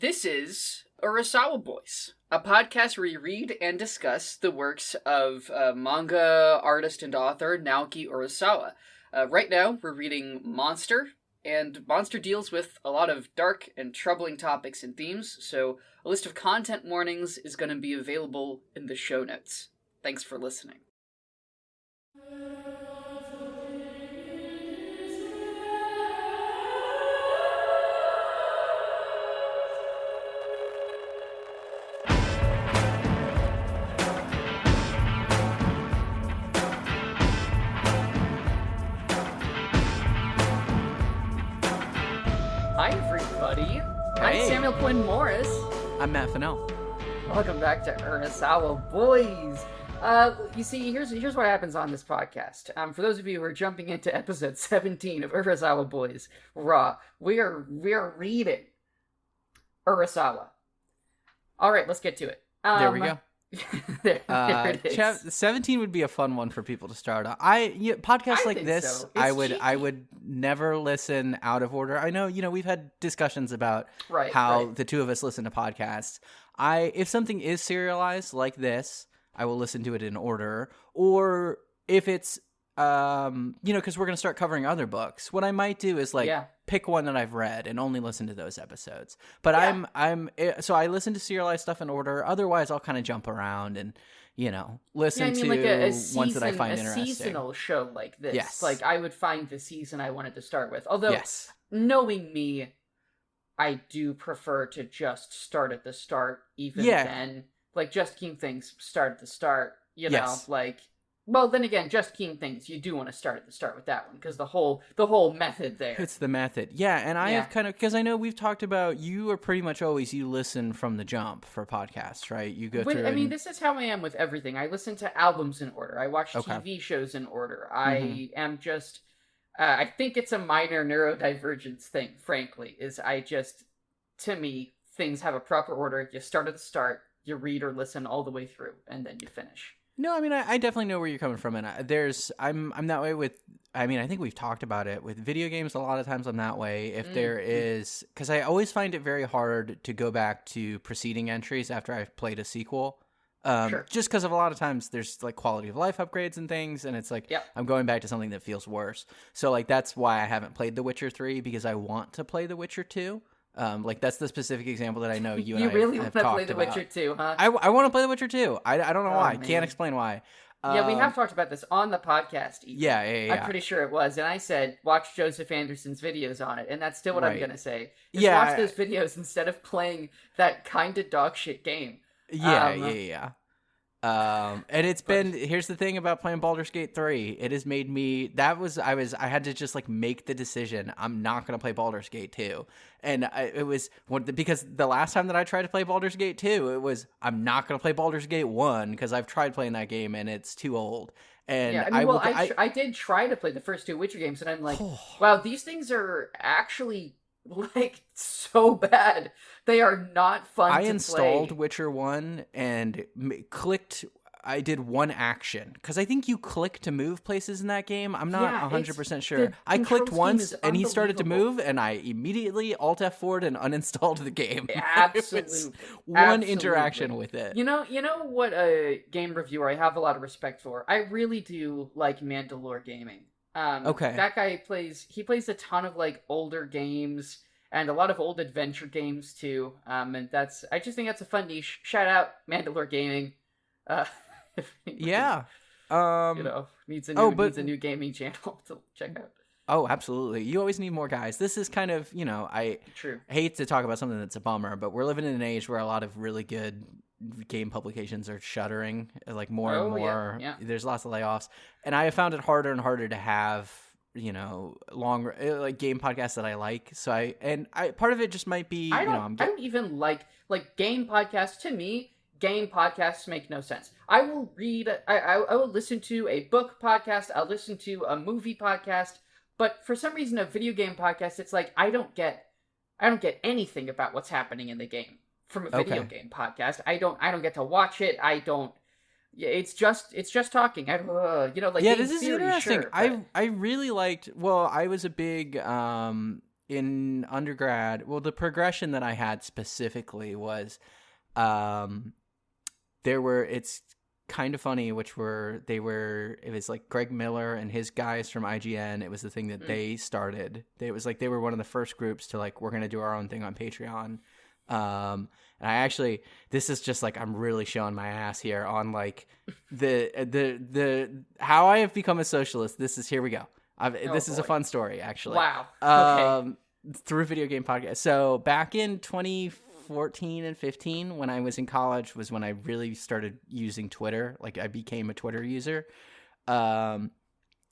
This is Urasawa Boys, a podcast where we read and discuss the works of manga artist and author Naoki Urasawa. Right now, we're reading Monster, and Monster deals with a lot of dark and troubling topics and themes, so a list of content warnings is going to be available in the show notes. Thanks for listening. Hi, everybody. I'm Samuel Quinn Morris. I'm Matt Fennell. Welcome back to Urasawa Boys. You see, here's what happens on this podcast. For those of you who are jumping into episode 17 of Urasawa Boys Raw, we are reading Urasawa. All right, let's get to it. There we go. there it is. 17 would be a fun one for people to start on. Podcasts like this, so. I would never listen out of order. I know, we've had discussions about how the two of us listen to podcasts. If something is serialized like this, I will listen to it in order. Or if it's, because we're going to start covering other books, what I might do is pick one that I've read and only listen to those episodes. But so I listen to serialized stuff in order. Otherwise, I'll kind of jump around and, listen to like a ones that I find interesting. A seasonal show like this. Yes. Like, I would find the season I wanted to start with. Although, knowing me, I do prefer to just start at the start, even then. Like, Just King Things start at the start, Well, then again, Just King Things, you do want to start at the start with that one, because the whole method there. It's the method. Yeah, and I have kind of, because I know we've talked about, you are pretty much always, you listen from the jump for podcasts, right? You go through. I mean, this is how I am with everything. I listen to albums in order. I watch TV shows in order. I am just, I think it's a minor neurodivergence thing, frankly, to me, things have a proper order. You start at the start, you read or listen all the way through, and then you finish. No, I mean, I definitely know where you're coming from, and I'm that way with. I mean, I think we've talked about it with video games. A lot of times, I'm that way. If there is, because I always find it very hard to go back to preceding entries after I've played a sequel. Just because of a lot of times there's like quality of life upgrades and things, and it's like I'm going back to something that feels worse. So like that's why I haven't played The Witcher 3, because I want to play The Witcher 2. That's the specific example that I know you and I really have want to talked play The about. Witcher 2, huh? I want to play The Witcher 2. I don't know why. Man. Can't explain why. We have talked about this on the podcast. Even. Yeah. I'm pretty sure it was. And I said, watch Joseph Anderson's videos on it. And that's still what I'm going to say. Watch those videos instead of playing that kind of dog shit game. Yeah. And it's been, here's the thing about playing Baldur's Gate 3. It has made me, I had to just like make the decision. I'm not going to play Baldur's Gate 2. And it was because the last time that I tried to play Baldur's Gate 2, it was, I'm not going to play Baldur's Gate 1 because I've tried playing that game and it's too old. And I did try to play the first two Witcher games, and I'm like, wow, these things are actually like so bad. They are not fun to play. I installed Witcher 1 and I did one action, because I think you click to move places in that game. I'm not 100% sure. I clicked once and he started to move, and I immediately Alt F4'd and uninstalled the game. Absolutely. One interaction with it. You know what a game reviewer I have a lot of respect for? I really do like Mandalore Gaming. That guy plays a ton of like older games and a lot of old adventure games too. And I just think that's a fun niche. Shout out Mandalore Gaming. Needs a new gaming channel to check out. Oh, absolutely. You always need more guys. This is kind of, I hate to talk about something that's a bummer, but we're living in an age where a lot of really good game publications are shuttering, like more and more. Yeah. There's lots of layoffs. And I have found it harder and harder to have, long like game podcasts that I like. So part of it just might be, I don't even like game podcasts. To me, game podcasts make no sense. I will I will listen to a book podcast. I'll listen to a movie podcast. But for some reason, a video game podcast, it's like I don't get anything about what's happening in the game from a video game podcast. I don't get to watch it. It's just talking. This is interesting. Sure, I really liked. Well, I was a big in undergrad, well, the progression that I had specifically was, it's kind of funny, it was like Greg Miller and his guys from IGN. It was the thing that they started. It was like they were one of the first groups to like, we're going to do our own thing on Patreon. And I actually, this is just like, I'm really showing my ass here on like the how I have become a socialist. Here we go. This is a fun story, actually. Wow. Okay. Through video game podcast. So back in 2014 and 15, when I was in college, was when I really started using Twitter. Like, I became a Twitter user. And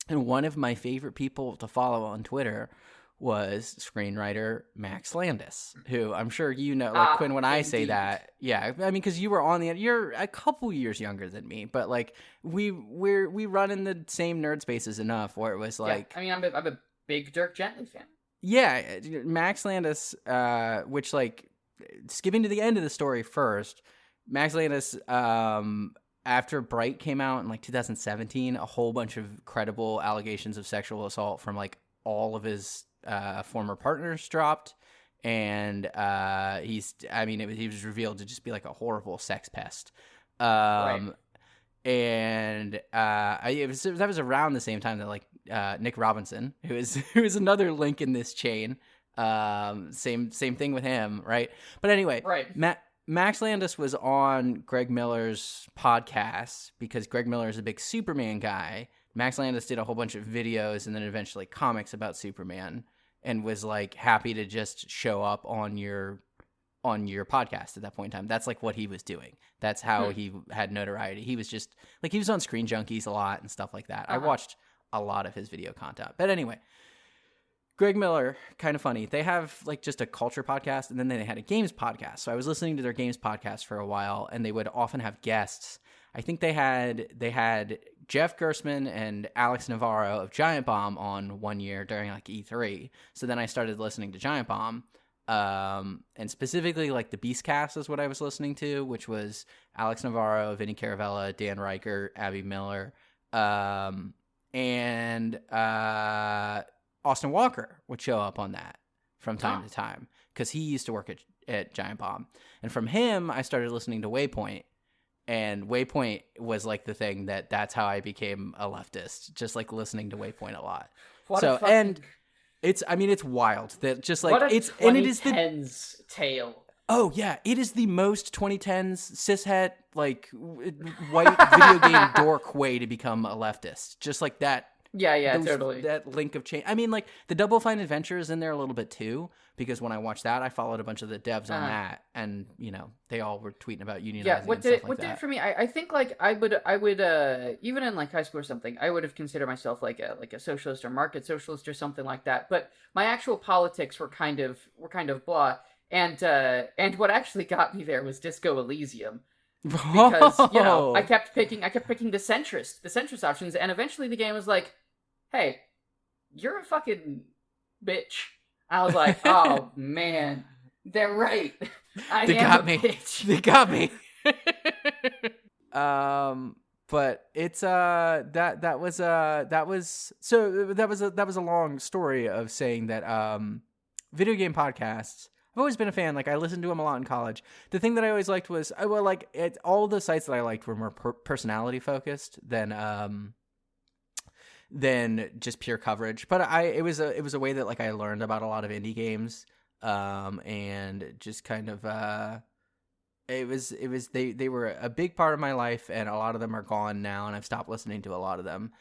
one of my favorite people to follow on Twitter was screenwriter Max Landis, who I'm sure you know. Like, Quinn, when I say that, yeah, I mean, because you were on you're a couple years younger than me, but like we run in the same nerd spaces enough where it was like, I mean, I'm a big Dirk Gently fan. Yeah, Max Landis, which, like, skipping to the end of the story first, Max Landis, after Bright came out in like 2017, a whole bunch of credible allegations of sexual assault from like all of his former partners dropped, and he was revealed to just be like a horrible sex pest. Right. And that was around the same time that like Nick Robinson, who is another link in this chain, same thing with him, right? But anyway, right. Max Landis was on Greg Miller's podcast because Greg Miller is a big Superman guy. Max Landis did a whole bunch of videos and then eventually comics about Superman, and was like happy to just show up on your podcast at that point in time. That's like what he was doing. That's how he had notoriety. He was just like, he was on Screen Junkies a lot and stuff like that. I watched a lot of his video content. But anyway, Greg Miller, kind of funny. They have like just a culture podcast, and then they had a games podcast. So I was listening to their games podcast for a while, and they would often have guests. I think they had Jeff Gersman and Alex Navarro of Giant Bomb on one year during like E3. So then I started listening to Giant Bomb. And specifically like the Beastcast is what I was listening to, which was Alex Navarro, Vinny Caravella, Dan Riker, Abby Miller, and Austin Walker would show up on that from time to time because he used to work at Giant Bomb. And from him, I started listening to Waypoint. And Waypoint was like the thing that's how I became a leftist, just like listening to Waypoint a lot. It's wild that just like it's, and it is the 2010s tale. Oh yeah, it is the most 2010s cishet like white video game dork way to become a leftist. Just like that. Yeah, totally. That link of change. I mean, like the Double Fine Adventure is in there a little bit too, because when I watched that, I followed a bunch of the devs on that, and you know they all were tweeting about unionizing. Yeah, what did did it for me? I think like I would even in like high school or something, I would have considered myself like a socialist or market socialist or something like that. But my actual politics were kind of blah. And what actually got me there was Disco Elysium. Because I kept picking the centrist options, and eventually the game was like, hey, you're a fucking bitch. I was like, oh man, they're right. They got me. They got me. But it's that was a long story of saying that video game podcasts, I've always been a fan. Like, I listened to them a lot in college. The thing that I always liked was, all the sites that I liked were more personality focused than just pure coverage. But it was a way that like I learned about a lot of indie games, and just kind of they were a big part of my life, and a lot of them are gone now, and I've stopped listening to a lot of them.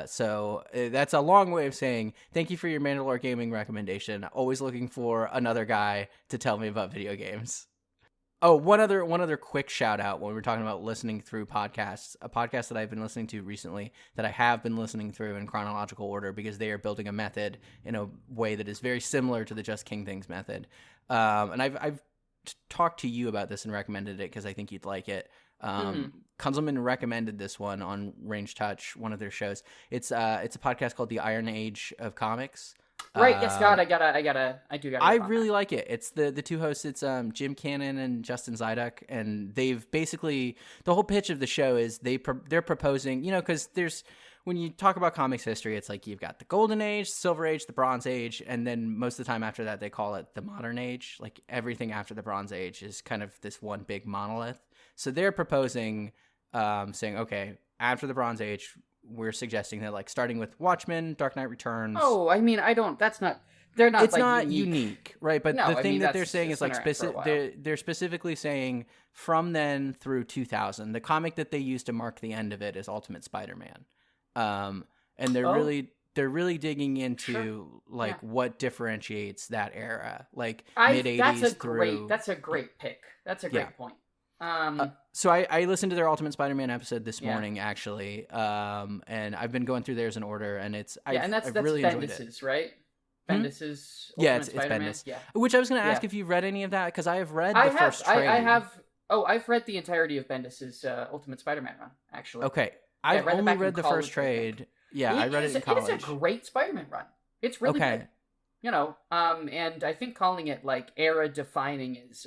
So that's a long way of saying thank you for your Mandalore gaming recommendation. Always looking for another guy to tell me about video games. Oh, one other quick shout out when we're talking about listening through podcasts, a podcast that I've been listening to recently that I have been listening through in chronological order because they are building a method in a way that is very similar to the Just King Things method. And I've talked to you about this and recommended it because I think you'd like it. Kunzelman recommended this one on Range Touch, one of their shows. It's a podcast called The Iron Age of Comics. Right, yes, God, I do gotta. I really like it. It's the two hosts. It's Jim Cannon and Justin Zyduk, and they've basically, the whole pitch of the show is they're proposing, because when you talk about comics history, it's like you've got the Golden Age, Silver Age, the Bronze Age, and then most of the time after that they call it the Modern Age. Like everything after the Bronze Age is kind of this one big monolith. So they're proposing, saying, okay, after the Bronze Age, we're suggesting that like starting with Watchmen, Dark Knight Returns. Oh, I mean, that's not. They're not. It's like, not unique, right? But no, the thing that they're saying is like they're specifically saying from then through 2000. The comic that they use to mark the end of it is Ultimate Spider-Man, and they're really digging into what differentiates that era, like mid 80s through. That's a great pick. That's a great point. So I listened to their Ultimate Spider-Man episode this morning, actually, and I've been going through theirs in order, and I've really enjoyed it. Right? Bendis's it's Bendis. Yeah. Which I was going to ask if you read any of that, because I have read the first trade. I've read the entirety of Bendis's Ultimate Spider-Man run, actually. Okay. I've only read the first trade. Yeah, I read it in college. It is a great Spider-Man run. It's really good. You know, and I think calling it like era defining is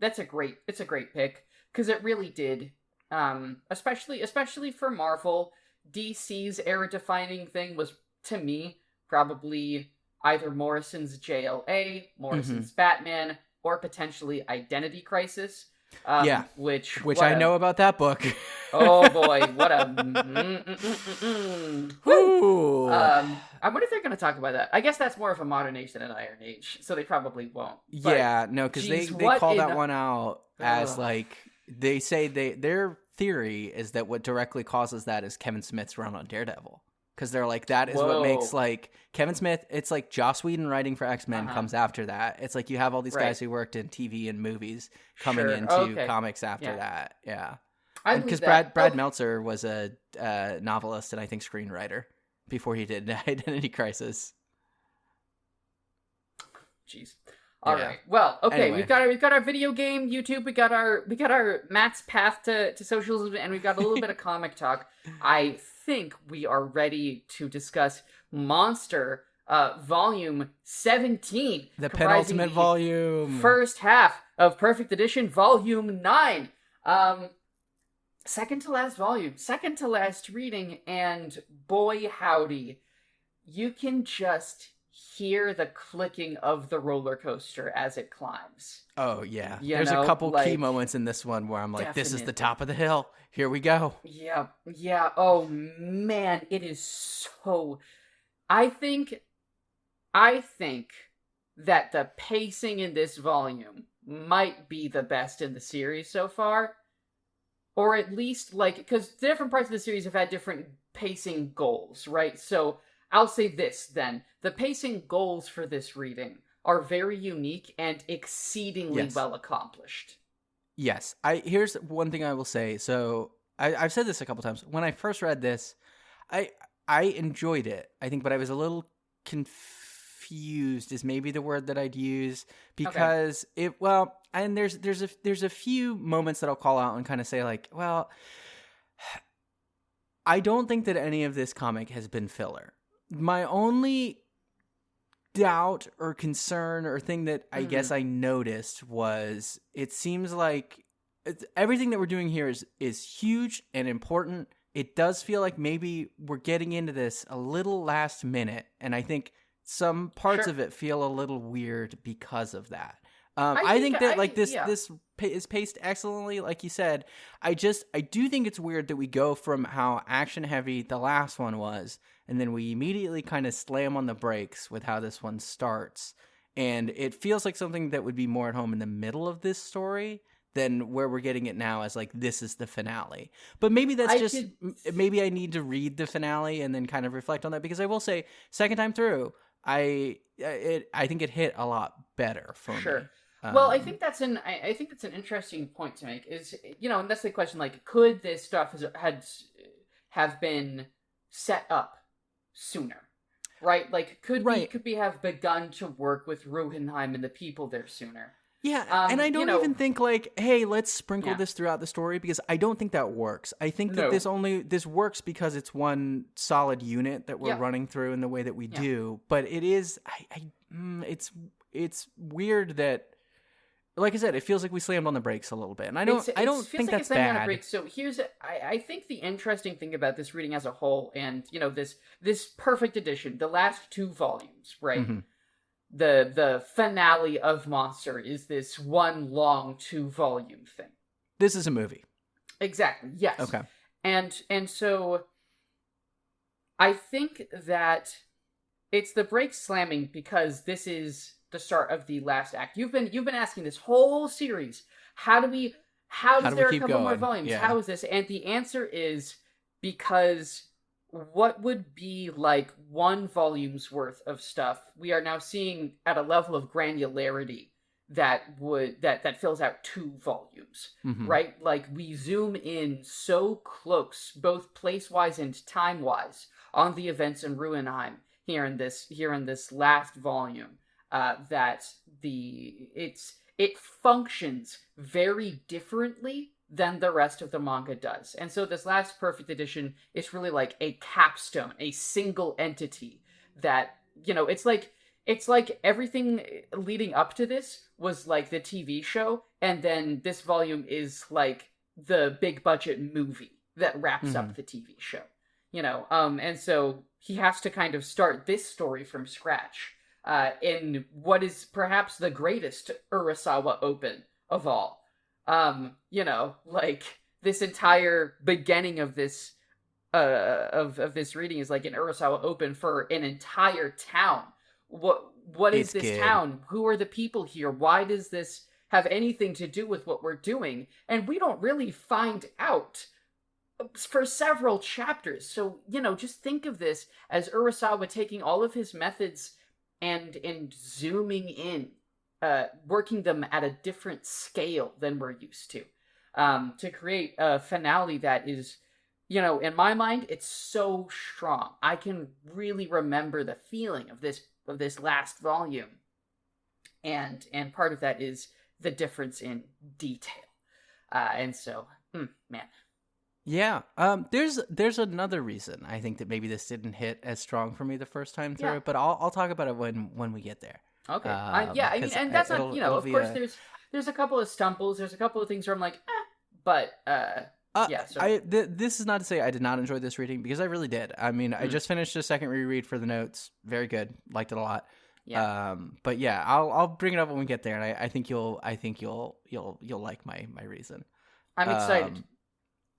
it's a great pick, because it really did, especially for Marvel. DC's era defining thing was, to me, probably either Morrison's JLA, Morrison's Batman, or potentially Identity Crisis. Which I know about that book. Oh boy, what a I wonder if they're going to talk about that. I guess that's more of a Modern Age than an Iron Age, so they probably won't. But, no, because they call that one out as like, they say their theory is that what directly causes that is Kevin Smith's run on Daredevil. Because they're like, that is what makes, like, Kevin Smith, it's like Joss Whedon writing for X-Men comes after that. It's like you have all these guys who worked in TV and movies coming into comics after that. Yeah. Because Brad Meltzer was a novelist and I think screenwriter before he did Identity Crisis. Jeez. All right. Well, okay. Anyway. We've got our video game YouTube. We got our Matt's path to socialism, and we've got a little bit of comic talk. I think we are ready to discuss Monster Volume 17, the penultimate volume, first half of Perfect Edition Volume 9. Second to last volume, second to last reading, and boy howdy, you can just hear the clicking of the roller coaster as it climbs. Oh yeah, there's a couple key moments in this one where I'm like, This is the top of the hill. Here we go. Yeah. Oh man, it is so. I think that the pacing in this volume might be the best in the series so far, or at least because different parts of the series have had different pacing goals, right? So I'll say this then. The pacing goals for this reading are very unique and exceedingly well accomplished. Yes. Here's one thing I will say. So I've said this a couple times. When I first read this, I enjoyed it, I think, but I was a little confused is maybe the word that I'd use, because and there's a few moments that I'll call out and kind of say like, well, I don't think that any of this comic has been filler. My only doubt or concern or thing that I guess I noticed was it seems like everything that we're doing here is huge and important. It does feel like maybe we're getting into this a little last minute, and I think some parts of it feel a little weird because of that. I think that this is paced excellently, like you said. I do think it's weird that we go from how action heavy the last one was, and then we immediately kind of slam on the brakes with how this one starts. And it feels like something that would be more at home in the middle of this story than where we're getting it now as like, this is the finale. But maybe that's maybe I need to read the finale and then kind of reflect on that, because I will say, second time through, I think it hit a lot better for me. Well, I think that's an interesting point to make. Is, and that's the question. Like, could this stuff have been set up sooner, right? Like, could we have begun to work with Ruhenheim and the people there sooner? Yeah, and I don't even think like, hey, let's sprinkle this throughout the story, because I don't think that works. I think that this works because it's one solid unit that we're running through in the way that we do. But it is, it's weird that, like I said, it feels like we slammed on the brakes a little bit, and I don't think that's bad. So I think the interesting thing about this reading as a whole, and this perfect edition, the last 2 volumes, right? Mm-hmm. The finale of Monster is this one long 2-volume thing. This is a movie. Exactly. Yes. Okay. And so I think that it's the brake slamming because this is the start of the last act. You've been asking this whole series, how does there a couple more volumes? Yeah. How is this? And the answer is because what would be like 1 volume's worth of stuff, we are now seeing at a level of granularity that fills out 2 volumes, mm-hmm. right? Like, we zoom in so close, both place-wise and time-wise, on the events in Ruinheim here in this last volume, that it functions very differently than the rest of the manga does. And so this last perfect edition is really like a capstone, a single entity that, it's like everything leading up to this was like the TV show, and then this volume is like the big budget movie that wraps mm-hmm. up the TV show. And so he has to kind of start this story from scratch, in what is perhaps the greatest Urasawa open of all. Like, this entire beginning of this of this reading is like an Urasawa open for an entire town. What is this town? Who are the people here? Why does this have anything to do with what we're doing? And we don't really find out for several chapters. So, just think of this as Urasawa taking all of his methods and zooming in, working them at a different scale than we're used to create a finale that is, in my mind, it's so strong. I can really remember the feeling of this last volume, and part of that is the difference in detail, and so, man. Yeah, there's another reason I think that maybe this didn't hit as strong for me the first time through, but I'll talk about it when we get there. Okay. I mean, and that's not, of course, there's a couple of stumbles, there's a couple of things where I'm like, but yeah. So this is not to say I did not enjoy this reading, because I really did. I mean, I just finished a second reread for the notes. Very good, liked it a lot. Yeah. But yeah, I'll bring it up when we get there, and I think you'll like my reason. I'm excited.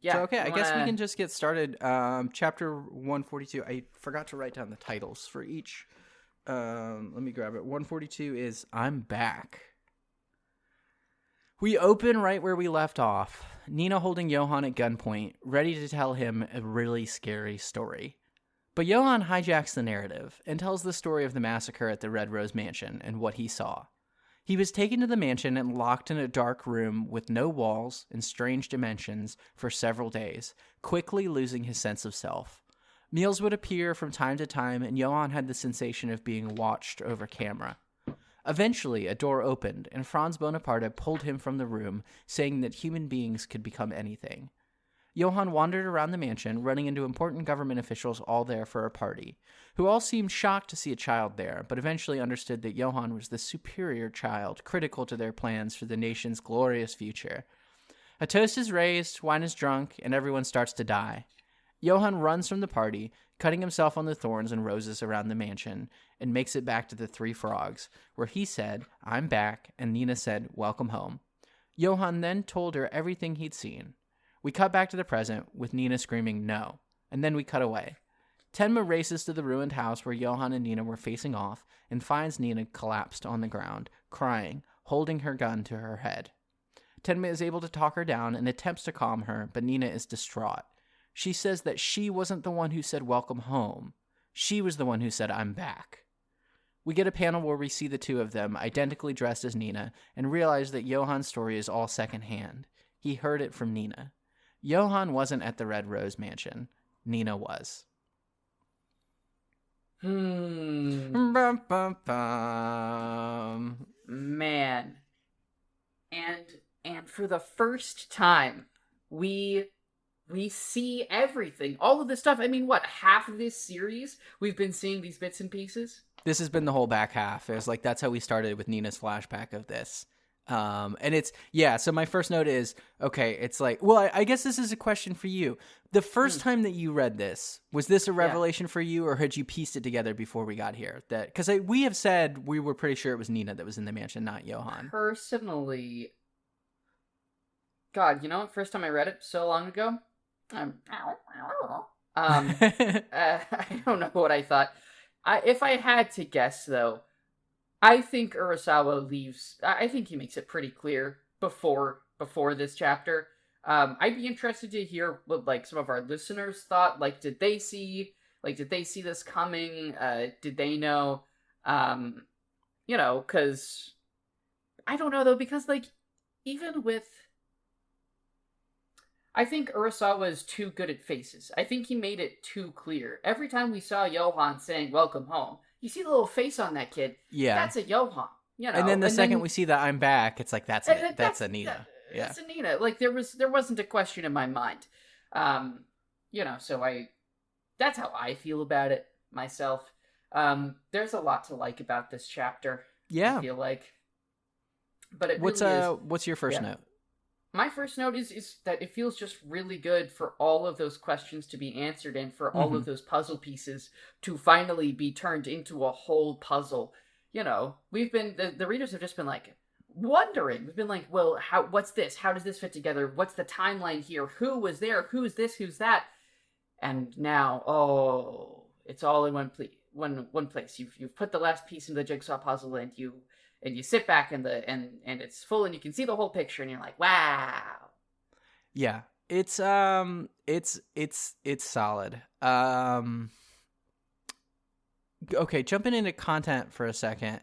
Yeah. So, okay, I guess we can just get started. Chapter 142. I forgot to write down the titles for each. Let me grab it. 142 is I'm Back. We open right where we left off. Nina holding Johan at gunpoint, ready to tell him a really scary story. But Johan hijacks the narrative and tells the story of the massacre at the Red Rose Mansion and what he saw. He was taken to the mansion and locked in a dark room with no walls and strange dimensions for several days, quickly losing his sense of self. Meals would appear from time to time, and Johan had the sensation of being watched over camera. Eventually, a door opened, and Franz Bonaparte pulled him from the room, saying that human beings could become anything. Johan wandered around the mansion, running into important government officials all there for a party, who all seemed shocked to see a child there, but eventually understood that Johan was the superior child, critical to their plans for the nation's glorious future. A toast is raised, wine is drunk, and everyone starts to die. Johan runs from the party, cutting himself on the thorns and roses around the mansion, and makes it back to the Three Frogs, where he said, I'm back, and Nina said, welcome home. Johan then told her everything he'd seen. We cut back to the present, with Nina screaming no, and then we cut away. Tenma races to the ruined house where Johan and Nina were facing off, and finds Nina collapsed on the ground, crying, holding her gun to her head. Tenma is able to talk her down and attempts to calm her, but Nina is distraught. She says that she wasn't the one who said welcome home. She was the one who said I'm back. We get a panel where we see the two of them, identically dressed as Nina, and realize that Johan's story is all secondhand. He heard it from Nina. Johan wasn't at the Red Rose Mansion. Nina was. Bum, bum, bum. Man. And for the first time, we see everything. All of this stuff. I mean, what, half of this series, we've been seeing these bits and pieces? This has been the whole back half. It was like, that's how we started with Nina's flashback of this. And it's, yeah, so my first note is, okay, it's like, well, I guess this is a question for you. The first time that you read this, was this a revelation for you, or had you pieced it together before we got here? That, because we have said we were pretty sure it was Nina that was in the mansion, not Johan. Personally, God, first time I read it so long ago, I don't know what I thought. If I had to guess, though, I think Urasawa leaves. I think he makes it pretty clear before this chapter. I'd be interested to hear what some of our listeners thought. Did they see this coming? Did they know? Because I don't know though. Because even with, I think Urasawa is too good at faces. I think he made it too clear. Every time we saw Johan saying "Welcome home," you see the little face on that kid. Yeah, that's a Johan. And then the second we see that I'm back, it's like that's Nina. That's Nina. That's a Nina. There wasn't a question in my mind. So that's how I feel about it myself. There's a lot to like about this chapter. Yeah, I feel like. But it what's really is, what's your first note? My first note is that it feels just really good for all of those questions to be answered and for all of those puzzle pieces to finally be turned into a whole puzzle. We've been, the readers have just been wondering. We've been well, what's this? How does this fit together? What's the timeline here? Who was there? Who's this? Who's that? And now, it's all in one place. You've put the last piece in the jigsaw puzzle, and you sit back and it's full, and you can see the whole picture, and you're like, wow. Yeah, it's solid. Okay, jumping into content for a second.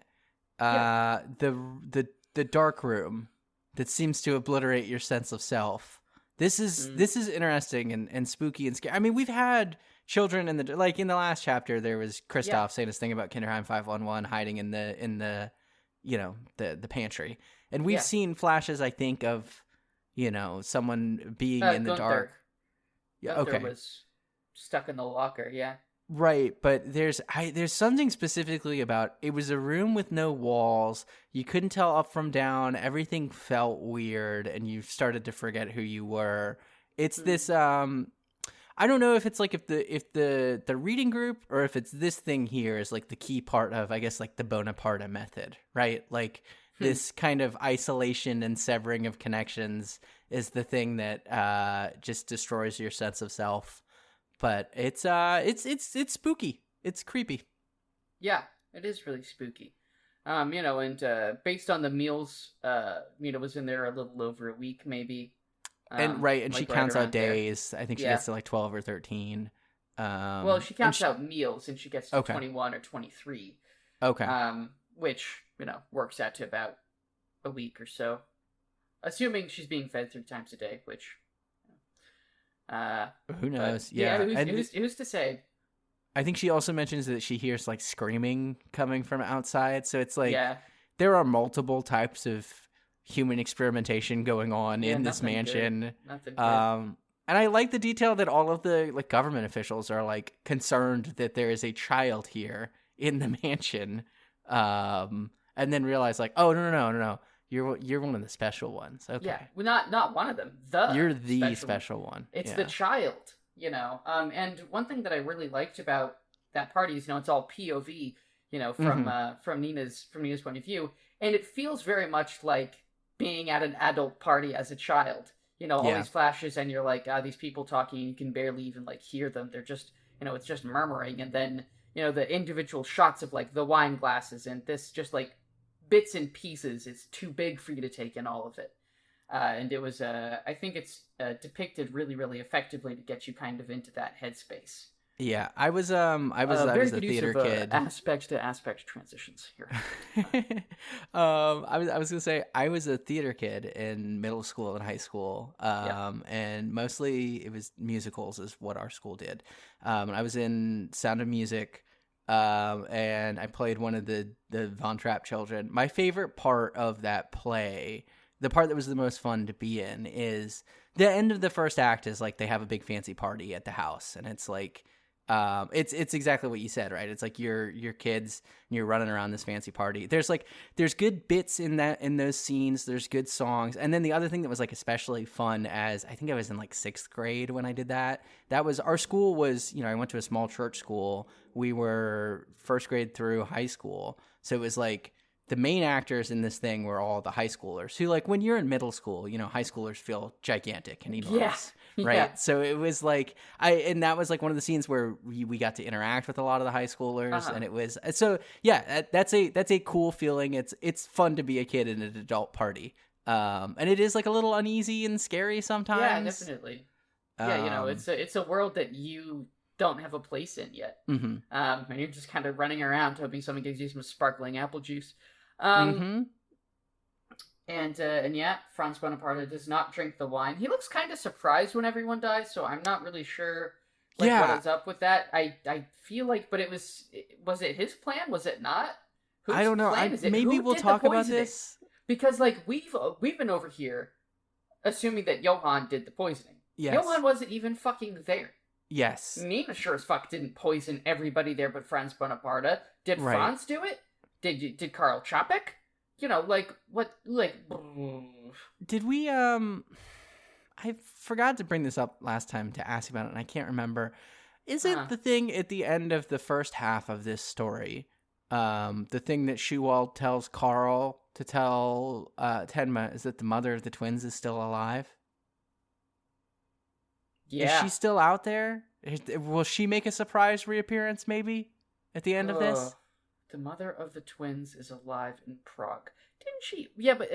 The dark room that seems to obliterate your sense of self. This is interesting and spooky and scary. I mean, we've had children in the in the last chapter. There was Kristoff saying his thing about Kinderheim 511 hiding in the the pantry, and we've seen flashes, I think, of someone being in the dark. Yeah, Gunther was stuck in the locker. Yeah. Right, but there's something specifically about, it was a room with no walls. You couldn't tell up from down. Everything felt weird, and you started to forget who you were. It's this I don't know if it's if the reading group, or if it's this thing here is the key part of, I guess, the Bonaparte method, right? This kind of isolation and severing of connections is the thing that just destroys your sense of self. But it's spooky. It's creepy. Yeah, it is really spooky. And based on the meals, Mina was in there a little over a week, maybe. And she counts out days. There. I think she gets to 12 or 13. Well, she counts out meals, and she gets to 21 or 23. Okay. Which works out to about a week or so, assuming she's being fed 3 times a day, which. Who knows? Who's to say? I think she also mentions that she hears screaming coming from outside. So it's there are multiple types of human experimentation going on in this mansion. And I like the detail that all of the government officials are concerned that there is a child here in the mansion, and then realize oh no. You're one of the special ones. Okay. Yeah, well, not one of them. You're the special one. It's the child, And one thing that I really liked about that party is, it's all POV, from Nina's point of view, and it feels very much like being at an adult party as a child. All these flashes, and you're these people talking, you can barely even hear them. They're just, it's just murmuring, and then the individual shots of the wine glasses, and this just bits and pieces. It's too big for you to take in all of it. And it was, I think it's depicted really, really effectively to get you kind of into that headspace. Yeah, I was a theater kid. Aspect to aspect transitions here. I was gonna say I was a theater kid in middle school and high school, and mostly it was musicals is what our school did. And I was in Sound of Music, and I played one of the Von Trapp children. My favorite part of that play, the part that was the most fun to be in, is the end of the first act is they have a big fancy party at the house, and it's It's exactly what you said, right? It's like you're kids and you're running around this fancy party. There's good bits in those scenes. There's good songs. And then the other thing that was like especially fun, as I think I was in like 6th grade when I did that was our school was, I went to a small church school. We were 1st grade through high school. So it was like the main actors in this thing were all the high schoolers who, like, when you're in middle school, high schoolers feel gigantic and enormous. Yeah. Right. Yeah. So it was like, and that was like one of the scenes where we got to interact with a lot of the high schoolers. And it was, so yeah, that's a cool feeling. It's fun to be a kid in an adult party. And it is like a little uneasy and scary sometimes. Yeah, definitely. Yeah. It's a world that you don't have a place in yet. Mm-hmm. And you're just kind of running around hoping someone gives you some sparkling apple juice. Mm-hmm. And yeah, Franz Bonaparte does not drink the wine. He looks kind of surprised when everyone dies, so I'm not really sure what is up with that. I feel like, but was it his plan? Was it not? Whose I don't know. Maybe we'll talk about this. Because like we've been over here assuming that Johan did the poisoning. Yes. Johan wasn't even fucking there. Yes. Nina sure as fuck didn't poison everybody there but Franz Bonaparte. Did Franz do it? Did Karl Čapek? Did we, I forgot to bring this up last time to ask about it, and I can't remember. Isn't the thing at the end of the first half of this story, the thing that Schuwald tells Karl to tell Tenma is that the mother of the twins is still alive? Yeah. Is she still out there? Will she make a surprise reappearance, maybe, at the end of this? The mother of the twins is alive in Prague. Didn't she? Yeah, but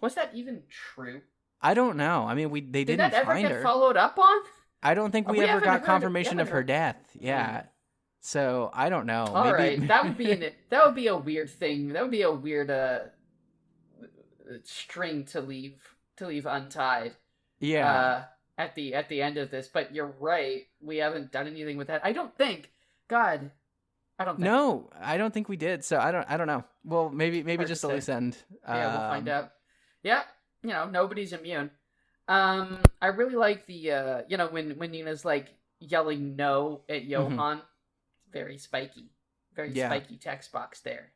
was that even true? I don't know. I mean, they didn't find her. Did that ever get followed up on? I don't think we ever got confirmation of her death. Yeah. So I don't know. All right, that would be a weird thing. That would be a weird string to leave untied. Yeah. At the end of this, but you're right. We haven't done anything with that. I don't think. God. I don't think. No, I don't think we did. So I don't know. Well, maybe just a loose end. Yeah, we'll find out. Yeah, nobody's immune. I really like the when Nina's like yelling no at Johan. Very spiky. Spiky text box there.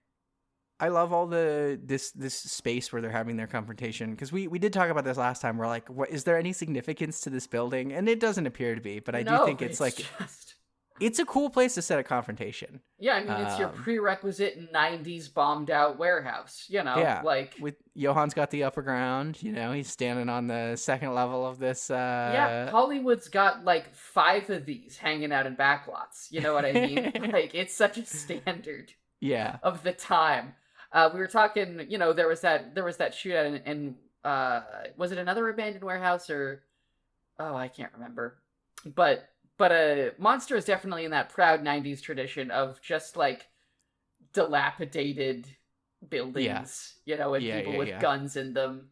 I love all this space where they're having their confrontation, because we did talk about this last time. We're like, is there any significance to this building? And it doesn't appear to be, but I do think it's like it's a cool place to set a confrontation. Yeah, I mean, it's your prerequisite 90s bombed out warehouse, Yeah, like with Johan's got the upper ground, he's standing on the second level of this. Yeah, Hollywood's got like 5 of these hanging out in backlots. You know what I mean? Like, it's such a standard. Yeah. Of the time. We were talking, there was that shootout in was it another abandoned warehouse or I can't remember. But Monster is definitely in that proud 90s tradition of just like dilapidated buildings, and people with guns in them.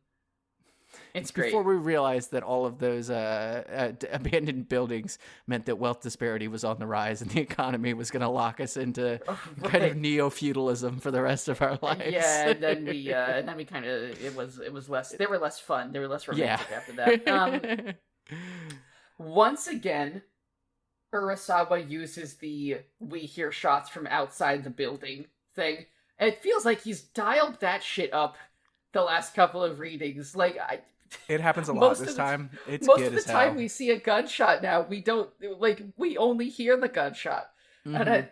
It's great. Before we realized that all of those abandoned buildings meant that wealth disparity was on the rise and the economy was going to lock us into kind of neo-feudalism for the rest of our lives. Yeah, and then we kind of it was less. They were less fun. They were less romantic after that. Once again, Urasawa uses the "we hear shots from outside the building" thing. It feels like he's dialed that shit up the last couple of readings. Like, it happens a lot this time. It's most good of the as time hell. we see a gunshot now, we don't we only hear the gunshot, and it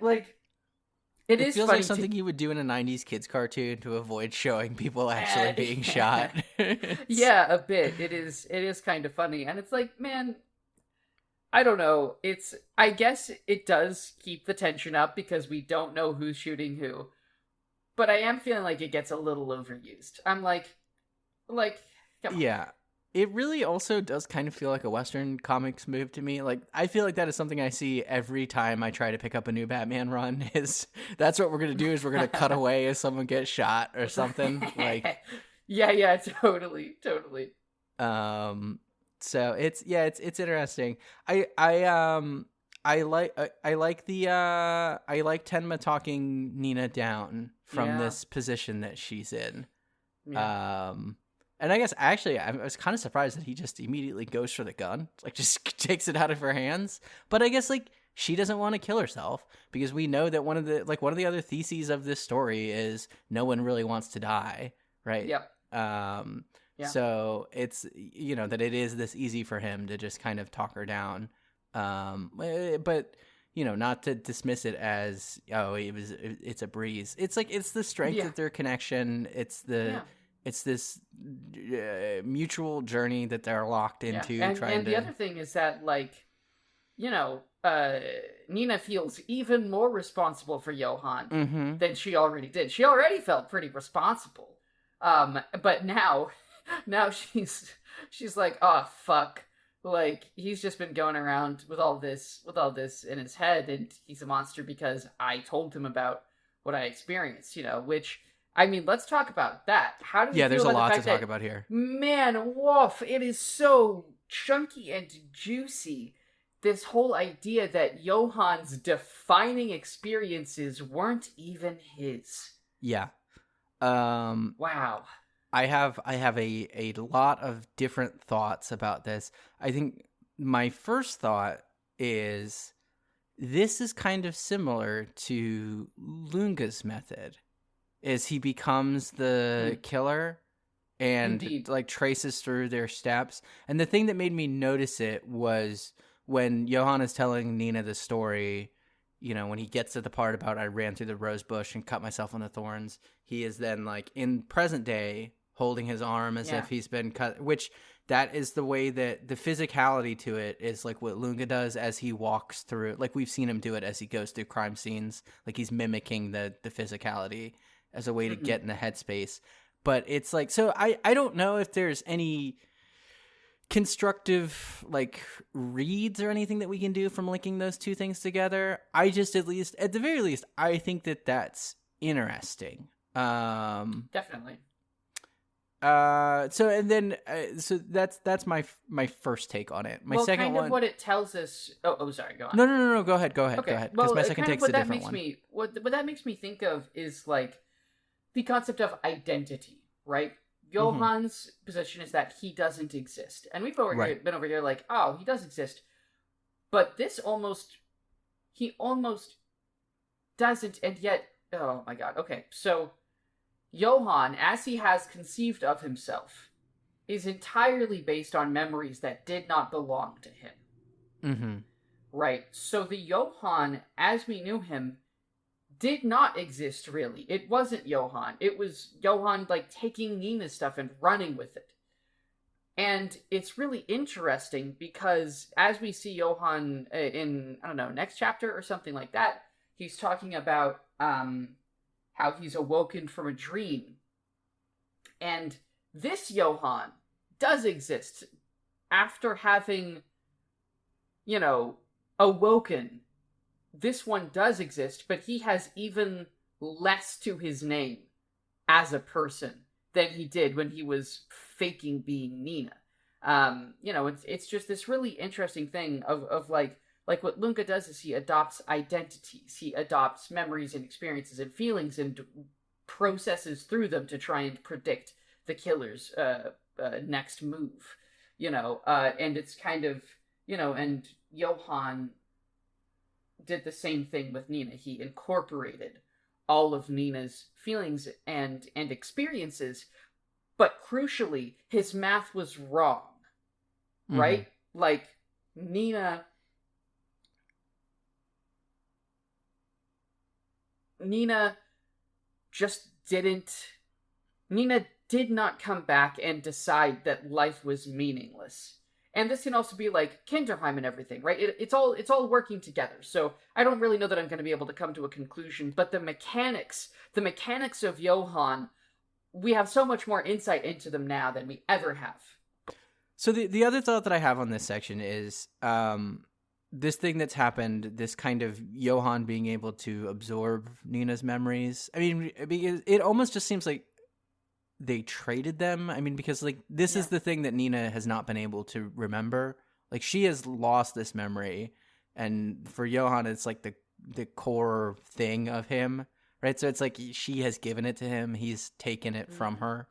is feels funny like something you would do in a 90s kids cartoon to avoid showing people actually being shot. Yeah, a bit. It is kind of funny, and it's like, man, I don't know. I guess it does keep the tension up because we don't know who's shooting who. But I am feeling like it gets a little overused. I'm like, come on. Yeah. It really also does kind of feel like a Western comics move to me. Like, I feel like that is something I see every time I try to pick up a new Batman run, is that's what we're going to do, is we're going to cut away as someone gets shot or something. Like, yeah, totally. So it's interesting. I like Tenma talking Nina down from this position that she's in. Yeah. And I guess actually I was kind of surprised that he just immediately goes for the gun, like just takes it out of her hands. But I guess like she doesn't want to kill herself because we know that one of the other theses of this story is no one really wants to die, right? Yep. So it's, that it is this easy for him to just kind of talk her down. But not to dismiss it as, it's a breeze. It's like, it's the strength of their connection. It's this mutual journey that they're locked into. And the other thing is that, like, Nina feels even more responsible for Johan than she already did. She already felt pretty responsible. But now she's like, oh, fuck. Like, he's just been going around with all this in his head, and he's a monster because I told him about what I experienced, which, I mean, let's talk about that. How does there's a lot to talk about here. Man, woof, it is so chunky and juicy. This whole idea that Johan's defining experiences weren't even his. Yeah. Wow. I have a lot of different thoughts about this. I think my first thought is this is kind of similar to Lunga's method, is he becomes the killer and like traces through their steps. And the thing that made me notice it was when Johan is telling Nina the story, when he gets to the part about I ran through the rose bush and cut myself on the thorns, he is then like in present day holding his arm as if he's been cut, which that is the way that the physicality to it is like what Lunga does as he walks through. Like we've seen him do it as he goes through crime scenes. Like he's mimicking the physicality as a way to get in the headspace. But it's like, so I don't know if there's any constructive like reads or anything that we can do from linking those two things together. I just, at the very least, I think that that's interesting. Definitely. So that's my first take on it. My second kind one, of what it tells us. Oh, sorry. Go on. No. Go ahead. Okay. Go ahead. Because my second take's a different one. What that makes me think of is like the concept of identity, right? Johan's position is that he doesn't exist, and we've been over here like, oh, he does exist, but he almost doesn't, and yet, oh my god. Okay, so Johan, as he has conceived of himself, is entirely based on memories that did not belong to him. Right? So the Johan, as we knew him, did not exist, really. It wasn't Johan. It was Johan, like, taking Nina's stuff and running with it. And it's really interesting because as we see Johan in, I don't know, next chapter or something like that, he's talking about how he's awoken from a dream. And this Johan does exist after having, awoken. This one does exist, but he has even less to his name as a person than he did when he was faking being Nina. It's just this really interesting thing of like what Lunga does is he adopts identities. He adopts memories and experiences and feelings and processes through them to try and predict the killer's next move. And it's kind of, and Johan did the same thing with Nina. He incorporated all of Nina's feelings and experiences, but crucially, his math was wrong, right? Like, Nina just didn't... Nina did not come back and decide that life was meaningless. And this can also be like Kinderheim and everything, right? It's all working together. So I don't really know that I'm going to be able to come to a conclusion, but the mechanics of Johan, we have so much more insight into them now than we ever have. So the other thought that I have on this section is this thing that's happened, this kind of Johan being able to absorb Nina's memories. I mean, because it almost just seems like they traded them. I mean, because like this is the thing that Nina has not been able to remember. Like she has lost this memory, and for Johan, it's like the core thing of him, right? So it's like she has given it to him. He's taken it from her.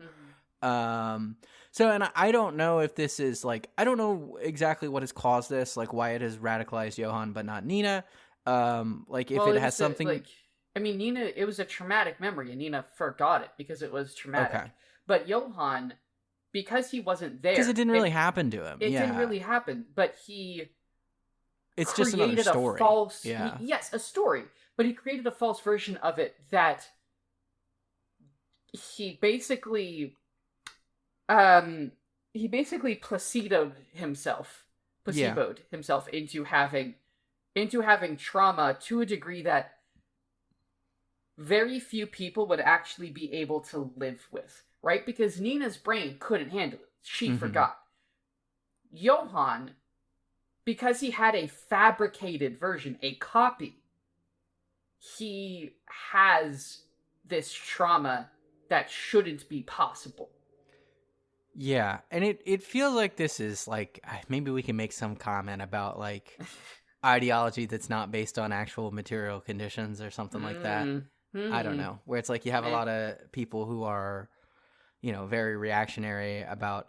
So, and I don't know if this is like, I don't know exactly what has caused this, like why it has radicalized Johan but not Nina. Like if it has something I mean, Nina, it was a traumatic memory, and Nina forgot it because it was traumatic. Okay. But Johan, because he wasn't there, because it didn't really happen to him. It didn't really happen, but it's just another story. A story, but he created a false version of it that he basically placeboed himself into having trauma to a degree that very few people would actually be able to live with, right? Because Nina's brain couldn't handle it. She forgot. Johan, because he had a fabricated version, a copy, he has this trauma that shouldn't be possible. Yeah, and it feels like this is like, maybe we can make some comment about like ideology that's not based on actual material conditions or something like that. I don't know, where it's like you have a lot of people who are, very reactionary about,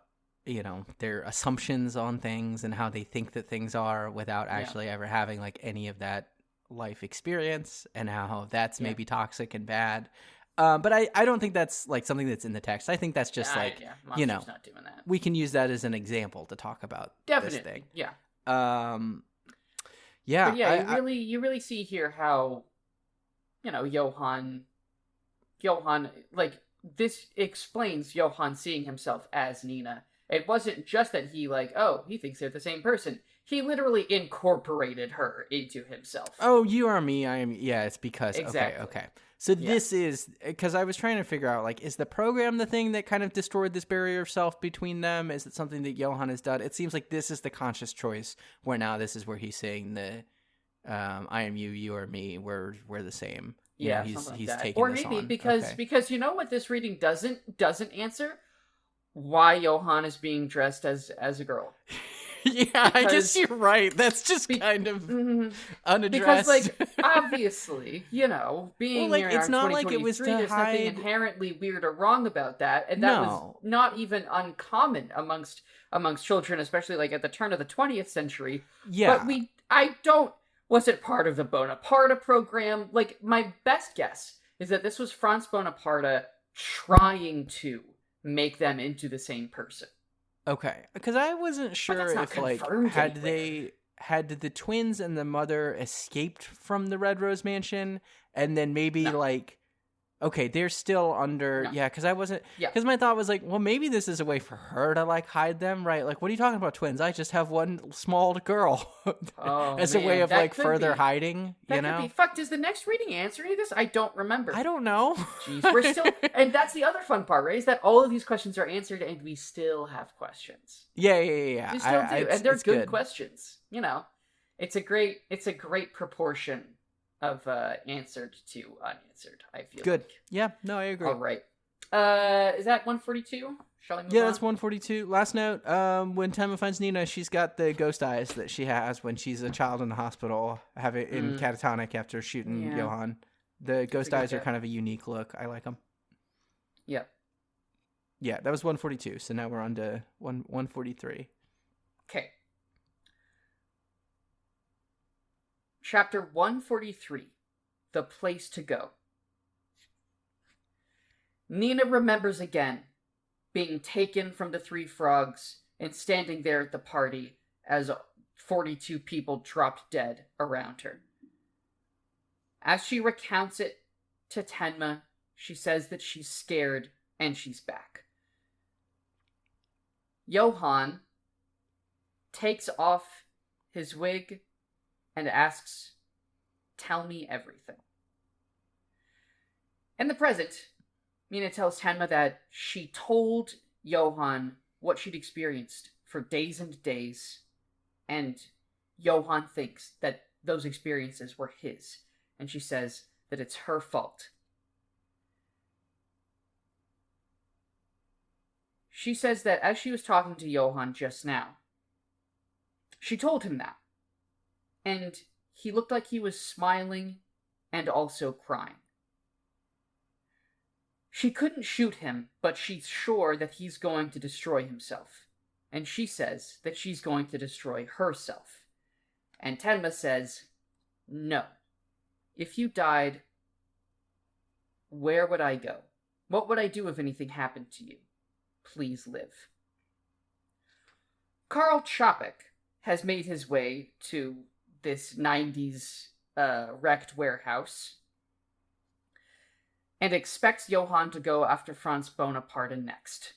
their assumptions on things and how they think that things are without actually ever having like any of that life experience, and how that's maybe toxic and bad. But I don't think that's like something that's in the text. I think that's just not doing that. We can use that as an example to talk about this thing. Yeah. Yeah. But yeah, you really see here how, Johan, like, this explains Johan seeing himself as Nina. It wasn't just that he he thinks they're the same person. He literally incorporated her into himself. Oh, you are me, I am. Yeah, it's because. Exactly. Okay. So this is, because I was trying to figure out, like, is the program the thing that kind of destroyed this barrier of self between them? Is it something that Johan has done? It seems like this is the conscious choice, where now this is where he's saying the, I am you, you are me, we're the same. He's taking or this maybe on. because you know what this reading doesn't answer? Why Johan is being dressed as a girl. I guess you're right. That's just kind of unaddressed. Because, obviously, being here in it's not like it was there's nothing inherently weird or wrong about that, and that was not even uncommon amongst children, especially at the turn of the 20th century. Yeah, but was it part of the Bonaparte program? My best guess is that this was Franz Bonaparte trying to make them into the same person. Okay, because I wasn't sure if had the twins and the mother escaped from the Red Rose Mansion, and then maybe they're still under because I wasn't because my thought was well, maybe this is a way for her to hide them, right? What are you talking about, twins? I just have one small girl as a way of further hiding. That could be. Fuck, does the next reading answer any of this? I don't remember. I don't know. Jeez, we're still, and that's the other fun part, right? Is that all of these questions are answered, and we still have questions. Yeah. We still do, and they're good questions. It's a great proportion of answered to unanswered, I feel. Good. Like. Yeah, no, I agree. All right. Is that 142? Shall I move on? That's 142. Last note, when Tenma finds Nina, she's got the ghost eyes that she has when she's a child in the hospital, have it in catatonic after shooting Johan. The ghost eyes are kind of a unique look. I like them. Yeah. Yeah, that was 142, so now we're on to 143. Okay. Chapter 143, The Place to Go. Nina remembers again being taken from the Three Frogs and standing there at the party as 42 people dropped dead around her. As she recounts it to Tenma, she says that she's scared and she's back. Johan takes off his wig and asks, "Tell me everything." In the present, Nina tells Tenma that she told Johan what she'd experienced for days and days, and Johan thinks that those experiences were his, and she says that it's her fault. She says that as she was talking to Johan just now, she told him that. And he looked like he was smiling and also crying. She couldn't shoot him, but she's sure that he's going to destroy himself. And she says that she's going to destroy herself. And Tenma says, no. If you died, where would I go? What would I do if anything happened to you? Please live. Karl Čapek has made his way to this 90s wrecked warehouse and expects Johan to go after Franz Bonaparte next.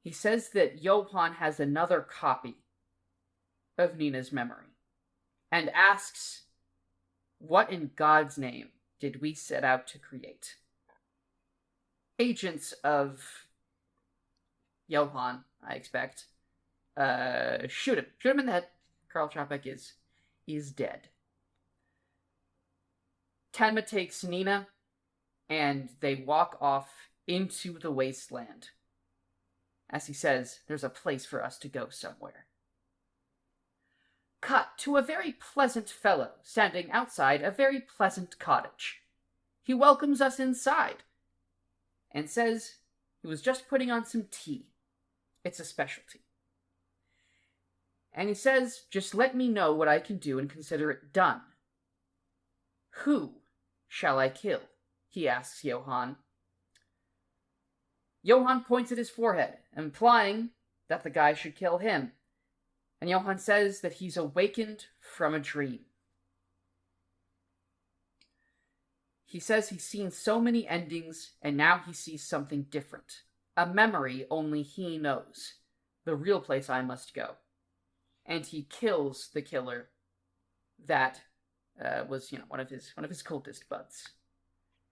He says that Johan has another copy of Nina's memory and asks, what in God's name did we set out to create? Agents of Johan, I expect, shoot him. Shoot him in the head. Karl Čapek is dead. Tenma takes Nina, and they walk off into the wasteland. As he says, there's a place for us to go somewhere. Cut to a very pleasant fellow standing outside a very pleasant cottage. He welcomes us inside and says he was just putting on some tea. It's a specialty. And he says, just let me know what I can do and consider it done. Who shall I kill? He asks Johan. Johan points at his forehead, implying that the guy should kill him. And Johan says that he's awakened from a dream. He says he's seen so many endings, and now he sees something different. A memory only he knows. The real place I must go. And he kills the killer that was, one of his cultist buds.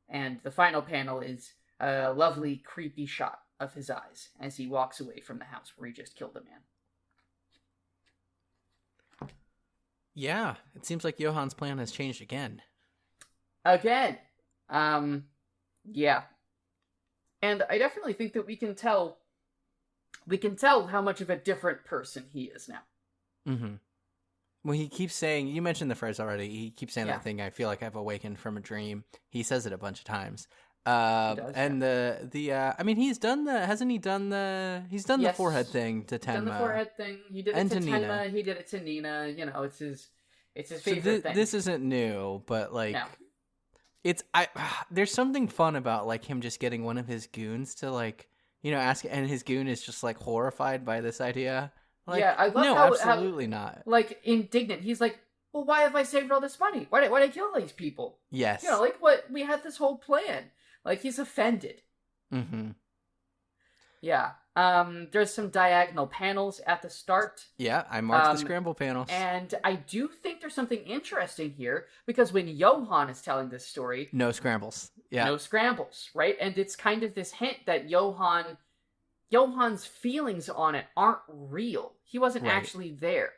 And the final panel is a lovely, creepy shot of his eyes as he walks away from the house where he just killed a man. Yeah, it seems like Johan's plan has changed again. Again. Yeah. And I definitely think that we can tell how much of a different person he is now. Mm-hmm. Well, he keeps saying, you mentioned the phrase already, he keeps saying that thing, I feel like I've awakened from a dream. He says it a bunch of times. He does, and I mean, he's done the forehead thing to Tenma. He's done the forehead thing. He did it to Tenma. He did it to Nina. It's his favorite thing. This isn't new, but like, no. There's something fun about like him just getting one of his goons to like, ask, and his goon is just like horrified by this idea. Like, yeah, I love absolutely not. Like indignant. He's like, well, why have I saved all this money? Why did I kill these people? Yes. Like what we had this whole plan. Like he's offended. Mm-hmm. Yeah. There's some diagonal panels at the start. Yeah, I marked the scramble panels. And I do think there's something interesting here, because when Johan is telling this story... No scrambles. Yeah. No scrambles, right? And it's kind of this hint that Johan's feelings on it aren't real. He wasn't actually there.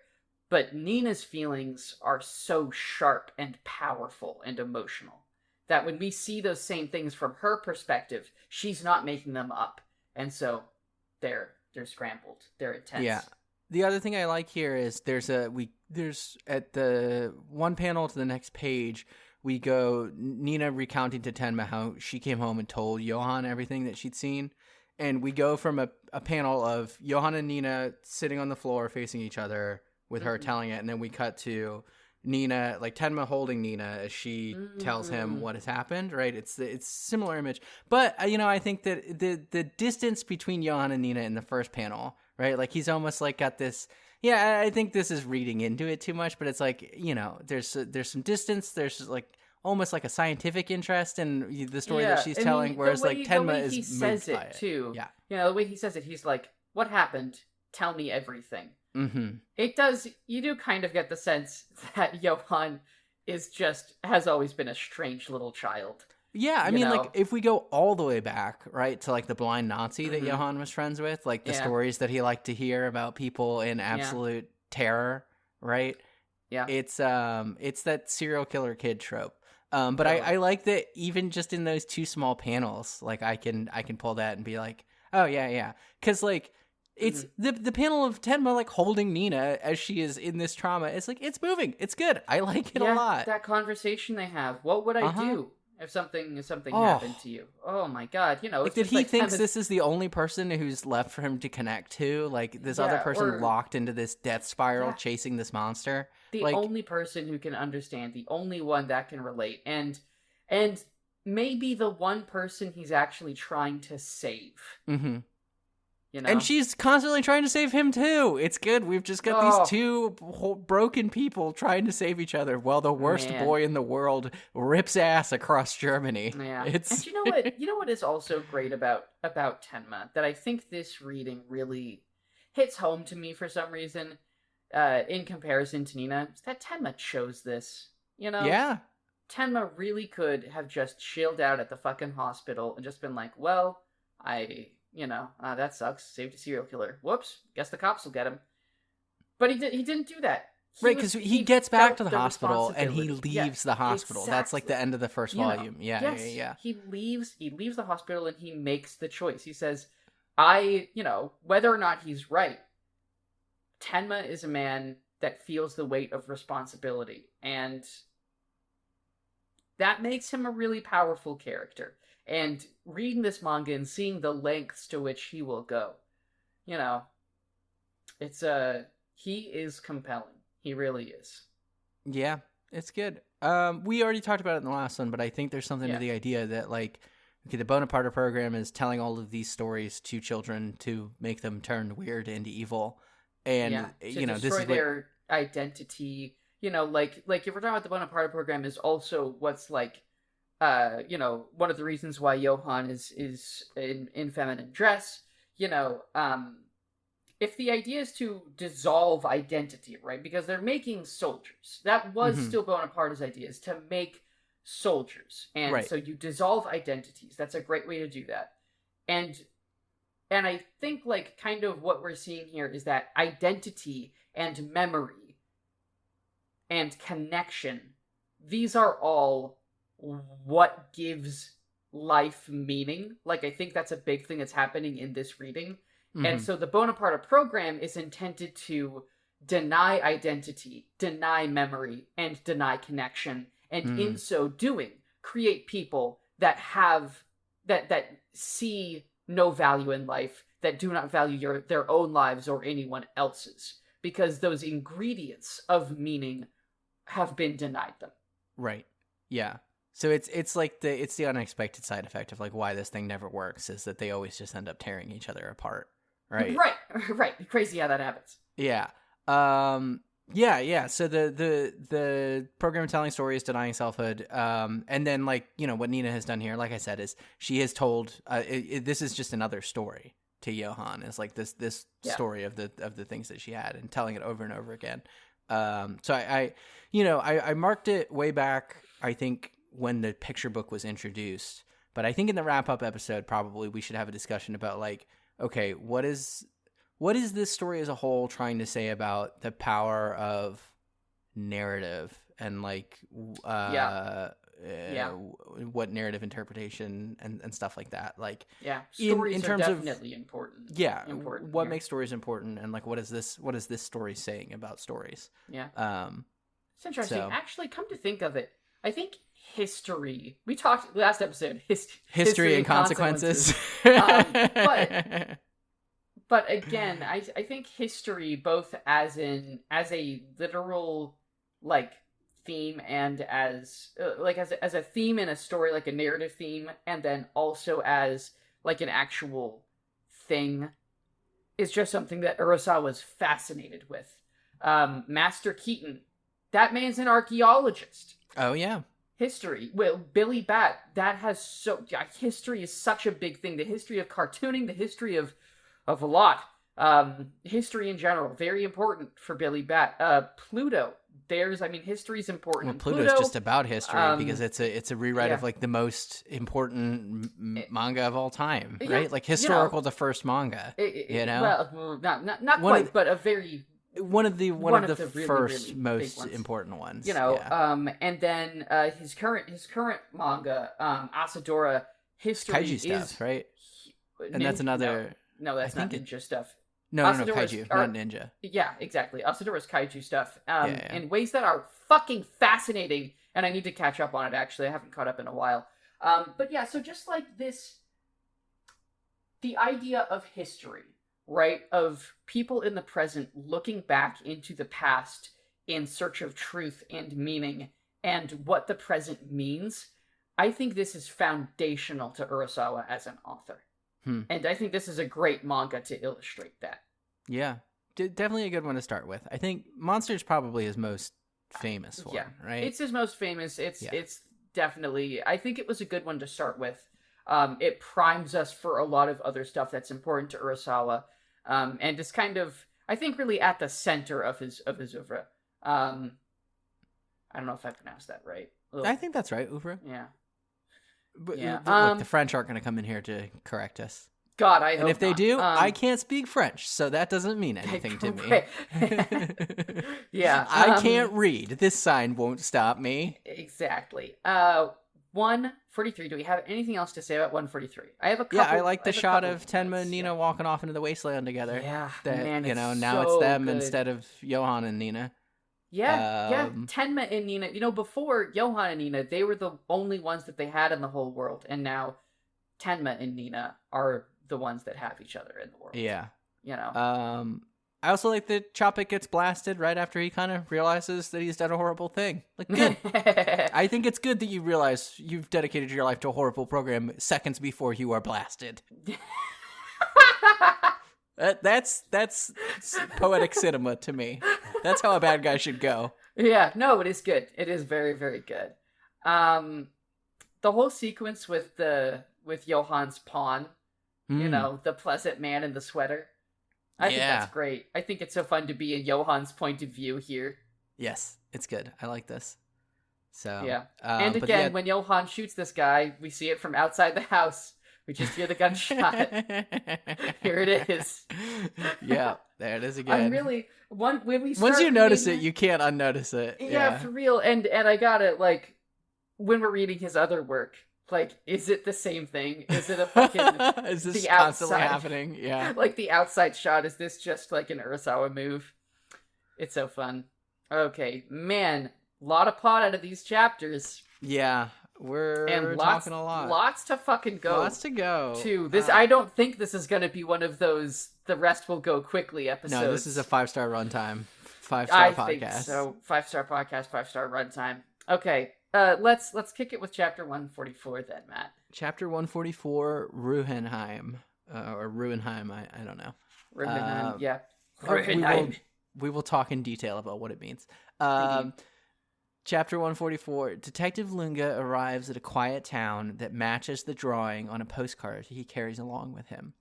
But Nina's feelings are so sharp and powerful and emotional that when we see those same things from her perspective, she's not making them up. And so they're scrambled. They're intense. Yeah. The other thing I like here is there's at the one panel to the next page, we go Nina recounting to Tenma how she came home and told Johan everything that she'd seen. And we go from a panel of Johan and Nina sitting on the floor facing each other with her telling it. And then we cut to Nina, like Tenma holding Nina as she tells him what has happened, right? It's similar image. But, I think that the distance between Johan and Nina in the first panel, right? Like he's almost like got this, I think this is reading into it too much, but it's like, there's some distance. There's like almost like a scientific interest in the story that she's telling, whereas like Tenma is moved by it too. Yeah. The way he says it, he's like, what happened? Tell me everything. Mm-hmm. You do kind of get the sense that Johan has always been a strange little child. Yeah, I mean, like, if we go all the way back, right, to, like, the blind Nazi that Johan was friends with, like, the stories that he liked to hear about people in absolute terror, right? Yeah. It's that serial killer kid trope. But I like that even just in those two small panels, like, I can pull that and be like, oh, yeah. Because, like, it's the panel of Tenma like holding Nina as she is in this trauma. It's like, it's moving. It's good. I like it a lot. That conversation they have. What would I do? If something happened to you, oh my god, you know, like, did he think this is the only person who's left for him to connect to? Like, this other person locked into this death spiral, chasing this monster. The only person who can understand, the only one that can relate, and maybe the one person he's actually trying to save. Mm-hmm. You know? And she's constantly trying to save him too. It's good. We've just got these two broken people trying to save each other while the worst boy in the world rips ass across Germany. Yeah. And you know what? You know what is also great about Tenma, that I think this reading really hits home to me for some reason, in comparison to Nina, is that Tenma chose this. You know? Yeah. Tenma really could have just chilled out at the fucking hospital and just been like, well, that sucks. Saved a serial killer. Whoops. Guess the cops will get him. But he didn't do that. Right, because he gets back to the hospital and he leaves the hospital. Exactly. That's like the end of the first volume. Yeah. He leaves the hospital and he makes the choice. He says, whether or not he's right, Tenma is a man that feels the weight of responsibility. And that makes him a really powerful character. And reading this manga and seeing the lengths to which he will go, he is compelling. He really is. Yeah, it's good. We already talked about it in the last one, but I think there's something to the idea that, like, okay, the Bonaparte program is telling all of these stories to children to make them turn weird and evil. And, to destroy their identity. Like if we're talking about the Bonaparte program is also what's like, one of the reasons why Johan is in feminine dress, if the idea is to dissolve identity, right? Because they're making soldiers. That was still Bonaparte's idea, is to make soldiers. And so you dissolve identities. That's a great way to do that. And I think, like, kind of what we're seeing here is that identity and memory and connection, these are all what gives life meaning. Like, I think that's a big thing that's happening in this reading. And so the Bonaparte program is intended to deny identity, deny memory, and deny connection. And in so doing, create people that have, that see no value in life, that do not value their own lives or anyone else's. Because those ingredients of meaning have been denied them. Right. Yeah. So it's like the unexpected side effect of, like, why this thing never works is that they always just end up tearing each other apart. Right. Crazy how that happens. Yeah. Yeah. So the program of telling stories, denying selfhood, and then, like, what Nina has done here, like I said, is she has told. This is just another story to Johan. Is like this story of the things that she had, and telling it over and over again. So I marked it way back, I think, when the picture book was introduced. But I think in the wrap up episode, probably we should have a discussion about, like, okay, what is this story as a whole trying to say about the power of narrative and, like, what narrative interpretation and stuff like that, like, stories in terms are definitely important. What makes stories important, and, like, what is this story saying about stories? It's interesting. So, actually, come to think of it, I think history, we talked last episode, history and consequences. But again, I think history, both as a literal, like, theme, and as a theme in a story, like a narrative theme, and then also as, like, an actual thing, is just something that Urasawa was fascinated with. Master Keaton, that man's an archaeologist. Oh yeah. History. Well, Billy Bat, history is such a big thing. The history of cartooning, the history of a lot. History in general, very important for Billy Bat. Pluto, history is important. Well, Pluto's just about history, because it's a rewrite of, like, the most important manga of all time, right? Like, historical, the first manga. Well, not quite, but a very... One of the really, first really most important ones. And then his current manga, Asadora, history Kaiju stuff, right? And that's another... No, that's not ninja stuff. No, kaiju, not ninja. Yeah, exactly. Asadura's kaiju stuff in ways that are fucking fascinating, and I need to catch up on it, actually. I haven't caught up in a while. But yeah, so just like this, the idea of history, right? Of people in the present looking back into the past in search of truth and meaning and what the present means. I think this is foundational to Urasawa as an author. And I think this is a great manga to illustrate that. Yeah, definitely a good one to start with. I think Monster's probably his most famous one, right? It's his most famous. It's definitely, I think it was a good one to start with. It primes us for a lot of other stuff that's important to Urasawa. And it's kind of, I think, really at the center of his oeuvre. I don't know if I pronounced that right. I think that's right, oeuvre. Yeah. But look, the French aren't going to come in here to correct us. God, I hope And if they not. do, I can't speak French, so that doesn't mean anything to me. Yeah. I can't read. This sign won't stop me. Exactly. 143. Do we have anything else to say about 143? I have a couple. Yeah, I like the shot of Tenma and Nina walking off into the wasteland together. Yeah, that, man, now it's them instead of Johan and Nina. Yeah, Tenma and Nina. Before Johan and Nina, they were the only ones that they had in the whole world, and now Tenma and Nina are the ones that have each other in the world. Yeah. I also like that Chopik gets blasted right after he kind of realizes that he's done a horrible thing. Like, good. I think it's good that you realize you've dedicated your life to a horrible program seconds before you are blasted. That's poetic cinema to me. That's how a bad guy should go. Yeah, no, it is good. It is very, very good. The whole sequence with Johan's pawn, the pleasant man in the sweater. I think that's great. I think it's so fun to be in Johan's point of view here. Yes, it's good. I like this. So yeah. And again, when Johan shoots this guy, we see it from outside the house. We just hear the gunshot. Here it is. Yeah, there it is again. I'm really when we start once you notice it, you can't unnotice it. Yeah, for real. And I got it. Like when we're reading his other work, like, is it the same thing? Is it a fucking is this the constantly outside happening? Yeah, like the outside shot. Is this just like an Urasawa move? It's so fun. Okay, man, a lot of plot out of these chapters. Yeah. We're talking a lot. Lots to fucking go. Lots to go. To this, I don't think this is going to be one of those the rest will go quickly episodes. No, this is a 5-star runtime, 5-star podcast. I think so. 5-star podcast, 5-star runtime. Okay, let's kick it with chapter 144 then, Matt. Chapter 144, Ruhenheim, or Ruhenheim. I don't know. Ruhenheim, yeah. Ruhenheim. We will talk in detail about what it means. Chapter 144, Detective Lunga arrives at a quiet town that matches the drawing on a postcard he carries along with him.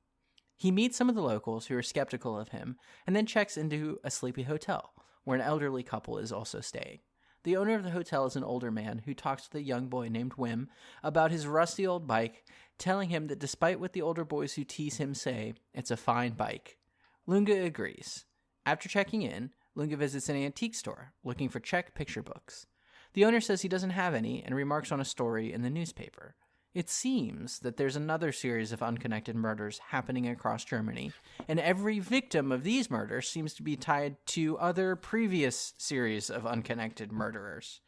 He meets some of the locals who are skeptical of him, and then checks into a sleepy hotel, where an elderly couple is also staying. The owner of the hotel is an older man who talks with a young boy named Wim about his rusty old bike, telling him that despite what the older boys who tease him say, it's a fine bike. Lunga agrees. After checking in, Lunga visits an antique store, looking for Czech picture books. The owner says he doesn't have any and remarks on a story in the newspaper. It seems that there's another series of unconnected murders happening across Germany, and every victim of these murders seems to be tied to other previous series of unconnected murderers.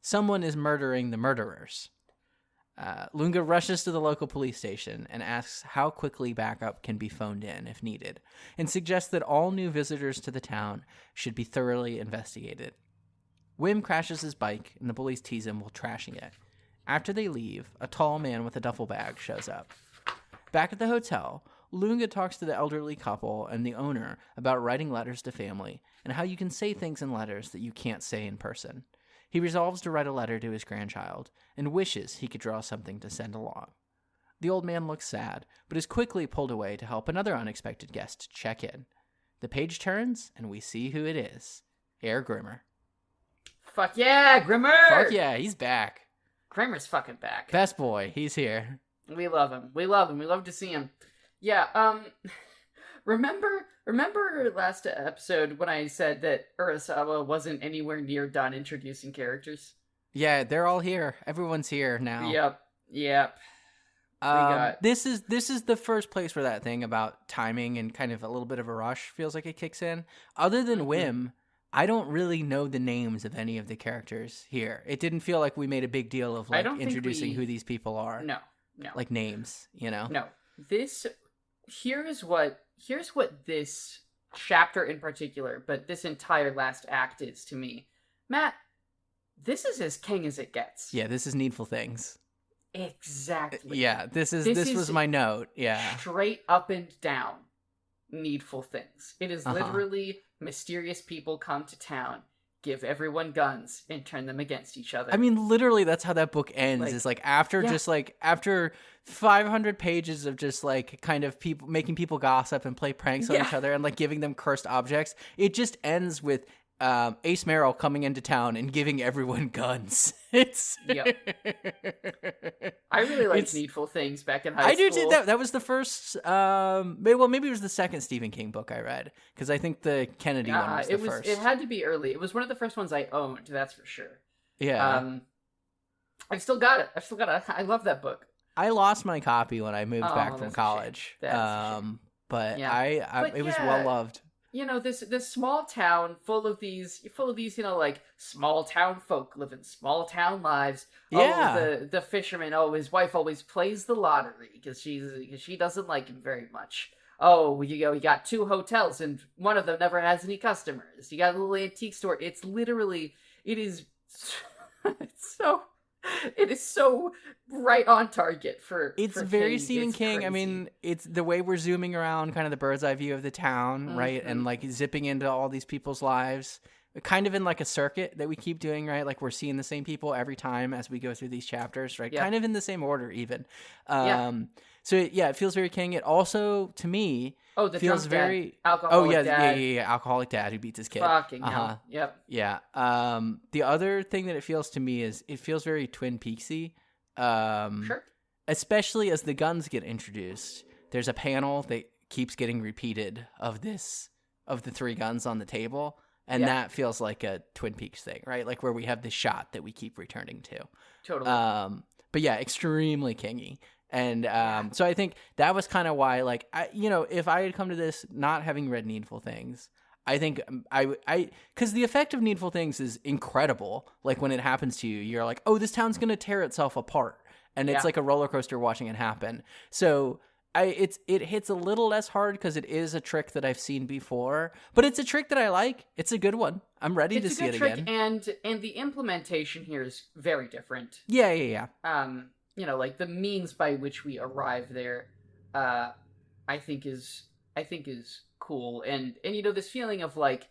Someone is murdering the murderers. Lunga rushes to the local police station and asks how quickly backup can be phoned in if needed, and suggests that all new visitors to the town should be thoroughly investigated. Wim crashes his bike, and the police tease him while trashing it. After they leave, a tall man with a duffel bag shows up. Back at the hotel, Lunga talks to the elderly couple and the owner about writing letters to family and how you can say things in letters that you can't say in person. He resolves to write a letter to his grandchild and wishes he could draw something to send along. The old man looks sad, but is quickly pulled away to help another unexpected guest check in. The page turns, and we see who it is. Herr Grimmer. Fuck yeah, Grimmer! Fuck yeah, he's back. Grimmer's fucking back. Best boy, he's here. We love him. We love him. We love to see him. Yeah, remember last episode when I said that Urasawa wasn't anywhere near done introducing characters? Yeah, they're all here. Everyone's here now. Yep. This is the first place where that thing about timing and kind of a little bit of a rush feels like it kicks in. Other than Whim, I don't really know the names of any of the characters here. It didn't feel like we made a big deal of like introducing who these people are. No. Like names, you know? No. Here's what this chapter in particular, but this entire last act is to me. Matt, this is as king as it gets. Yeah, this is Needful Things. Exactly. Yeah, this was my note. Yeah. Straight up and down Needful Things. It is literally mysterious people come to town, give everyone guns, and turn them against each other. I mean, literally, that's how that book ends. Is like after 500 pages of just like kind of people making people gossip and play pranks on each other and like giving them cursed objects. It just ends with Ace Merrill coming into town and giving everyone guns. It's I really liked Needful Things back in high school. I do too. That was the first. Maybe it was the second Stephen King book I read because I think the Kennedy one was the first. It had to be early. It was one of the first ones I owned. That's for sure. Yeah. I still got it. I love that book. I lost my copy when I moved back from college. But it was well loved. You know, this small town full of these, you know, like small town folk living small town lives. Yeah. Oh, the fisherman. Oh, his wife always plays the lottery because she doesn't like him very much. Oh, you got 2 hotels and one of them never has any customers. You got a little antique store. It is so right on target for. It's for very King. Stephen It's King. crazy. I mean, it's the way we're zooming around, kind of the bird's eye view of the town, right, and like zipping into all these people's lives, kind of in like a circuit that we keep doing, right? Like we're seeing the same people every time as we go through these chapters, right? Kind of in the same order, even. So it feels very King. It also, to me. Oh, the feels very alcoholic dad. Yeah, alcoholic dad who beats his kid. Fucking hell. Yep. Yeah. The other thing that it feels to me is it feels very Twin Peaksy. Sure. Especially as the guns get introduced. There's a panel that keeps getting repeated of the 3 guns on the table, and that feels like a Twin Peaks thing, right? Like where we have this shot that we keep returning to. Totally. But yeah, extremely Kingy. And so I think that was kind of why, like, if I had come to this not having read Needful Things, I think because the effect of Needful Things is incredible. Like when it happens to you, you're like, oh, this town's going to tear itself apart. And it's like a roller coaster watching it happen. So it hits a little less hard because it is a trick that I've seen before, but it's a trick that I like. It's a good one. I'm ready to see it again. And the implementation here is very different. Yeah. You know, like the means by which we arrive there, I think is cool. And you know, this feeling of like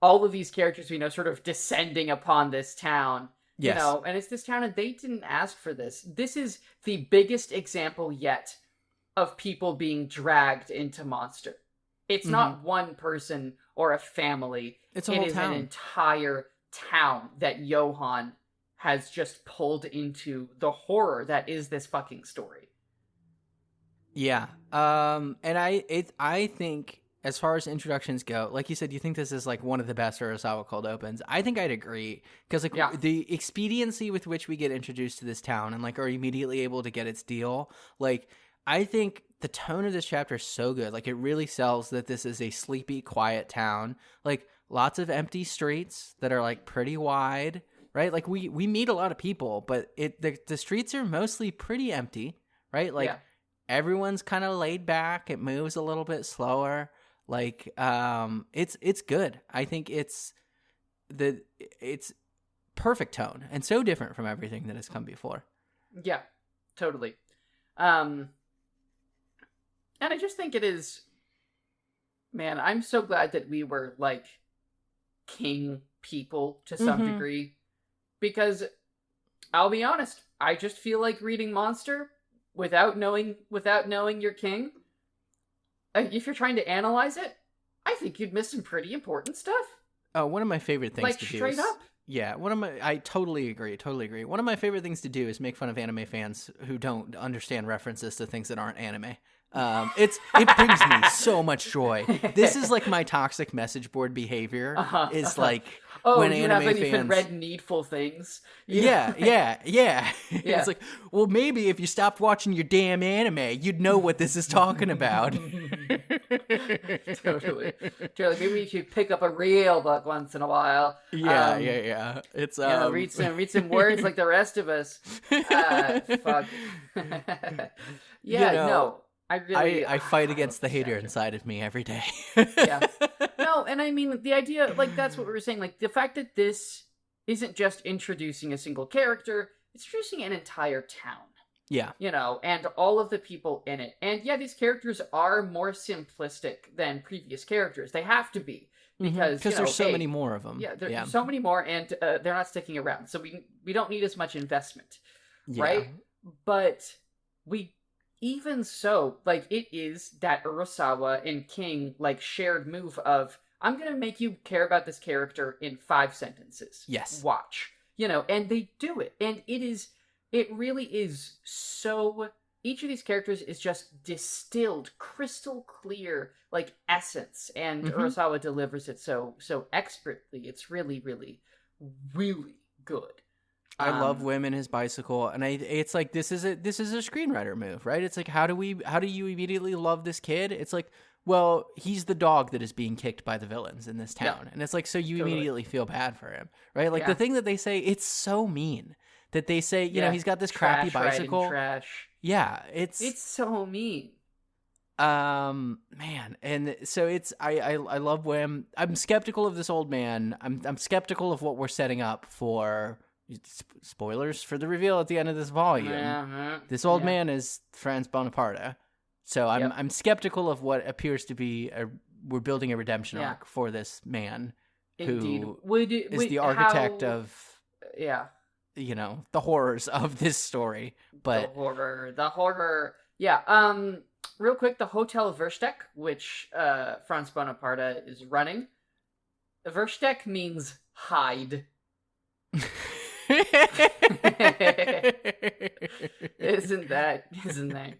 all of these characters we know sort of descending upon this town. Yes. You know, and it's this town and they didn't ask for this. This is the biggest example yet of people being dragged into Monster. It's not one person or a family. It's a whole town. An entire town that Johan has just pulled into the horror that is this fucking story. Yeah. And I think as far as introductions go, like you said, you think this is like one of the best Urasawa cold opens. I think I'd agree because the expediency with which we get introduced to this town and like are immediately able to get its deal. Like I think the tone of this chapter is so good. Like it really sells that this is a sleepy, quiet town. Like lots of empty streets that are like pretty wide. Right, like we meet a lot of people, but the streets are mostly pretty empty, right? Like everyone's kind of laid back. It moves a little bit slower. Like it's good. I think it's perfect tone and so different from everything that has come before. Yeah, totally. And I just think it is. Man, I'm so glad that we were like King people to some degree. Because, I'll be honest, I just feel like reading Monster without knowing your King. If you're trying to analyze it, I think you'd miss some pretty important stuff. Oh, one of my favorite things like, to do straight up? Yeah, I totally agree. One of my favorite things to do is make fun of anime fans who don't understand references to things that aren't anime. It brings me so much joy. This is like my toxic message board behavior. Is like Oh, when you anime haven't fans... even read Needful Things. Yeah. It's like, well, maybe if you stopped watching your damn anime, you'd know what this is talking about. Totally. Maybe you should pick up a real book once in a while. Yeah. It's read some words like the rest of us. Fuck. No. I fight against the hater inside of me every day. Yeah. No, and I mean, the idea, like, that's what we were saying. Like, the fact that this isn't just introducing a single character, it's introducing an entire town. Yeah. And all of the people in it. And yeah, these characters are more simplistic than previous characters. They have to be. Because there's so many more of them. Yeah, there's so many more, and they're not sticking around. So we don't need as much investment. Yeah. Right? But even so, like, it is that Urasawa and King, like, shared move of, I'm going to make you care about this character in 5 sentences. Yes. Watch. And they do it. And it really is so... Each of these characters is just distilled, crystal clear, like, essence. And Urasawa delivers it so expertly. It's really, really, really good. I love Wim and his bicycle, and it's like this is a screenwriter move, right? It's like how do you immediately love this kid? It's like, well, he's the dog that is being kicked by the villains in this town, and it's like so you immediately feel bad for him, right? Like the thing that they say, it's so mean that they say, you know, he's got this crappy bicycle. Trash. Yeah, it's so mean. Man, and so it's I love Wim. I'm skeptical of this old man. I'm skeptical of what we're setting up for. Spoilers for the reveal at the end of this volume. This old man is Franz Bonaparte, so I'm skeptical of what appears to be we're building a redemption arc for this man. Indeed. Who is the architect of the horrors of this story. But the horror. Yeah. Real quick, the Hotel Versteck, which Franz Bonaparte is running. Versteck means hide. Isn't that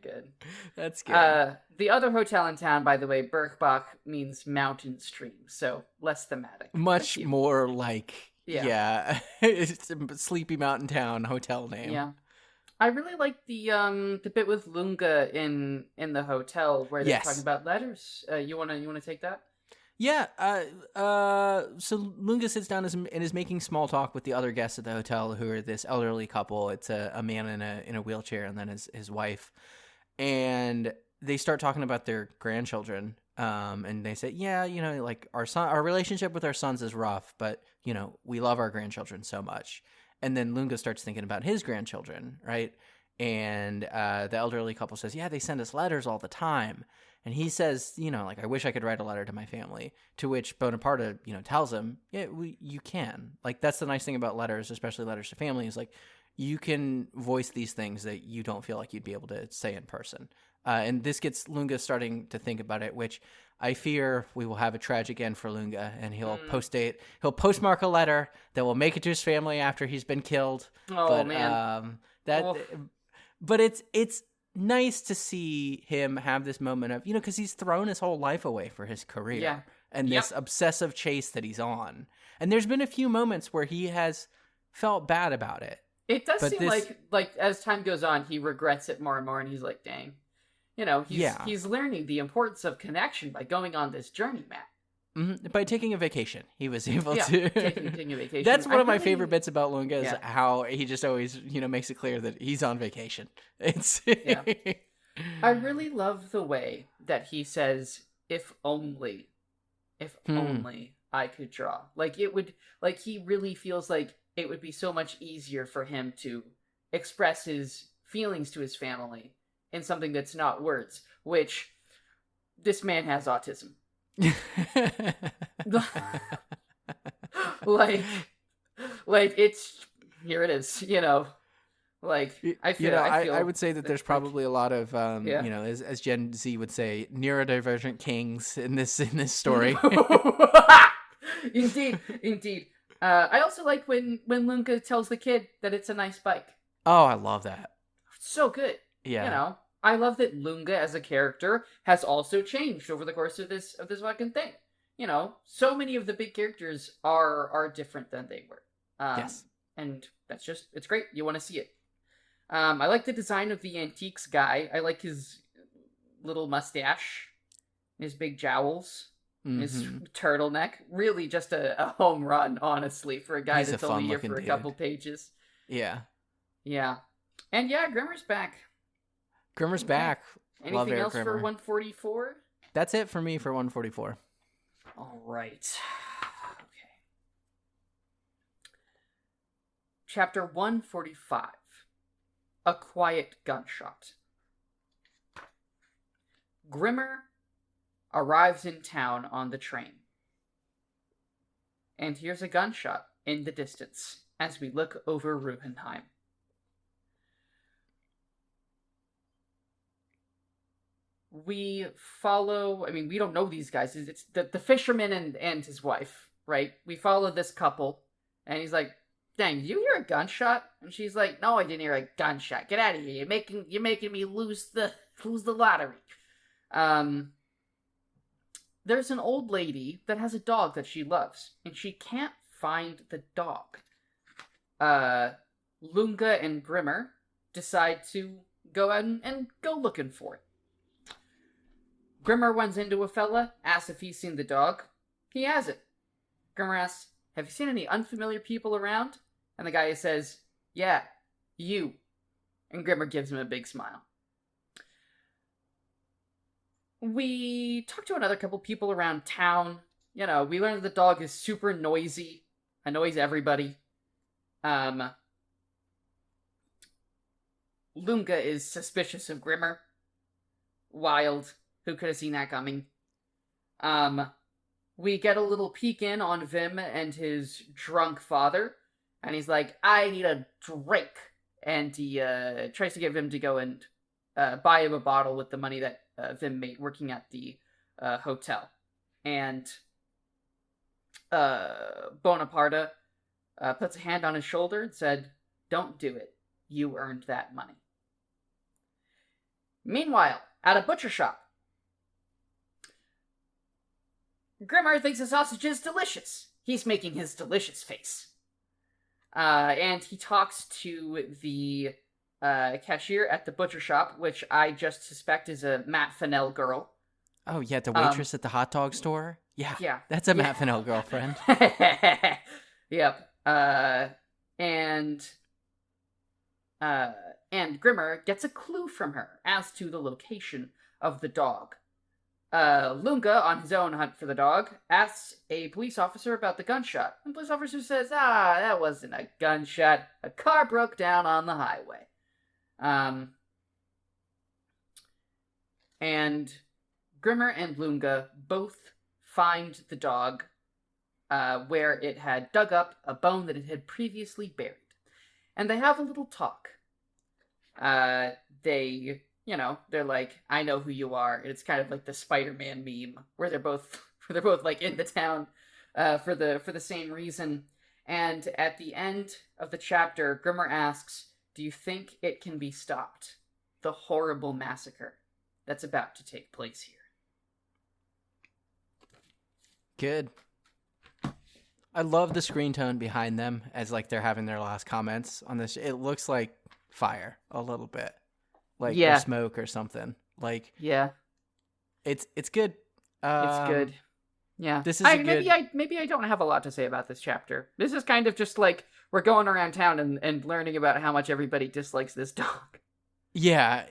good? That's good. The other hotel in town, by the way, Bergbach, means mountain stream, so less thematic. Much more like it's a sleepy mountain town hotel name. Yeah. I really like the bit with Lunga in the hotel where they're talking about letters. You wanna take that? Yeah, so Lunga sits down and is making small talk with the other guests at the hotel, who are this elderly couple. It's a man in a wheelchair and then his wife. And they start talking about their grandchildren. And they say, like our relationship with our sons is rough, but, we love our grandchildren so much. And then Lunga starts thinking about his grandchildren, right? And the elderly couple says, yeah, they send us letters all the time. And he says, I wish I could write a letter to my family. To which Bonaparte, tells him, yeah, you can. Like, that's the nice thing about letters, especially letters to family, is like, you can voice these things that you don't feel like you'd be able to say in person. And this gets Lunga starting to think about it, which I fear we will have a tragic end for Lunga, and he'll postmark a letter that will make it to his family after he's been killed. Oh, man. But it's nice to see him have this moment of, because he's thrown his whole life away for his career and this obsessive chase that he's on. And there's been a few moments where he has felt bad about it. It does seem like as time goes on, he regrets it more and more, and he's like, dang. He's learning the importance of connection by going on this journey, Matt. Mm-hmm. By taking a vacation, he was able to. taking a vacation. That's one of my favorite bits about Lunga is how he just always, makes it clear that he's on vacation. It's. I really love the way that he says, "If only I could draw." Like it would. Like he really feels like it would be so much easier for him to express his feelings to his family in something that's not words. Which this man has autism. like it's here it is, like I feel I would say that there's probably a lot of as Gen Z would say, neurodivergent kings in this story. Indeed. I also like when Lunga tells the kid that it's a nice bike. Oh, I love that. So good. Yeah. I love that Lunga as a character has also changed over the course of this fucking thing. so many of the big characters are different than they were. Yes. And it's great. You want to see it. I like the design of the antiques guy. I like his little mustache, his big jowls, his turtleneck. Really just a home run, honestly, for a guy that's only here for a couple pages. Yeah. Yeah. And yeah, Grimmer's back. Grimmer's back. Anything else for 144? That's it for me for 144. All right. Okay. Chapter 145. A Quiet Gunshot. Grimmer arrives in town on the train and hears a gunshot in the distance as we look over Ruhenheim. We follow, we don't know these guys. It's the fisherman and his wife, right? We follow this couple, and he's like, dang, did you hear a gunshot? And she's like, no, I didn't hear a gunshot. Get out of here. You're making me lose the lottery. There's an old lady that has a dog that she loves, and she can't find the dog. Lunga and Grimmer decide to go out and go looking for it. Grimmer runs into a fella, asks if he's seen the dog. He hasn't. Grimmer asks, have you seen any unfamiliar people around? And the guy says, yeah, you. And Grimmer gives him a big smile. We talk to another couple people around town. We learn that the dog is super noisy, annoys everybody. Lunga is suspicious of Grimmer. Wild. Who could have seen that coming? We get a little peek in on Vim and his drunk father. And he's like, I need a drink. And he tries to get Vim to go and buy him a bottle with the money that Vim made working at the hotel. And Bonaparte puts a hand on his shoulder and said, don't do it. You earned that money. Meanwhile, at a butcher shop, Grimmer thinks the sausage is delicious. He's making his delicious face. And he talks to the cashier at the butcher shop, which I just suspect is a Matt Fennell girl. Oh, yeah, the waitress at the hot dog store? Yeah. That's a Matt Fennell girlfriend. Yep. And Grimmer gets a clue from her as to the location of the dog. Lunga, on his own hunt for the dog, asks a police officer about the gunshot. And the police officer says, that wasn't a gunshot. A car broke down on the highway. And Grimmer and Lunga both find the dog where it had dug up a bone that it had previously buried. And they have a little talk. They're like, I know who you are. It's kind of like the Spider-Man meme where they're both like in the town for the same reason. And at the end of the chapter, Grimmer asks, do you think it can be stopped? The horrible massacre that's about to take place here. Good. I love the screen tone behind them as like they're having their last comments on this. It looks like fire a little bit. Like or smoke or something. Like it's good. It's good. Yeah. This is maybe I don't have a lot to say about this chapter. This is kind of just like we're going around town and learning about how much everybody dislikes this dog. Yeah.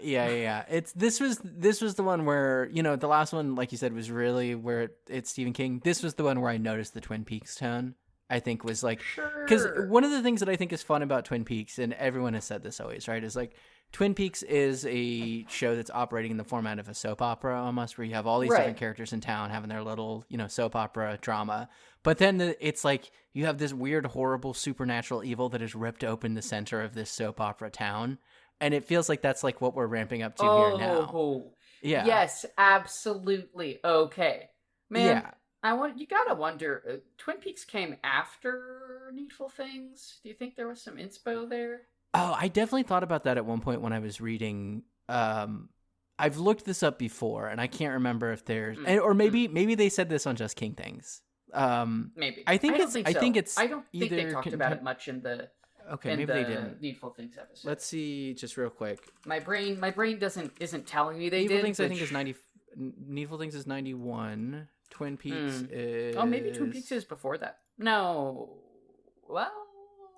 This was the one where, the last one, like you said, was really where it's Stephen King. This was the one where I noticed the Twin Peaks tone. I think was like, because one of the things that I think is fun about Twin Peaks, and everyone has said this always, right, is like Twin Peaks is a show that's operating in the format of a soap opera almost, where you have all these different characters in town having their little, soap opera drama. But then it's like you have this weird, horrible, supernatural evil that has ripped open the center of this soap opera town. And it feels like that's like what we're ramping up to here now. Yeah. Yes, absolutely. Okay. Man, you gotta wonder, Twin Peaks came after Needful Things? Do you think there was some inspo there? Oh, I definitely thought about that at one point when I was reading. I I've looked this up before, and I can't remember if there's, or maybe they said this on Just King Things. Maybe I think it's I don't think they talked about it much in the maybe they didn't. Needful Things episode. Let's see, just real quick. My brain isn't telling me they Needful did. Things I think is 90. Needful Things is 91. Twin Peaks is... Oh, maybe Twin Peaks is before that. No. Well...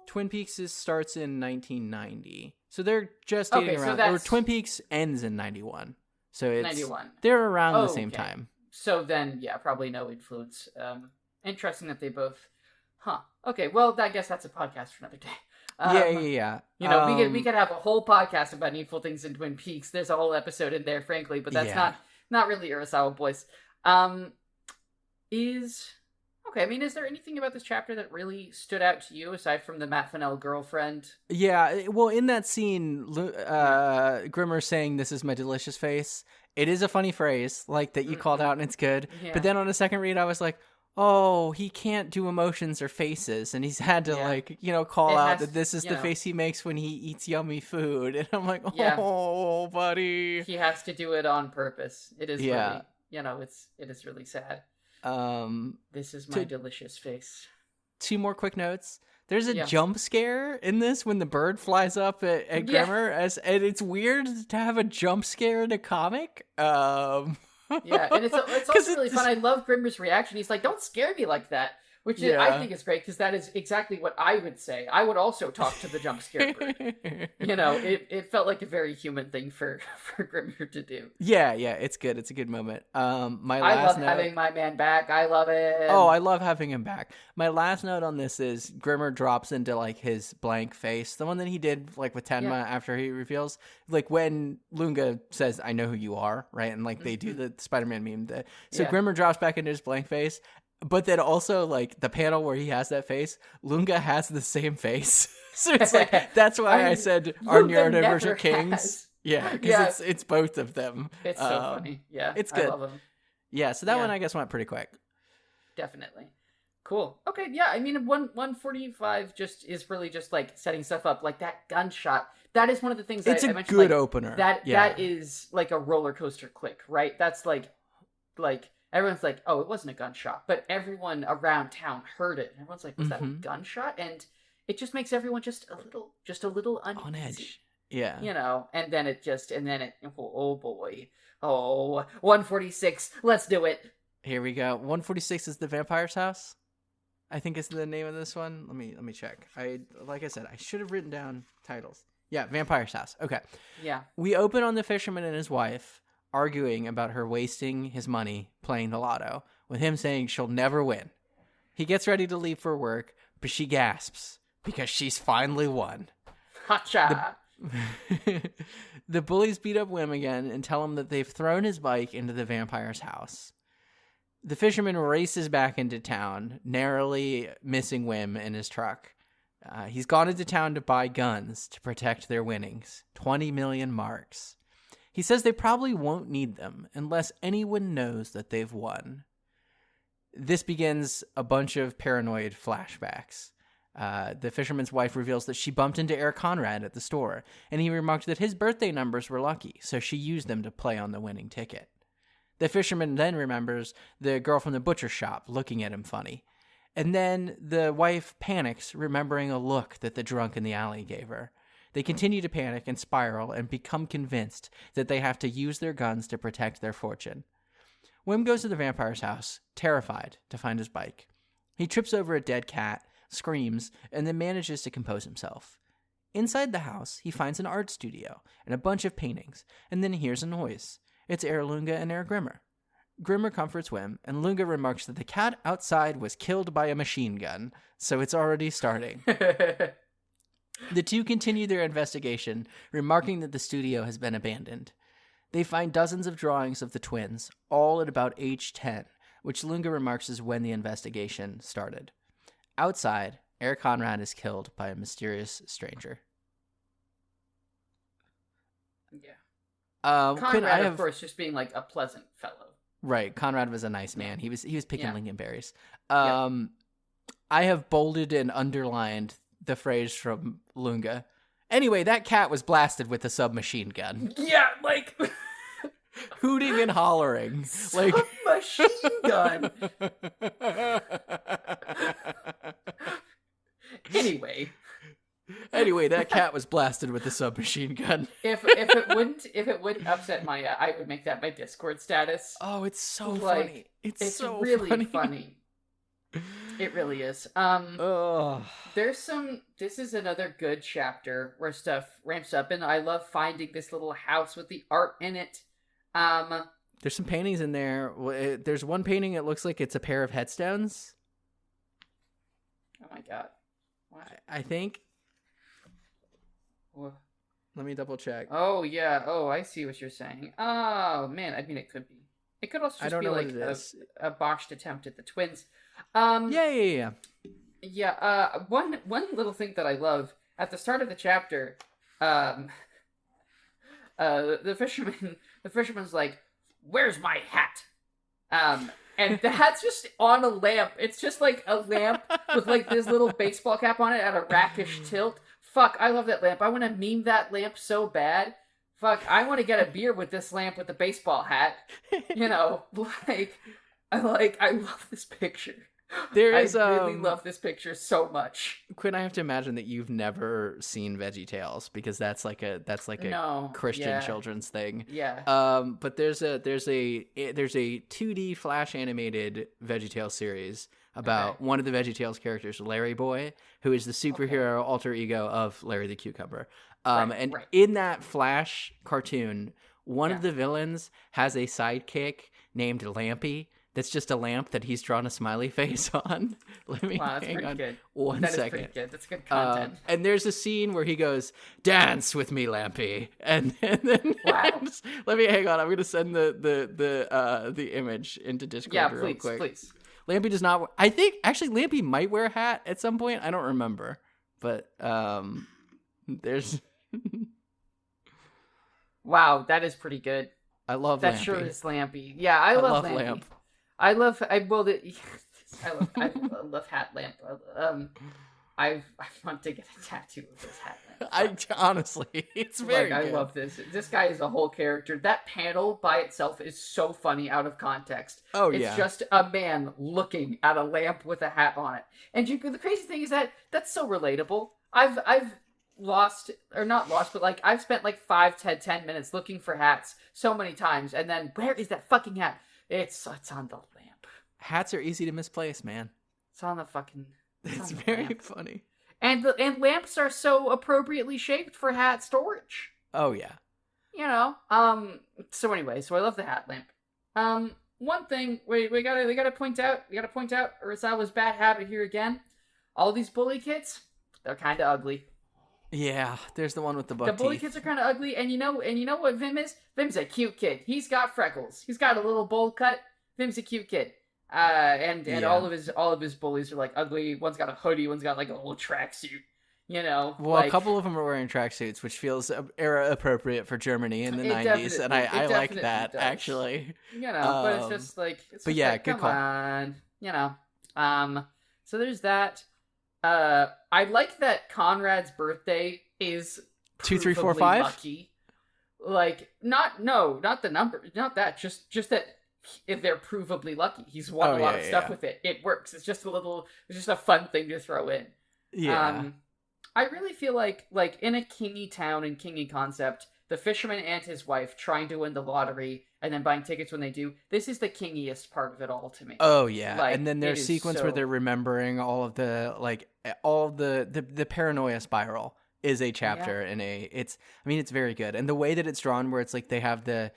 Twin Peaks starts in 1990. So they're just dating around. Or Twin Peaks ends in 91. So it's... 91. They're around the same time. So then, yeah, probably no influence. Interesting that they both... Huh. Okay, well, I guess that's a podcast for another day. Yeah. You know, we could have a whole podcast about Needful Things in Twin Peaks. There's a whole episode in there, frankly, but that's not really Urasawa Boys. Is there anything about this chapter that really stood out to you aside from the Matt Fennell girlfriend? Yeah, well, in that scene, Grimmer saying, "This is my delicious face," it is a funny phrase, like that you called out, and it's good. Yeah. But then on a second read, I was like, oh, he can't do emotions or faces, and he's had to call out that this is the face he makes when he eats yummy food, and I'm like, oh, buddy. He has to do it on purpose. It is really, it is really sad. This is my delicious face. 2 more quick notes. There's a jump scare in this when the bird flies up at Grimmer, and it's weird to have a jump scare in a comic. And it's also really fun. I love Grimmer's reaction. He's like, "Don't scare me like that," which I think is great because that is exactly what I would say. I would also talk to the jump scare bird. It felt like a very human thing for Grimmer to do. Yeah, it's good. It's a good moment. I love having my man back. I love it. Oh, I love having him back. My last note on this is Grimmer drops into like his blank face, the one that he did like with Tenma after he reveals, like when Lunga says, "I know who you are," right? And like they do the Spider-Man meme. So Grimmer drops back into his blank face. But then also, like, the panel where he has that face, Lunga has the same face. So it's like, that's why I said our neurodivergent are kings. Yeah, because it's both of them. It's so funny. Yeah, it's good. I love them. Yeah, so that one, I guess, went pretty quick. Definitely. Cool. Okay, yeah, I mean, 145 just is really just, like, setting stuff up. Like, that gunshot, that is one of the things it's I a mentioned. Good opener. That is, like, a roller coaster click, right? That's, like... Everyone's like, oh, it wasn't a gunshot. But everyone around town heard it. And everyone's like, was that a gunshot? And it just makes everyone just a little uneasy. On edge. Yeah. And then oh boy. Oh, 146. Let's do it. Here we go. 146 is the vampire's house. I think is the name of this one. Let me check. Like I said, I should have written down titles. Yeah, vampire's house. Okay. Yeah. We open on the fisherman and his wife arguing about her wasting his money playing the lotto, with him saying she'll never win. He gets ready to leave for work, but she gasps because she's finally won. Hacha! The bullies beat up Wim again and tell him that they've thrown his bike into the vampire's house. The fisherman races back into town, narrowly missing Wim in his truck. He's gone into town to buy guns to protect their winnings. 20 million marks. He says they probably won't need them unless anyone knows that they've won. This begins a bunch of paranoid flashbacks. The fisherman's wife reveals that she bumped into Eric Conrad at the store, and he remarked that his birthday numbers were lucky, so she used them to play on the winning ticket. The fisherman then remembers the girl from the butcher shop looking at him funny. And then the wife panics, remembering a look that the drunk in the alley gave her. They continue to panic and spiral and become convinced that they have to use their guns to protect their fortune. Wim goes to the vampire's house, terrified, to find his bike. He trips over a dead cat, screams, and then manages to compose himself. Inside the house, he finds an art studio and a bunch of paintings, and then hears a noise. It's Herr Lunga and Herr Grimmer. Grimmer comforts Wim, and Lunga remarks that the cat outside was killed by a machine gun, so it's already starting. The two continue their investigation, remarking that the studio has been abandoned. They find dozens of drawings of the twins, all at about age 10, which Lunga remarks is when the investigation started. Outside, Eric Conrad is killed by a mysterious stranger. Yeah. Conrad, of course, just being like a pleasant fellow. Right. Conrad was a nice man. He was picking lingonberries. I have bolded and underlined the phrase from Lunga. Anyway, that cat was blasted with a submachine gun. Yeah, like... hooting and hollering. Like machine gun. Anyway, that cat was blasted with a submachine gun. If it wouldn't upset my, I would make that my Discord status. Oh, it's so funny. It's so really funny. It really is. There's some. This is another good chapter where stuff ramps up, and I love finding this little house with the art in it. There's some paintings in there. There's one painting. It looks like it's a pair of headstones. Oh my god! What? I think. What? Let me double check. Oh yeah. Oh, I see what you're saying. Oh man, I mean it could be. It could also just be like a botched attempt at the twins. Yeah. One little thing that I love at the start of the chapter, the fisherman's like, "Where's my hat?" And the hat's just on a lamp. It's just like a lamp with like this little baseball cap on it at a rakish tilt. Fuck, I love that lamp. I want to meme that lamp so bad. Fuck, I want to get a beer with this lamp with the baseball hat. You know, I love this picture. I really love this picture so much. Quinn, I have to imagine that you've never seen VeggieTales because that's like a Christian children's thing. Yeah. But there's a 2D Flash animated VeggieTales series about one of the VeggieTales characters, Larry Boy, who is the superhero alter ego of Larry the Cucumber. In that Flash cartoon, one of the villains has a sidekick named Lampy. That's just a lamp that he's drawn a smiley face on. Let me hang on good. one that second. Is pretty good. That's good content. And there's a scene where he goes, "Dance with me, Lampy," and then let me hang on. I'm gonna send the image into Discord real quick. Please. Lampy does not. I think actually Lampy might wear a hat at some point. I don't remember, but there's. Wow, that is pretty good. I love that. Lampy. Sure is Lampy. Yeah, I love Lampy. Lamp. I love hat lamp. I want to get a tattoo of this hat lamp. Honestly, it's very good. I love this. This guy is a whole character. That panel by itself is so funny out of context. Oh, it's just a man looking at a lamp with a hat on it. And the crazy thing is that's so relatable. I've I've spent like 10 minutes looking for hats so many times, and then where is that fucking hat? It's on the lamp. Hats are easy to misplace, man. It's on the fucking. It's very funny. And lamps are so appropriately shaped for hat storage. Oh yeah. You know. So anyway, I love the hat lamp. One thing we gotta point out Urasawa's bad habit here again. All these bully kids, they're kind of ugly. Yeah, there's the one with the buck teeth. The bully teeth. kids are kind of ugly, and you know what Vim is? Vim's a cute kid. He's got freckles. He's got a little bowl cut. Vim's a cute kid. And all of his bullies are like ugly. One's got a hoodie. One's got like a little tracksuit. You know. Well, a couple of them are wearing tracksuits, which feels era appropriate for for in the 90s, and I like that actually. You know, but it's just like. But yeah, good call. Come on, you know. So there's that. I like that Conrad's birthday is 2, 3, 4, 5. Lucky. Like not the number, not that. Just that if they're provably lucky, he's won a lot of stuff with it. It works. It's just a fun thing to throw in. Yeah. I really feel like in a kingy town and kingy concept, the fisherman and his wife trying to win the lottery and then buying tickets when they do. This is the kingiest part of it all to me. Oh yeah, and then there's sequence where they're remembering all of the the paranoia spiral is a chapter in a. It's very good, and the way that it's drawn, where it's like they have we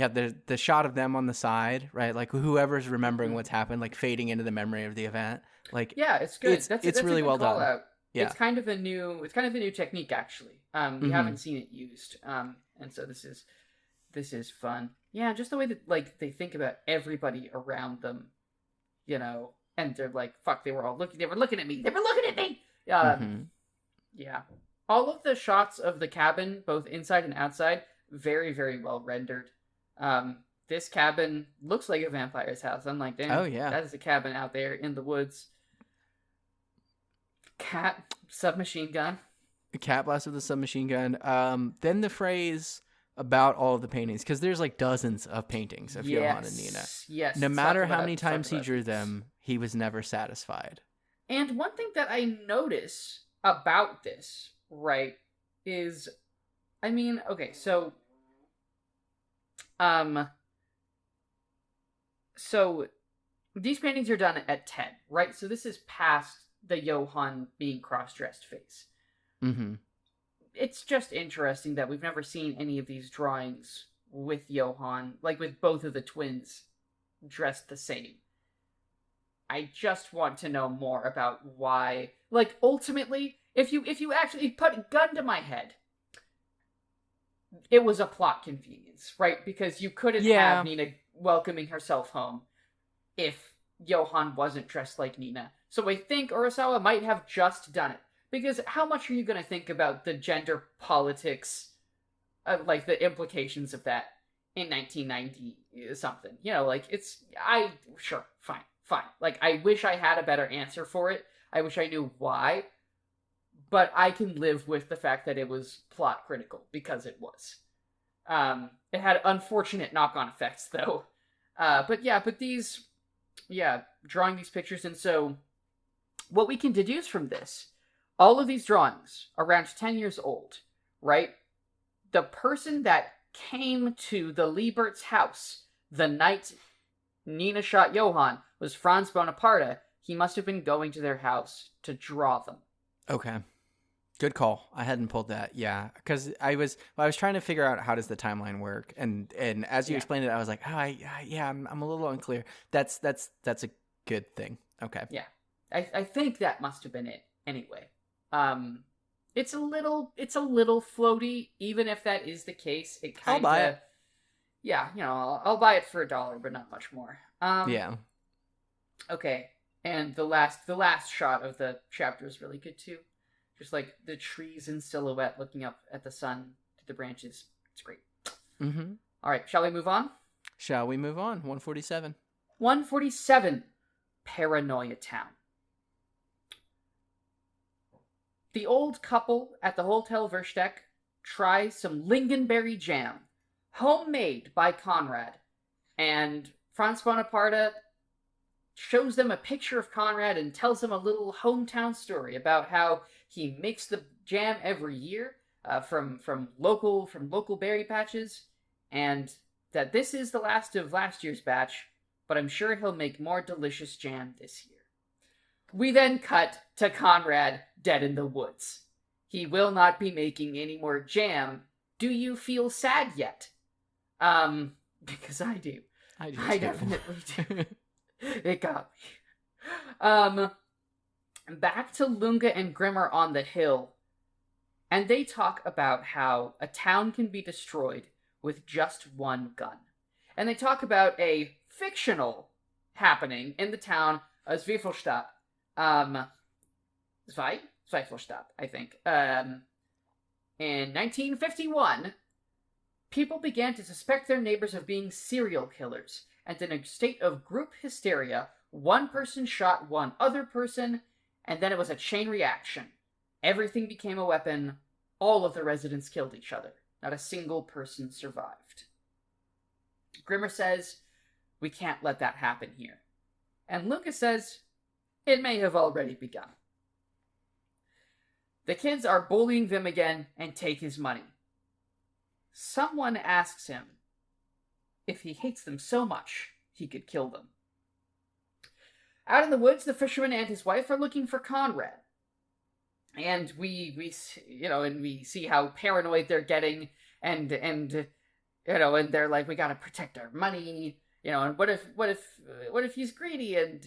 have the shot of them on the side, right? Like whoever's remembering what's happened, like fading into the memory of the event. Like it's good. That's really well done. Out. Yeah. It's kind of a new technique actually. We haven't seen it used. And so this is fun. Yeah, just the way that they think about everybody around them, you know, and they're like, fuck, they were looking at me. Yeah. All of the shots of the cabin, both inside and outside, very, very well rendered. This cabin looks like a vampire's house. I'm like, damn, that is a cabin out there in the woods. Cat submachine gun. Cat blast with the submachine gun. Then the phrase about all of the paintings, because there's like dozens of paintings of Johan and Nina. Yes. No matter how many times he drew them, he was never satisfied. And one thing that I notice about this, right, is, I mean, okay, so these paintings are done at 10, right? So this is past the Johan being cross-dressed phase. Mm-hmm. It's just interesting that we've never seen any of these drawings with Johan, like with both of the twins dressed the same. I just want to know more about why. Like, ultimately, if you actually put a gun to my head, it was a plot convenience, right? Because you couldn't have Nina welcoming herself home if Johan wasn't dressed like Nina. So I think Urasawa might have just done it. Because how much are you going to think about the gender politics, like the implications of that in 1990 something? You know, like, sure, fine. Like, I wish I had a better answer for it. I wish I knew why. But I can live with the fact that it was plot critical, because it was. It had unfortunate knock-on effects, though. But drawing these pictures, and so what we can deduce from this, all of these drawings, around 10 years old, right? The person that came to the Liebert's house the night Nina shot Johan was Franz Bonaparte. He must have been going to their house to draw them. Okay. Good call. I hadn't pulled that. Yeah, because I was trying to figure out how does the timeline work, and as you explained it, I was like, I'm a little unclear. That's a good thing. Okay. Yeah, I think that must have been it. Anyway, it's a little floaty. Even if that is the case, it kind of. I'll buy it. Yeah, I'll buy it for $1, but not much more. Yeah. Okay, and the last shot of the chapter is really good too. Just like the trees in silhouette looking up at the sun through the branches. It's great. Mm-hmm. All right, shall we move on? Shall we move on? 147. 147, Paranoia Town. The old couple at the Hotel Versteck try some lingonberry jam, homemade by Conrad, and Franz Bonaparte shows them a picture of Conrad and tells them a little hometown story about how he makes the jam every year from local berry patches, and that this is the last of last year's batch, but I'm sure he'll make more delicious jam this year. We then cut to Conrad dead in the woods. He will not be making any more jam. Do you feel sad yet? Because I do. I definitely do. It got me. Back to Lunga and Grimmer on the hill, and they talk about how a town can be destroyed with just one gun. And they talk about a fictional happening in the town of Zweifelstadt. Zweifelstadt, I think. In 1951, people began to suspect their neighbors of being serial killers, and in a state of group hysteria, one person shot one other person, and then it was a chain reaction. Everything became a weapon. All of the residents killed each other. Not a single person survived. Grimmer says, we can't let that happen here. And Lucas says, it may have already begun. The kids are bullying them again and take his money. Someone asks him if he hates them so much he could kill them. Out in the woods, the fisherman and his wife are looking for Conrad. And we see how paranoid they're getting, and they're like, we gotta protect our money, and what if he's greedy, and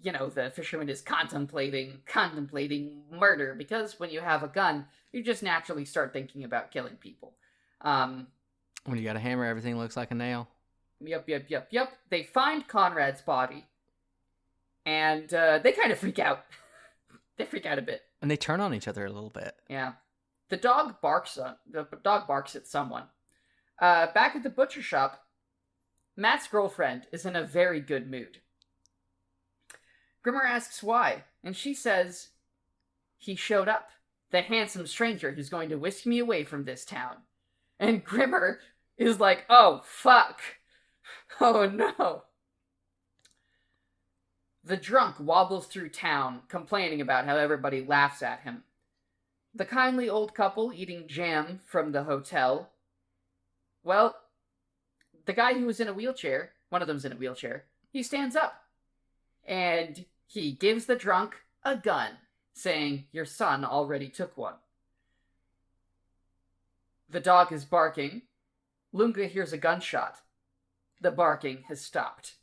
the fisherman is contemplating murder, because when you have a gun, you just naturally start thinking about killing people. When you got a hammer, everything looks like a nail. Yep. They find Conrad's body, and they kind of freak out. They freak out a bit. And they turn on each other a little bit. Yeah. The dog barks at someone. Back at the butcher shop, Matt's girlfriend is in a very good mood. Grimmer asks why, and she says, he showed up. The handsome stranger who's going to whisk me away from this town. And Grimmer is like, oh, fuck. Oh, no. The drunk wobbles through town, complaining about how everybody laughs at him. The kindly old couple eating jam from the hotel. Well, the guy who was in a wheelchair, one of them's in a wheelchair, he stands up. And he gives the drunk a gun, saying, your son already took one. The dog is barking. Lunga hears a gunshot. The barking has stopped.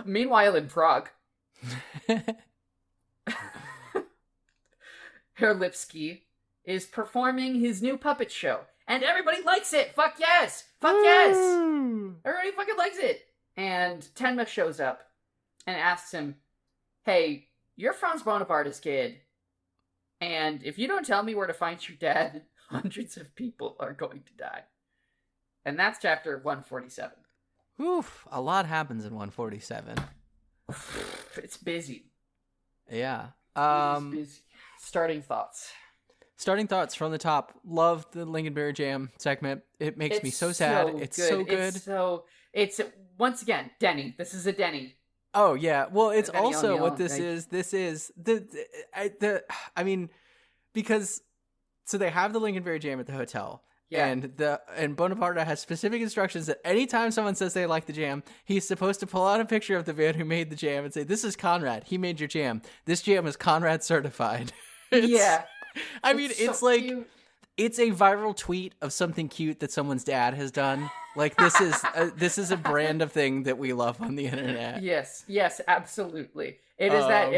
Meanwhile, in Prague, Herr Lipsky is performing his new puppet show. And everybody likes it! Fuck yes! Fuck yes! Everybody fucking likes it! And Tenma shows up and asks him, hey, you're Franz Bonaparte's kid. And if you don't tell me where to find your dad, hundreds of people are going to die. And that's chapter 147. Oof, a lot happens in 147. It's busy. Yeah. It's busy. Starting thoughts. Starting thoughts from the top. Love the Lincolnberry Jam segment. It makes me so sad. It's so good. It's once again, Denny. This is a Denny. Oh yeah. Well, it's also what this is. This is I mean, because so they have the Lincolnberry Jam at the hotel. Yeah. And Bonaparte has specific instructions that anytime someone says they like the jam, he's supposed to pull out a picture of the man who made the jam and say, this is Conrad. He made your jam. This jam is Conrad certified. Yeah. I mean, it's so like, cute. It's a viral tweet of something cute that someone's dad has done. Like, this is a brand of thing that we love on the internet. Yes, absolutely. It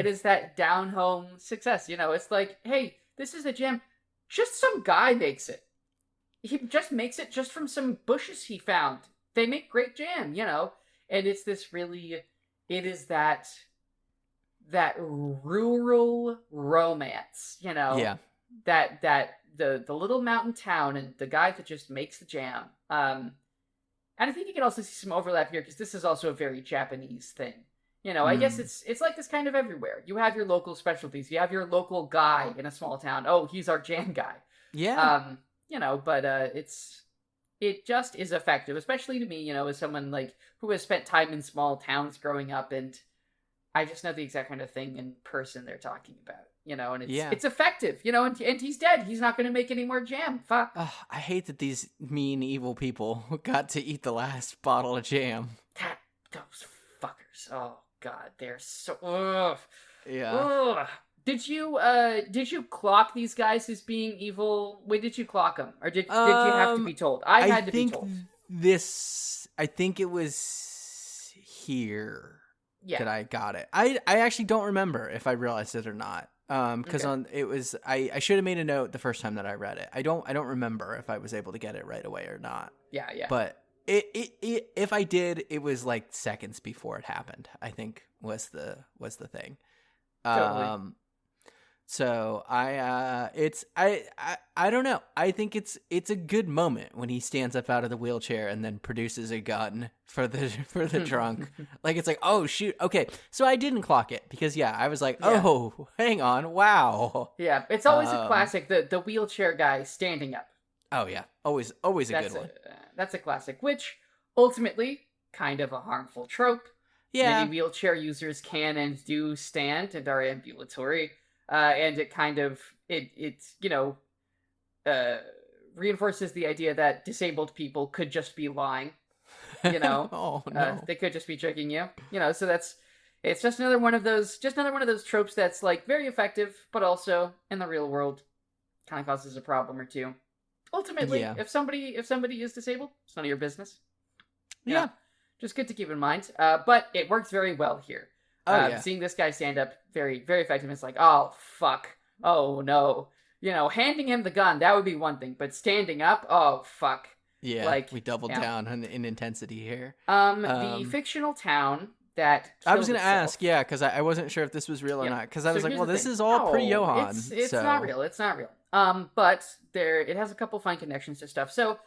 is that down home success. You know, it's like, hey, this is a jam. Just some guy makes it. He just makes it just from some bushes he found. They make great jam, you know? And it's this really, it is that rural romance, you know? Yeah. That the little mountain town and the guy that just makes the jam. And I think you can also see some overlap here because this is also a very Japanese thing. You know, I guess it's like this kind of everywhere. You have your local specialties. You have your local guy in a small town. Oh, he's our jam guy. Yeah. You know, but it just is effective, especially to me, you know, as someone like who has spent time in small towns growing up, and I just know the exact kind of thing in person they're talking about, you know, and it's effective, you know, and he's dead. He's not going to make any more jam. Fuck. I hate that these mean, evil people got to eat the last bottle of jam. Those fuckers. Oh God, they're so. Ugh. Yeah. Ugh. Did you clock these guys as being evil? When did you clock them, or did you have to be told? I had to be told. I think it was here that I got it. I actually don't remember if I realized it or not. Because I should have made a note the first time that I read it. I don't remember if I was able to get it right away or not. Yeah. But it if I did, it was like seconds before it happened, I think was the thing. Totally. So I don't know. I think it's a good moment when he stands up out of the wheelchair and then produces a gun for the drunk. Like, it's like, oh shoot, okay. So I didn't clock it because I was like, oh, hang on, wow. Yeah, it's always a classic. The wheelchair guy standing up. Oh yeah, always a good one. That's a classic, which ultimately kind of a harmful trope. Yeah, many wheelchair users can and do stand and are ambulatory. And it kind of it's reinforces the idea that disabled people could just be lying, you know. Oh no, they could just be tricking you, you know. So it's just another one of those tropes that's like very effective, but also in the real world kind of causes a problem or two. Ultimately, if somebody is disabled, it's none of your business. Yeah, just good to keep in mind. But it works very well here. Seeing this guy stand up, very, very effective. It's like, oh, fuck. Oh, no. You know, handing him the gun, that would be one thing. But standing up, oh, fuck. Yeah, like, we doubled down in intensity here. The fictional town that I was going to ask, because I wasn't sure if this was real or not. Because I was like, well, this is all pre-Johan. It's not real. It's not real. But it has a couple fine connections to stuff. So,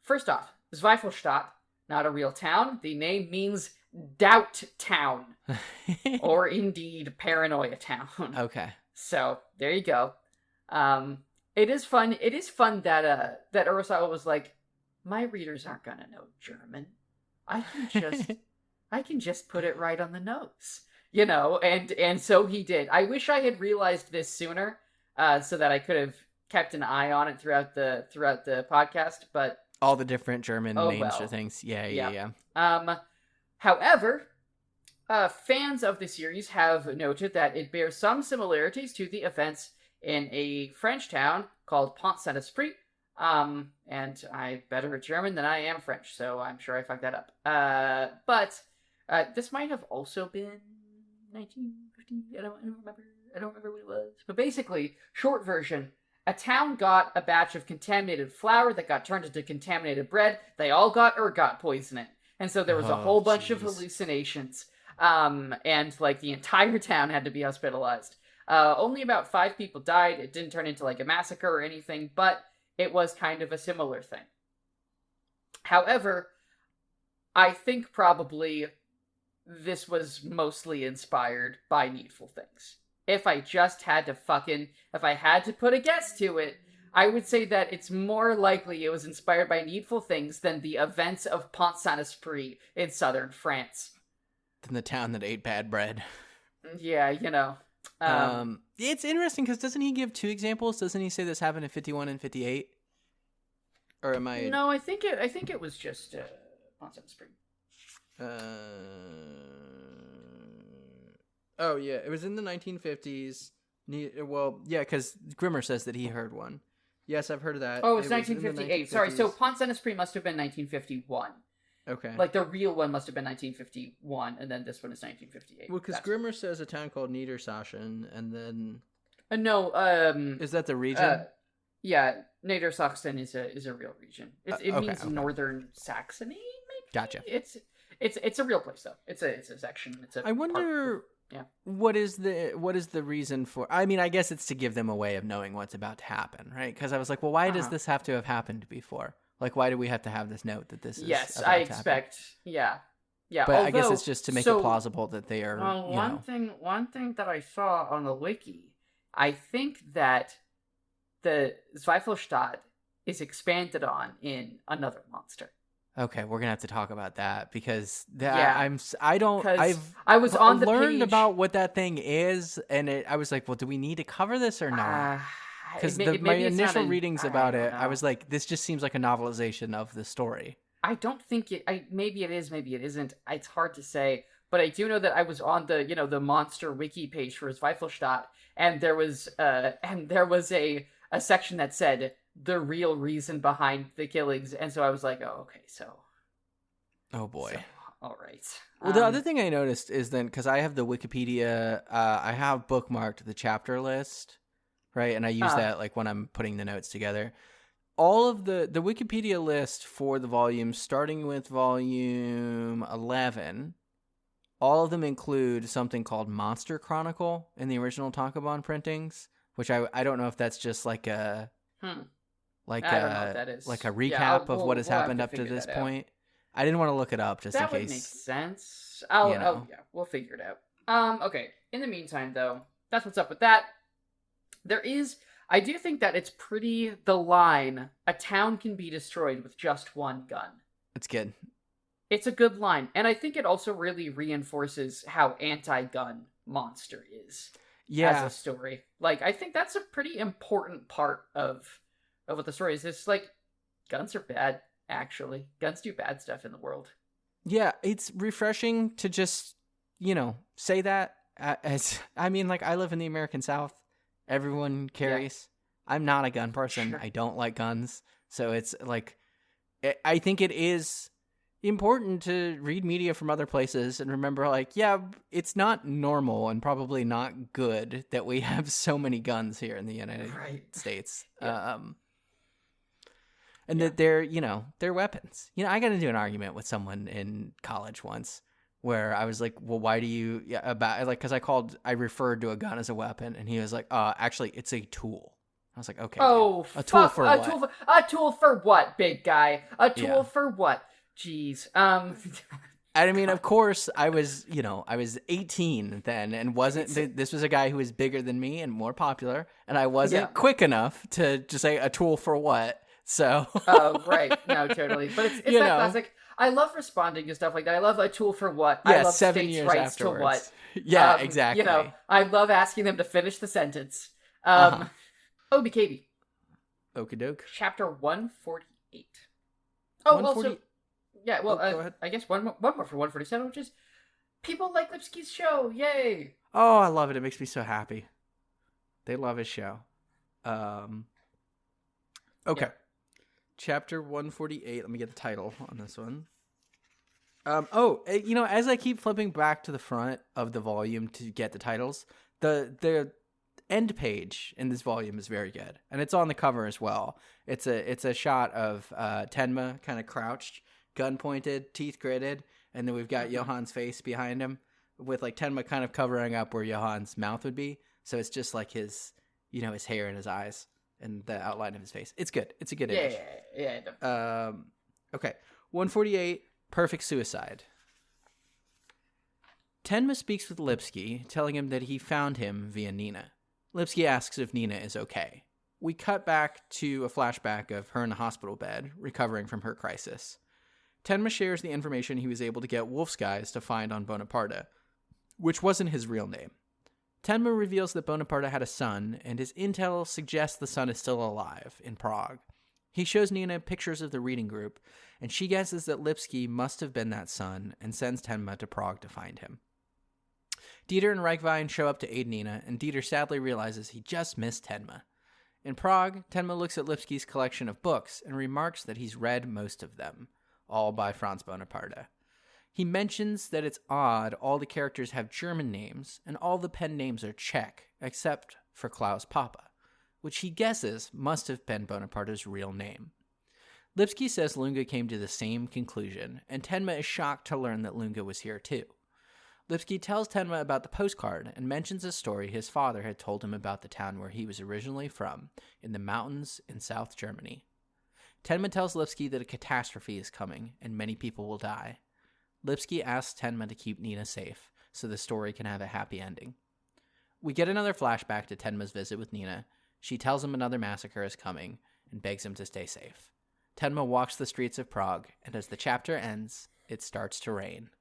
first off, Zweifelstadt, not a real town. The name means Doubt Town, or indeed Paranoia Town. Okay. So there you go. It is fun. It is fun that that Urasawa was like, my readers aren't gonna know German. I can just put it right on the nose, and so he did. I wish I had realized this sooner, so that I could have kept an eye on it throughout the podcast. But all the different German names for things, yeah. However, fans of the series have noted that it bears some similarities to the events in a French town called Pont-Saint-Esprit. And I'm better at German than I am French, so I'm sure I fucked that up. But this might have also been 1950. I don't remember what it was. But basically, short version, a town got a batch of contaminated flour that got turned into contaminated bread. They all got ergot poisoning. And so there was a whole bunch of hallucinations. And like the entire town had to be hospitalized. Only about 5 people died. It didn't turn into like a massacre or anything, but it was kind of a similar thing. However, I think probably this was mostly inspired by Needful Things. If I had to put a guess to it, I would say that it's more likely it was inspired by Needful Things than the events of Pont-Saint-Esprit in southern France. Than the town that ate bad bread. Yeah, it's interesting because doesn't he give 2 examples? Doesn't he say this happened in 51 and 58? Or am I? No, I think it was just Pont-Saint-Esprit. Oh yeah, it was in the 1950s. Well, yeah, because Grimmer says that he heard one. Yes, I've heard of that. Oh, it was 1958. Sorry, so Pont-Saint-Esprit must have been 1951. Okay. Like, the real one must have been 1951, and then this one is 1958. Well, because Grimmer says a town called Niedersachsen, and then... No, Is that the region? Yeah, Niedersachsen is a real region. It means northern Saxony, maybe? Gotcha. It's a real place, though. It's a section. I wonder... Yeah. What is the reason for... I mean, I guess it's to give them a way of knowing what's about to happen, right? Because I was like, well, why does this have to have happened before? Like, why do we have to have this note that this is Yes, I expect. Happen? Yeah. But I guess it's just to make it plausible that they are, one thing that I saw on the wiki, I think that the Zweifelstadt is expanded on in Another Monster. Okay, we're gonna have to talk about that because I was on the learned page about what that thing is, and I was like, well, do we need to cover this or not? Because my initial readings about it, I was like, this just seems like a novelization of the story. I don't think it. Maybe it is, maybe it isn't. It's hard to say. But I do know that I was on the monster wiki page for Zweifelstadt, and there was a section that said the real reason behind the killings, and so I was like, oh, okay, so. Oh boy. So, all right. Well, the other thing I noticed is then because I have the Wikipedia, I have bookmarked the chapter list. Right, and I use that like when I'm putting the notes together. All of the Wikipedia list for the volumes, starting with volume 11, all of them include something called Monster Chronicle in the original Tankobon printings, which I don't know if that's just like a I don't know what that is. Like a recap of what has happened up to this point. I didn't want to look it up just in case. That would make sense. Yeah, we'll figure it out. Okay. In the meantime, though, that's what's up with that. I do think that it's the line, a town can be destroyed with just one gun. It's good. It's a good line. And I think it also really reinforces how anti-gun Monster is as a story. Like, I think that's a pretty important part of what the story is. It's like, guns are bad, actually. Guns do bad stuff in the world. Yeah, it's refreshing to just, say that. I live in the American South. Everyone carries. Yeah. I'm not a gun person. Sure. I don't like guns. So it's like, I think it is important to read media from other places and remember, like, yeah, it's not normal and probably not good that we have so many guns here in the United States. Yeah. And that they're weapons. I got into an argument with someone in college once where I was like, well, why do you, because I referred to a gun as a weapon, and he was like, actually, it's a tool. I was like, okay. Oh, a tool for what? A tool for what, big guy? A tool for what? Jeez. I mean, of course, I was 18 then, and this was a guy who was bigger than me and more popular, and I wasn't quick enough to just say a tool for what. So. Oh, right. No, totally. But it's that classic. I love responding to stuff like that. I love a tool for what. Yeah, I love 7 states' years rights afterwards. to what. Yeah, exactly. I love asking them to finish the sentence. OBKB. Okie doke. Chapter 148. Oh, 140... also... Yeah, well, go ahead. I guess one more for 147, which is people like Lipsky's show. Yay! Oh, I love it. It makes me so happy. They love his show. Okay. Yeah. Chapter 148. Let me get the title on this one. As I keep flipping back to the front of the volume to get the titles, the end page in this volume is very good, and it's on the cover as well. It's a shot of Tenma kind of crouched, gun pointed, teeth gritted, and then we've got Johan's face behind him with like Tenma kind of covering up where Johan's mouth would be. So it's just like his hair and his eyes and the outline of his face. It's good. It's a good image. Yeah. Okay. 148, Perfect Suicide. Tenma speaks with Lipsky, telling him that he found him via Nina. Lipsky asks if Nina is okay. We cut back to a flashback of her in the hospital bed, recovering from her crisis. Tenma shares the information he was able to get Wolfskies to find on Bonaparte, which wasn't his real name. Tenma reveals that Bonaparte had a son, and his intel suggests the son is still alive in Prague. He shows Nina pictures of the reading group, and she guesses that Lipsky must have been that son and sends Tenma to Prague to find him. Dieter and Reichwein show up to aid Nina, and Dieter sadly realizes he just missed Tenma. In Prague, Tenma looks at Lipsky's collection of books and remarks that he's read most of them, all by Franz Bonaparte. He mentions that it's odd all the characters have German names, and all the pen names are Czech, except for Klaus Papa, which he guesses must have been Bonaparte's real name. Lipsky says Lunga came to the same conclusion, and Tenma is shocked to learn that Lunga was here too. Lipsky tells Tenma about the postcard and mentions a story his father had told him about the town where he was originally from, in the mountains in South Germany. Tenma tells Lipsky that a catastrophe is coming and many people will die. Lipsky asks Tenma to keep Nina safe so the story can have a happy ending. We get another flashback to Tenma's visit with Nina. She tells him another massacre is coming and begs him to stay safe. Tenma walks the streets of Prague, and as the chapter ends, it starts to rain.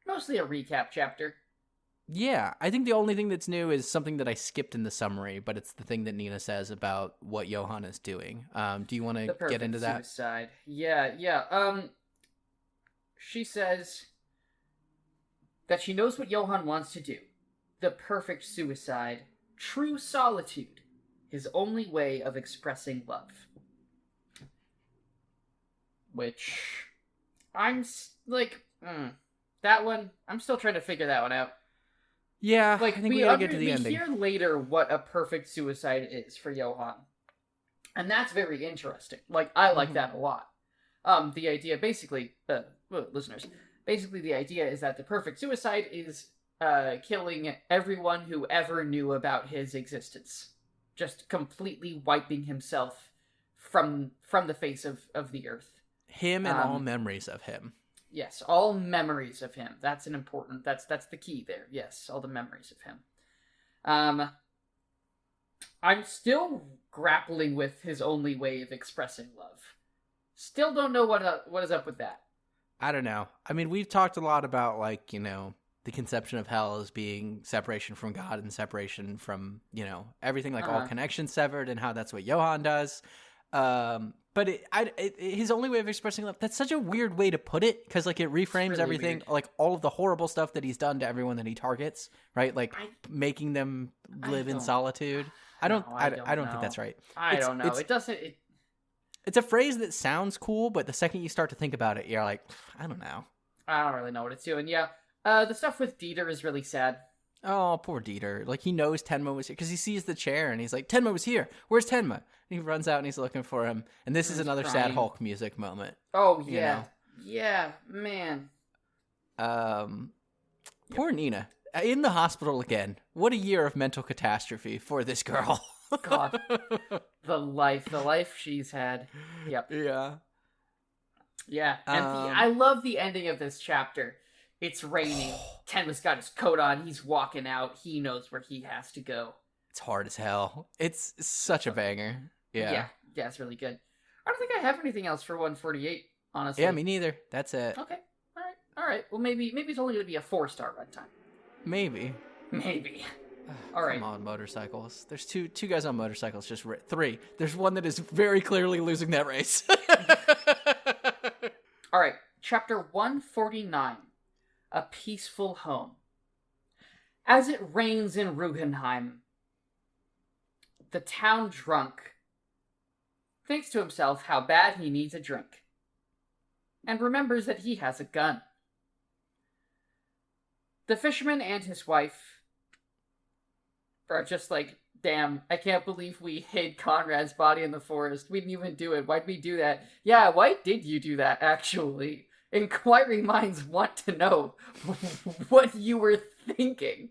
Mostly a recap chapter. Yeah, I think the only thing that's new is something that I skipped in the summary, but it's the thing that Nina says about what Johan is doing. Do you want to get into that? Suicide. Yeah. She says that she knows what Johan wants to do. The perfect suicide. True solitude. His only way of expressing love. Which, I'm like, that one, I'm still trying to figure that one out. Yeah, like, I think we gotta get to the ending. We hear later what a perfect suicide is for Johan. And that's very interesting. Like, I like that a lot. The idea, basically, listeners, basically the idea is that the perfect suicide is killing everyone who ever knew about his existence. Just completely wiping himself from the face of the earth. Him and all memories of him. Yes, all memories of him. That's the key there. Yes, all the memories of him. I'm still grappling with his only way of expressing love. Still don't know what is up with that. I don't know. I mean, we've talked a lot about, like, the conception of hell as being separation from God and separation from, everything, like all connections severed, and how that's what Johan does. But his only way of expressing love, that's such a weird way to put it, because, like, it reframes really everything, weird. Like, all of the horrible stuff that he's done to everyone that he targets, right? Like, making them live in solitude. I don't think that's right. I don't know. It's a phrase that sounds cool, but the second you start to think about it, you're like, I don't know. I don't really know what it's doing. Yeah. The stuff with Dieter is really sad. Oh, poor Dieter. Like, he knows Tenma was here because he sees the chair and he's like, Tenma was here. Where's Tenma? And he runs out and he's looking for him. And this is another sad Hulk music moment. Oh, yeah. Yeah, man. Poor Nina. In the hospital again. What a year of mental catastrophe for this girl. God. The life she's had. Yep. Yeah. Yeah, and I love the ending of this chapter. It's raining. Tenma's got his coat on. He's walking out. He knows where he has to go. It's hard as hell. It's such a banger. Yeah, it's really good. I don't think I have anything else for 148, honestly. Yeah, me neither. That's it. Okay, all right. Well, maybe it's only going to be a 4-star runtime. Maybe. All right. Come on, motorcycles. There's two guys on motorcycles. Just three. There's one that is very clearly losing that race. All right. Chapter 149. A Peaceful Home. As it rains in Rugenheim, the town drunk thinks to himself how bad he needs a drink, and remembers that he has a gun. The fisherman and his wife are just like, damn, I can't believe we hid Conrad's body in the forest. We didn't even do it. Why'd we do that? Yeah, why did you do that, actually? Inquiring minds want to know what you were thinking.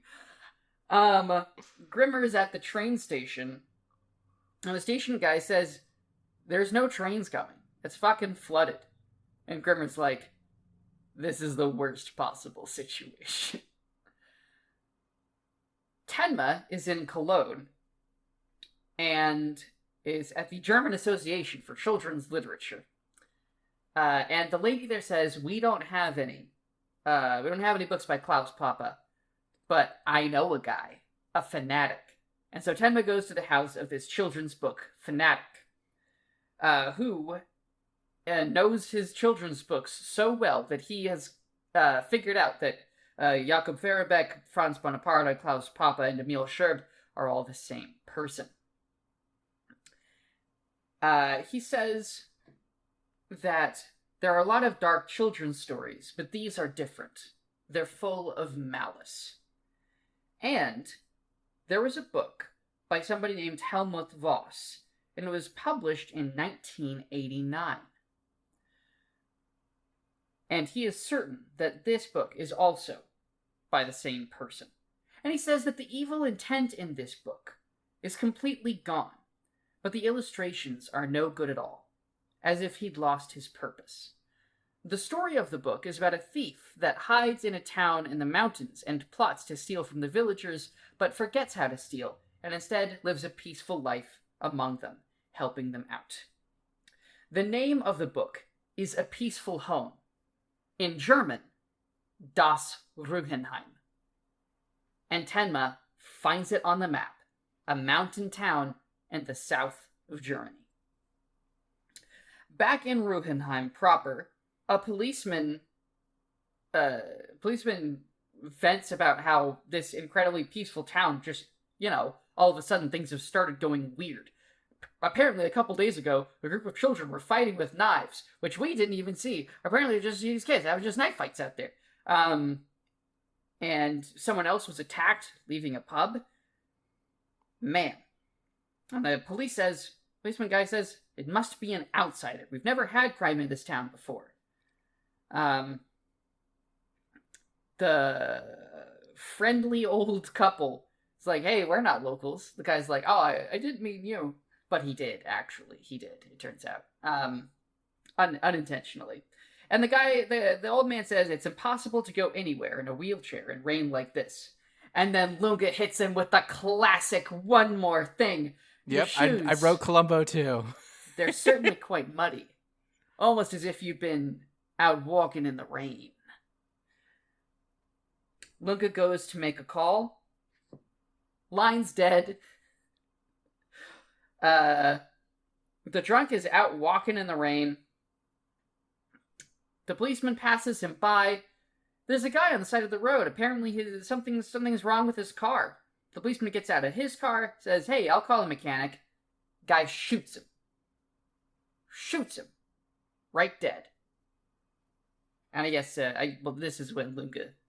Grimmer's at the train station, and the station guy says, there's no trains coming. It's fucking flooded. And Grimmer's like, this is the worst possible situation. Tenma is in Cologne and is at the German Association for Children's Literature. And the lady there says, we don't have any. We don't have any books by Klaus Papa. But I know a guy, a fanatic. And so Tenma goes to the house of this children's book fanatic, who knows his children's books so well that he has figured out that Jakob Feuerbeck, Franz Bonaparte, Klaus Papa, and Emil Scherb are all the same person. He says that there are a lot of dark children's stories, but these are different. They're full of malice. And there was a book by somebody named Helmut Voss, and it was published in 1989. And he is certain that this book is also by the same person. And he says that the evil intent in this book is completely gone, but the illustrations are no good at all, as if he'd lost his purpose. The story of the book is about a thief that hides in a town in the mountains and plots to steal from the villagers, but forgets how to steal, and instead lives a peaceful life among them, helping them out. The name of the book is A Peaceful Home. In German, Das Rugenheim. And Tenma finds it on the map, a mountain town in the south of Germany. Back in Rugenheim proper, a policeman vents about how this incredibly peaceful town just, all of a sudden things have started going weird. Apparently, a couple days ago, a group of children were fighting with knives, which we didn't even see. Apparently, just these kids having just knife fights out there. And someone else was attacked, leaving a pub. Man. And the policeman guy says, it must be an outsider. We've never had crime in this town before. The friendly old couple is like, hey, we're not locals. The guy's like, oh, I didn't mean you. But he did, actually. He did, it turns out. Unintentionally. And the guy, the old man says it's impossible to go anywhere in a wheelchair in rain like this. And then Lunga hits him with the classic one more thing. Yep, I wrote Columbo too. They're certainly quite muddy. Almost as if you'd been out walking in the rain. Lunga goes to make a call. Line's dead. The drunk is out walking in the rain. The policeman passes him by. There's a guy on the side of the road. Apparently something's wrong with his car. The policeman gets out of his car, says, hey, I'll call a mechanic. Guy shoots him. Right dead. And I guess, this is when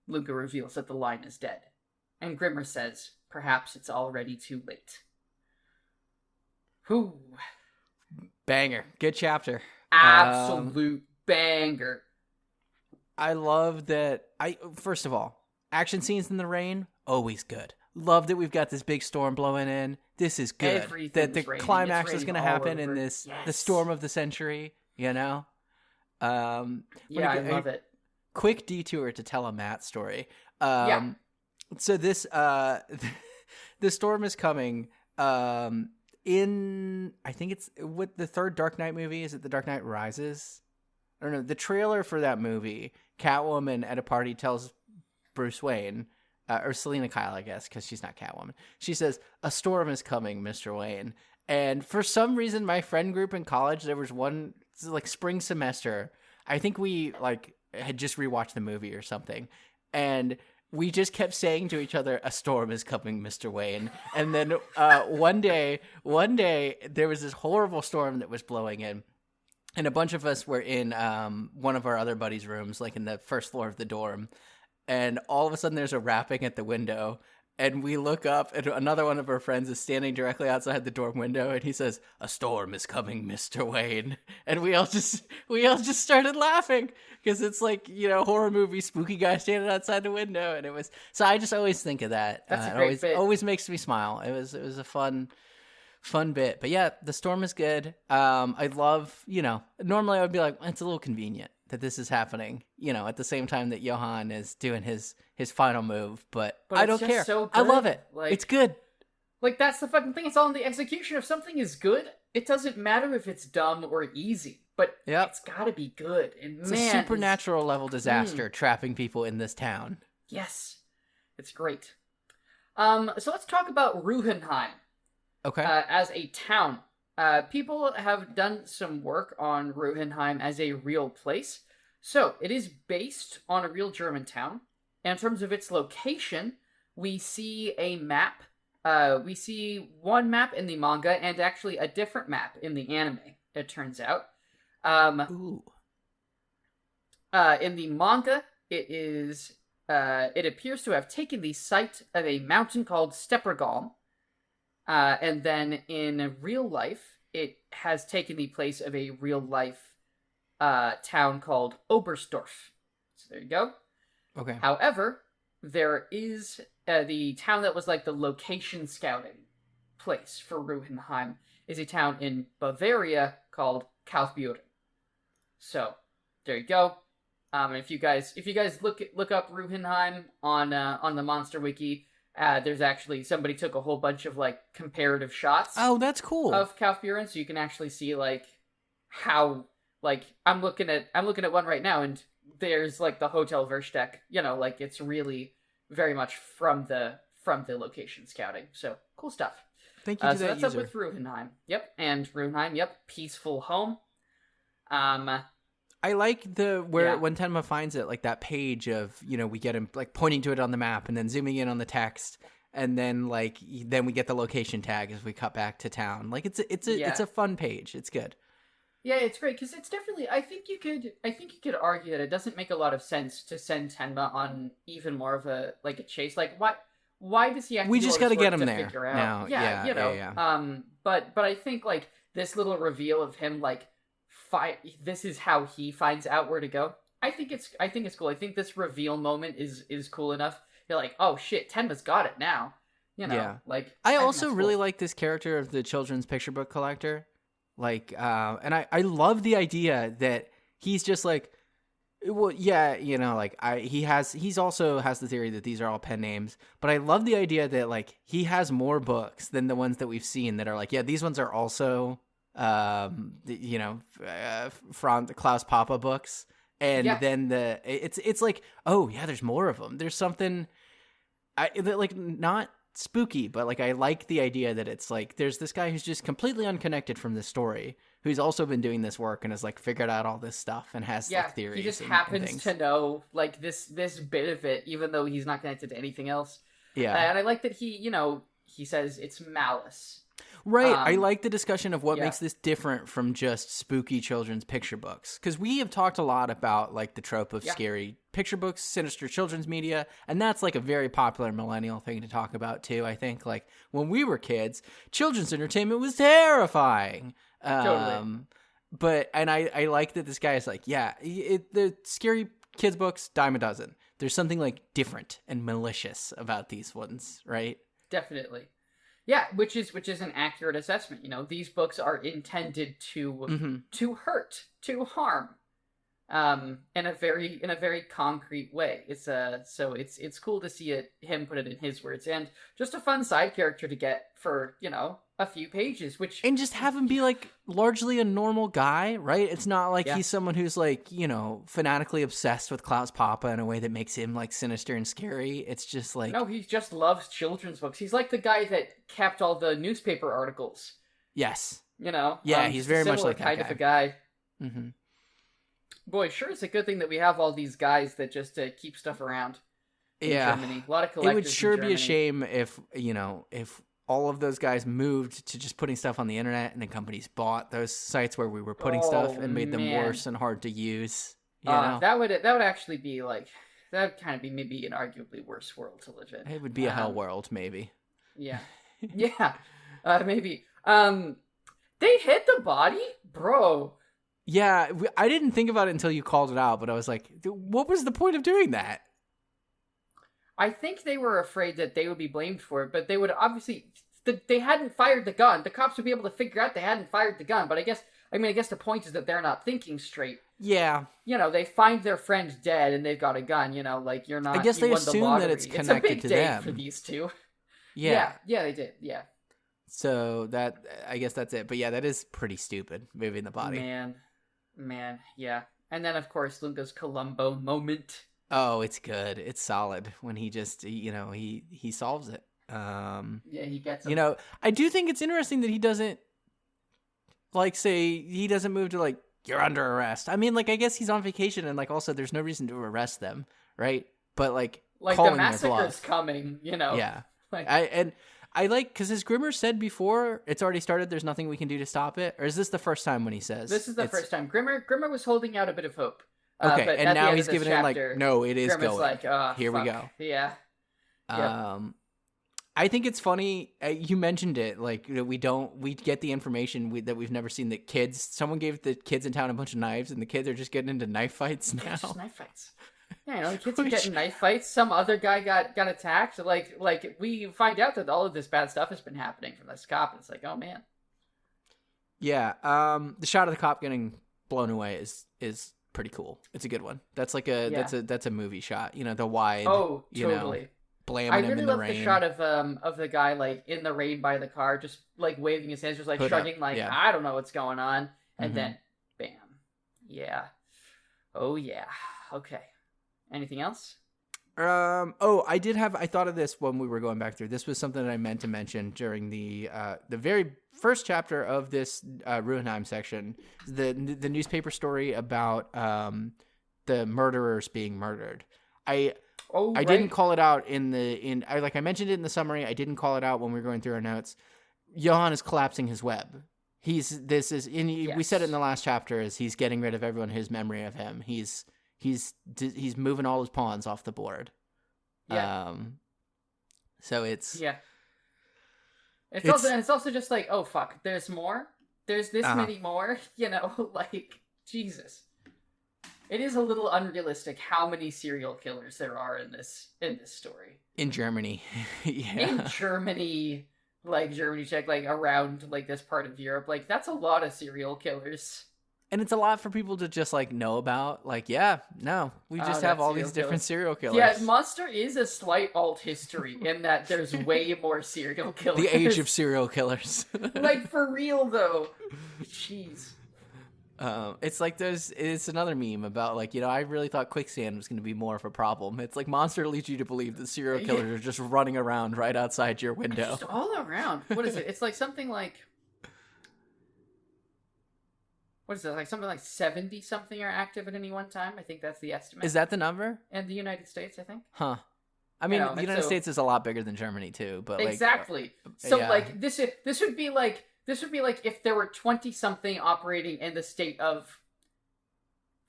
Lunga reveals that the line is dead. And Grimmer says, perhaps it's already too late. Whew. Banger. Good chapter. Absolute banger. I love that. First of all, action scenes in the rain, always good. Love that we've got this big storm blowing in. This is good. That the climax is going to happen in this, the storm of the century, Yeah, I love it. Quick detour to tell a Matt story. Yeah. So this the storm is coming. In I think it's what the third Dark Knight movie. Is it The Dark Knight Rises? I don't know. The trailer for that movie, Catwoman at a party tells Bruce Wayne, or Selena Kyle, I guess, because she's not Catwoman. She says, "A storm is coming, Mr. Wayne." And for some reason, my friend group in college, there was one like spring semester. I think we like had just rewatched the movie or something, and we just kept saying to each other, "A storm is coming, Mr. Wayne." And then one day, there was this horrible storm that was blowing in, and a bunch of us were in one of our other buddies' rooms, like in the first floor of the dorm. And all of a sudden, there's a rapping at the window, and we look up, and another one of our friends is standing directly outside the dorm window, and he says, "A storm is coming, Mr. Wayne." And we all just started laughing because it's like, horror movie, spooky guy standing outside the window, and it was. So I just always think of that. That's a great bit. Always makes me smile. It was a fun bit. But yeah, the storm is good. I love, normally I would be like, it's a little convenient that this is happening, at the same time that Johan is doing his final move, but I don't care. So good. I love it. It's good. Like, that's the fucking thing. It's all in the execution. If something is good, it doesn't matter if it's dumb or easy, but it's gotta be good. And it's a supernatural level disaster trapping people in this town. Yes. It's great. So let's talk about Ruhenheim. Okay. As a town. People have done some work on Ruhenheim as a real place. So, it is based on a real German town. And in terms of its location, we see a map. We see one map in the manga and actually a different map in the anime, it turns out. Ooh. In the manga, it appears to have taken the site of a mountain called Steppergalm. And then in real life, it has taken the place of a real life town called Oberstdorf. So there you go. Okay. However, there is the town that was like the location scouting place for Ruhenheim is a town in Bavaria called Kaufbeuren. So there you go. If you guys look up Ruhenheim on the Monster Wiki. There's actually somebody took a whole bunch of like comparative shots. Oh, that's cool. Of Kaufbeuren, so you can actually see like how like I'm looking at one right now, and there's like the Hotel Versteck. Like it's really very much from the location scouting. So cool stuff. Thank you to so that that's user. Up with Ruhenheim. Yep, and Ruhenheim. Yep, peaceful home. I like when Tenma finds it, like that page of, we get him like pointing to it on the map and then zooming in on the text, and then we get the location tag as we cut back to town. Like it's a fun page. It's good. Yeah, it's great because it's definitely. I think you could argue that it doesn't make a lot of sense to send Tenma on even more of a chase. Like why does he have to We just got to get him to there figure out? now. Yeah. But I think like this little reveal of him this is how he finds out where to go. I think it's cool. I think this reveal moment is cool enough. You're like, oh shit, Tenma's got it now. I also really like this character of the children's picture book collector. And I love the idea that he's just like, well, yeah, he's also has the theory that these are all pen names, but I love the idea that he has more books than the ones that we've seen that are these ones are also Klaus Papa books, and then it's like, oh yeah, there's more of them. There's something not spooky, but I like the idea that it's there's this guy who's just completely unconnected from this story, who's also been doing this work and has figured out all this stuff and has theories. He just happens to know this bit of it, even though he's not connected to anything else. Yeah, and I like that he says it's malice. Right. I like the discussion of what makes this different from just spooky children's picture books. Because we have talked a lot about the trope of scary picture books, sinister children's media, and that's a very popular millennial thing to talk about too, I think. When we were kids, children's entertainment was terrifying. Totally. But I like that this guy is the scary kids books, dime a dozen. There's something different and malicious about these ones, right? Definitely. Yeah, which is an accurate assessment. These books are intended to hurt, to harm. in a very concrete way. So it's cool to see him put it in his words, and just a fun side character to get for a few pages, and just have him be like largely a normal guy, right? It's not like he's someone who's like fanatically obsessed with Klaus Papa in a way that makes him like sinister and scary. It's just like, no, he just loves children's books. He's like the guy that kept all the newspaper articles. Yes. He's very much like that kind of a guy. Mm-hmm. Boy, sure, it's a good thing that we have all these guys that just keep stuff around in Germany. A lot of collectors. It would sure be a shame if all of those guys moved to just putting stuff on the internet, and then companies bought those sites where we were putting stuff and made them worse and hard to use. That would actually be like, that would kind of be maybe an arguably worse world to live in. It would be a hell world, maybe. Yeah, maybe. They hid the body, bro. Yeah, I didn't think about it until you called it out, but I was like, what was the point of doing that? I think they were afraid that they would be blamed for it, but they would obviously... They hadn't fired the gun. The cops would be able to figure out they hadn't fired the gun, but I guess the point is that they're not thinking straight. Yeah. They find their friend dead and they've got a gun, like you're not... I guess they assume that it's connected to them. It's a big day for these two. Yeah. Yeah, they did, yeah. So I guess that's it. But yeah, that is pretty stupid, moving the body. Man, yeah. And then, of course, Lunga's Columbo moment. Oh, it's good. It's solid when he just, he solves it. He gets him. I do think it's interesting that he doesn't, he doesn't move to, you're under arrest. I mean, I guess he's on vacation and, also there's no reason to arrest them, right? But, the massacre's coming, Yeah. Because as Grimmer said before, it's already started, there's nothing we can do to stop it? Or is this the first time when he says? This is the first time. Grimmer was holding out a bit of hope. Okay, but and now he's giving chapter, it no, it is Grimmer's going. Here fuck. we go. Yeah. I think it's funny, you mentioned it, we get the information that we've never seen, that someone gave the kids in town a bunch of knives, and the kids are just getting into knife fights now. Just knife fights. Yeah, the kids are getting knife fights. Some other guy got attacked. We find out that all of this bad stuff has been happening from this cop. And it's like, oh man. Yeah. The shot of the cop getting blown away is pretty cool. It's a good one. That's that's a movie shot. The wide. Oh, totally. Blamming him in the rain. I really love the shot of the guy in the rain by the car, just waving his hands, just shrugging, I don't know what's going on, and then, bam. Yeah. Oh yeah. Okay. Anything else? I thought of this when we were going back through. This was something that I meant to mention during the very first chapter of this Ruhenheim section. The newspaper story about the murderers being murdered. I didn't call it out I mentioned it in the summary. I didn't call it out when we were going through our notes. Johan is collapsing his web. We said it in the last chapter, is he's getting rid of everyone whose memory of him. He's moving all his pawns off the board. Yeah. So it's It's also just oh fuck, there's more. There's this many more. Jesus. It is a little unrealistic how many serial killers there are in this story. In Germany, yeah. In Germany, Germany, Czech, around this part of Europe, that's a lot of serial killers. And it's a lot for people to just know about. We just have all these different serial killers. Yeah, Monster is a slight alt history in that there's way more serial killers. The age of serial killers. For real though. Jeez. It's another meme about I really thought quicksand was going to be more of a problem. It's Monster leads you to believe that serial killers are just running around right outside your window. Just all around. What is it? It's something what is it? Something 70 something are active at any one time. I think that's the estimate. Is that the number? In the United States, I think. Huh. I mean, the United States is a lot bigger than Germany too, but exactly. So this would be if there were 20 something operating in the state of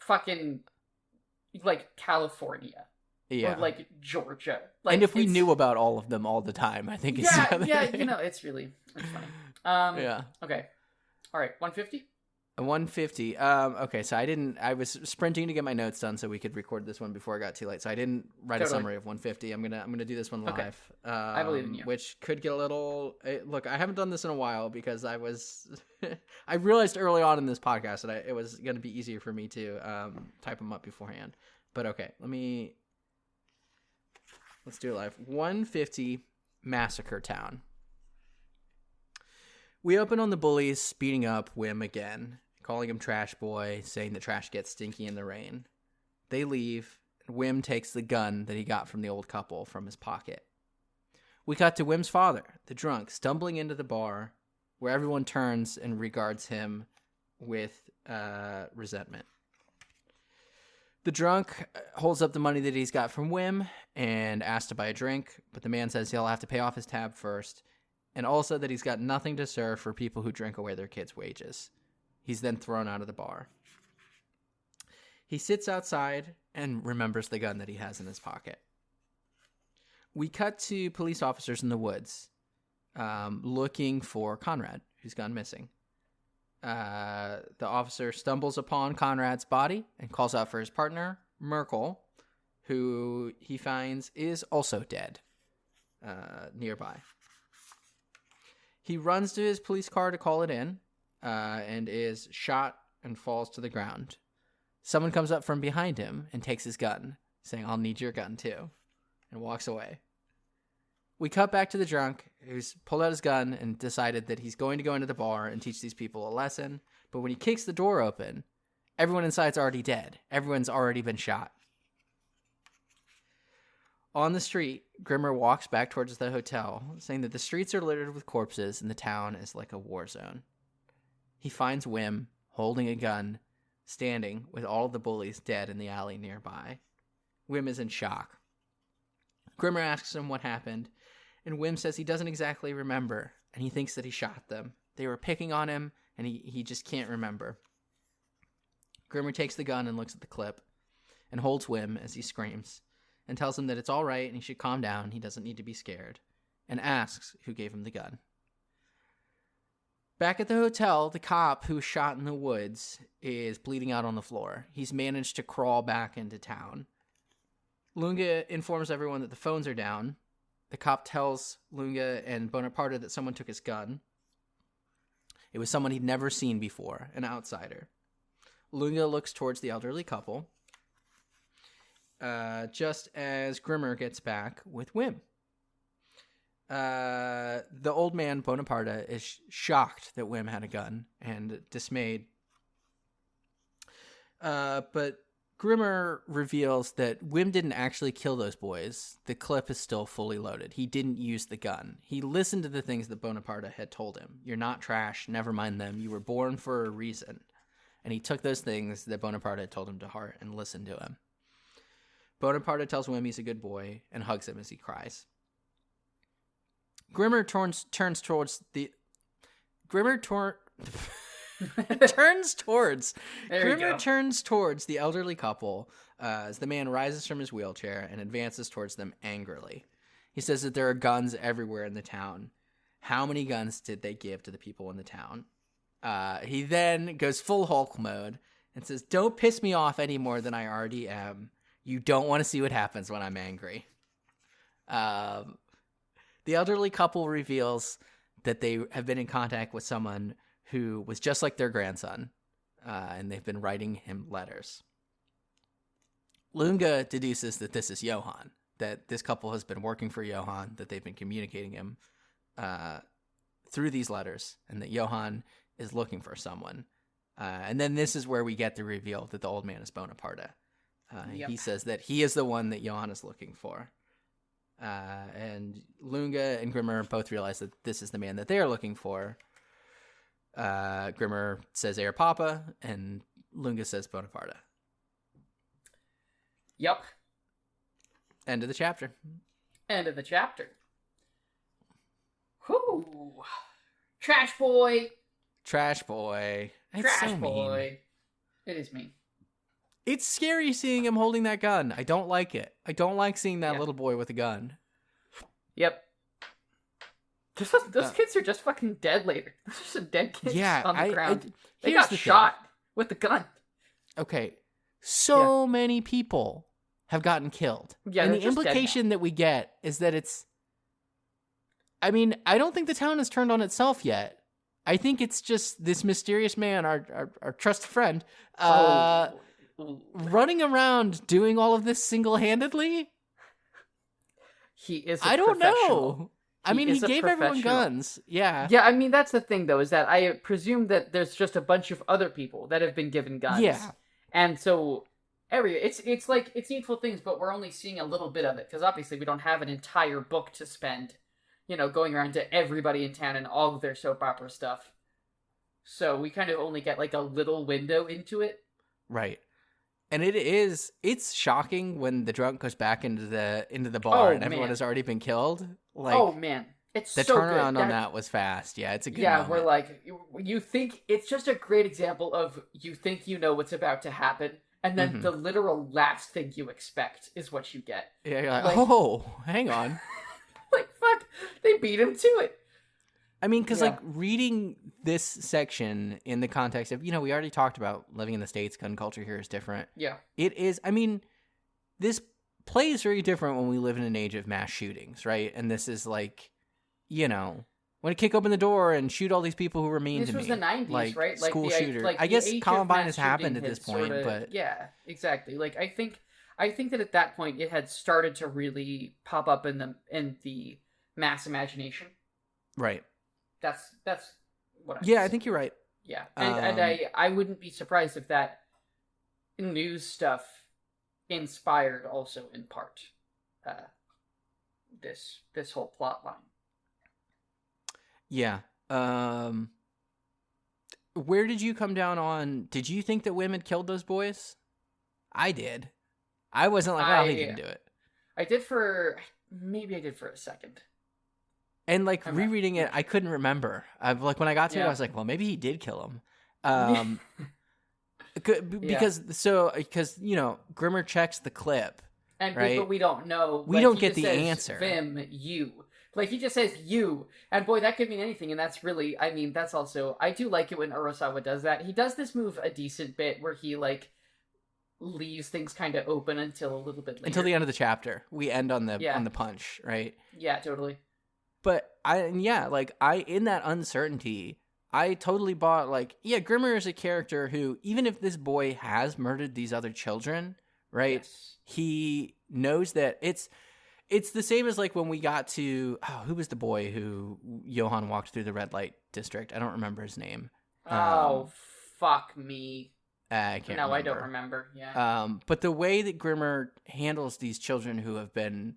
fucking California. Yeah. Or Georgia. And if we knew about all of them all the time, I think it's it's funny. yeah. Okay. All right, 150? A 150. Okay, so I was sprinting to get my notes done so we could record this one before it got too late. So I didn't write a summary of 150. I'm gonna do this one live. Okay. I believe in you. Which could get a little. Look, I haven't done this in a while because I was. I realized early on in this podcast that it was gonna be easier for me to type them up beforehand. But okay, let's do it live. 150 Massacre Town. We open on the bullies beating up Wim again, calling him Trash Boy, saying the trash gets stinky in the rain. They leave, and Wim takes the gun that he got from the old couple from his pocket. We cut to Wim's father, the drunk, stumbling into the bar, where everyone turns and regards him with resentment. The drunk holds up the money that he's got from Wim and asks to buy a drink, but the man says he'll have to pay off his tab first, and also that he's got nothing to serve for people who drink away their kids' wages. He's then thrown out of the bar. He sits outside and remembers the gun that he has in his pocket. We cut to police officers in the woods looking for Conrad, who's gone missing. The officer stumbles upon Conrad's body and calls out for his partner, Merkel, who he finds is also dead nearby. He runs to his police car to call it in and is shot and falls to the ground. Someone comes up from behind him and takes his gun, saying, "I'll need your gun too," and walks away. We cut back to the drunk, who's pulled out his gun and decided that he's going to go into the bar and teach these people a lesson. But when he kicks the door open, everyone inside's already dead. Everyone's already been shot. On the street, Grimmer walks back towards the hotel, saying that the streets are littered with corpses and the town is like a war zone. He finds Wim holding a gun, standing with all of the bullies dead in the alley nearby. Wim is in shock. Grimmer asks him what happened, and Wim says he doesn't exactly remember, and he thinks that he shot them. They were picking on him, and he just can't remember. Grimmer takes the gun and looks at the clip, and holds Wim as he screams, and tells him that it's all right and he should calm down, he doesn't need to be scared, and asks who gave him the gun. Back at the hotel, the cop who was shot in the woods is bleeding out on the floor. He's managed to crawl back into town. Lunga informs everyone that the phones are down. The cop tells Lunga and Bonaparte that someone took his gun. It was someone he'd never seen before, an outsider. Lunga looks towards the elderly couple, just as Grimmer gets back with Wim. The old man, Bonaparte, is shocked that Wim had a gun and dismayed. But Grimmer reveals that Wim didn't actually kill those boys. The clip is still fully loaded. He didn't use the gun. He listened to the things that Bonaparte had told him. You're not trash. Never mind them. You were born for a reason. And he took those things that Bonaparte had told him to heart and listened to him. Bonaparte tells Wim he's a good boy and hugs him as he cries. Grimmer turns towards the elderly couple as the man rises from his wheelchair and advances towards them angrily. He says that there are guns everywhere in the town. How many guns did they give to the people in the town? He then goes full Hulk mode and says, "Don't piss me off any more than I already am. You don't want to see what happens when I'm angry." The elderly couple reveals that they have been in contact with someone who was just like their grandson, and they've been writing him letters. Lunga deduces that this is Johan, that this couple has been working for Johan, that they've been communicating him through these letters, and that Johan is looking for someone. And then this is where we get the reveal that the old man is Bonaparte. Yep. He says that he is the one that Johan is looking for. And Lunga and Grimmer both realize that this is the man that they are looking for. Grimmer says Air Papa, and Lunga says Bonaparte. Yep. End of the chapter. End of the chapter. Whoo! Trash boy! Trash boy. It's Trash so boy. mean. It is mean. It's scary seeing him holding that gun. I don't like it. I don't like seeing that little boy with a gun. Yep. Those kids are just fucking dead later. There's just some dead kids on the ground. They got shot with the gun. Okay. So many people have gotten killed. Yeah, and the implication that we get is that it's... I mean, I don't think the town has turned on itself yet. I think it's just this mysterious man, our trusted friend, running around doing all of this single-handedly. He is I don't know. I mean, he gave everyone guns. Yeah. Yeah, I mean, that's the thing, though, is that I presume that there's just a bunch of other people that have been given guns. Yeah. And so, it's like, it's Needful Things, but we're only seeing a little bit of it, because obviously we don't have an entire book to spend, going around to everybody in town and all of their soap opera stuff. So we kind of only get, like, a little window into it. Right. And it's shocking when the drunk goes back into the bar and everyone has already been killed. Like, oh man, it's the so turnaround good. on that was fast. Yeah, it's a good moment. We're like, you think it's just a great example of you think you know what's about to happen, and then the literal last thing you expect is what you get. Yeah, you're like, oh, hang on. Like, fuck, they beat him to it. I mean, because, like, reading this section in the context of, we already talked about living in the States, gun culture here is different. Yeah. It is, I mean, this plays very different when we live in an age of mass shootings, right? And this is, like, want to kick open the door and shoot all these people who were mean to me. This was the 90s, like, right? School shooter. I guess Columbine has happened at this point, but... Yeah, exactly. Like, I think that at that point it had started to really pop up in the mass imagination. Right. That's what I think you're right. Yeah, and I wouldn't be surprised if that news stuff inspired also in part this whole plot line. Yeah. Where did you come down on? Did you think that women killed those boys? I did. I wasn't like, he didn't do it. I did for a second. And, like, rereading it, I couldn't remember. Like, when I got to it, I was like, well, maybe he did kill him. Because, Grimmer checks the clip, right? But we don't know. We don't get the answer. Vim, you. Like, he just says you. And, boy, that could mean anything. And that's really, I mean, that's also, I do like it when Urasawa does that. He does this move a decent bit where he, like, leaves things kind of open until a little bit later. Until the end of the chapter. We end on the punch, right? Yeah, totally. But in that uncertainty, I totally bought, like, Grimmer is a character who, even if this boy has murdered these other children, right? Yes. He knows that it's the same as, like, when we got to, who was the boy who Johan walked through the red light district? I don't remember his name. Fuck me. I can't remember. No, I don't remember, yeah. But the way that Grimmer handles these children who have been,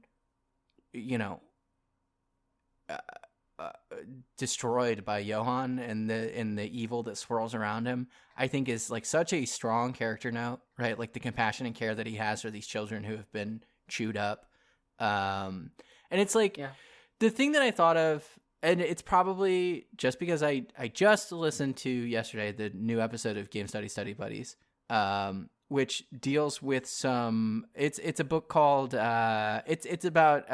destroyed by Johan and the evil that swirls around him, I think is, like, such a strong character note, right? Like, the compassion and care that he has for these children who have been chewed up. And it's like, the thing that I thought of, and it's probably just because I just listened to yesterday the new episode of Game Study Buddies, which deals with some, it's a book called, it's about,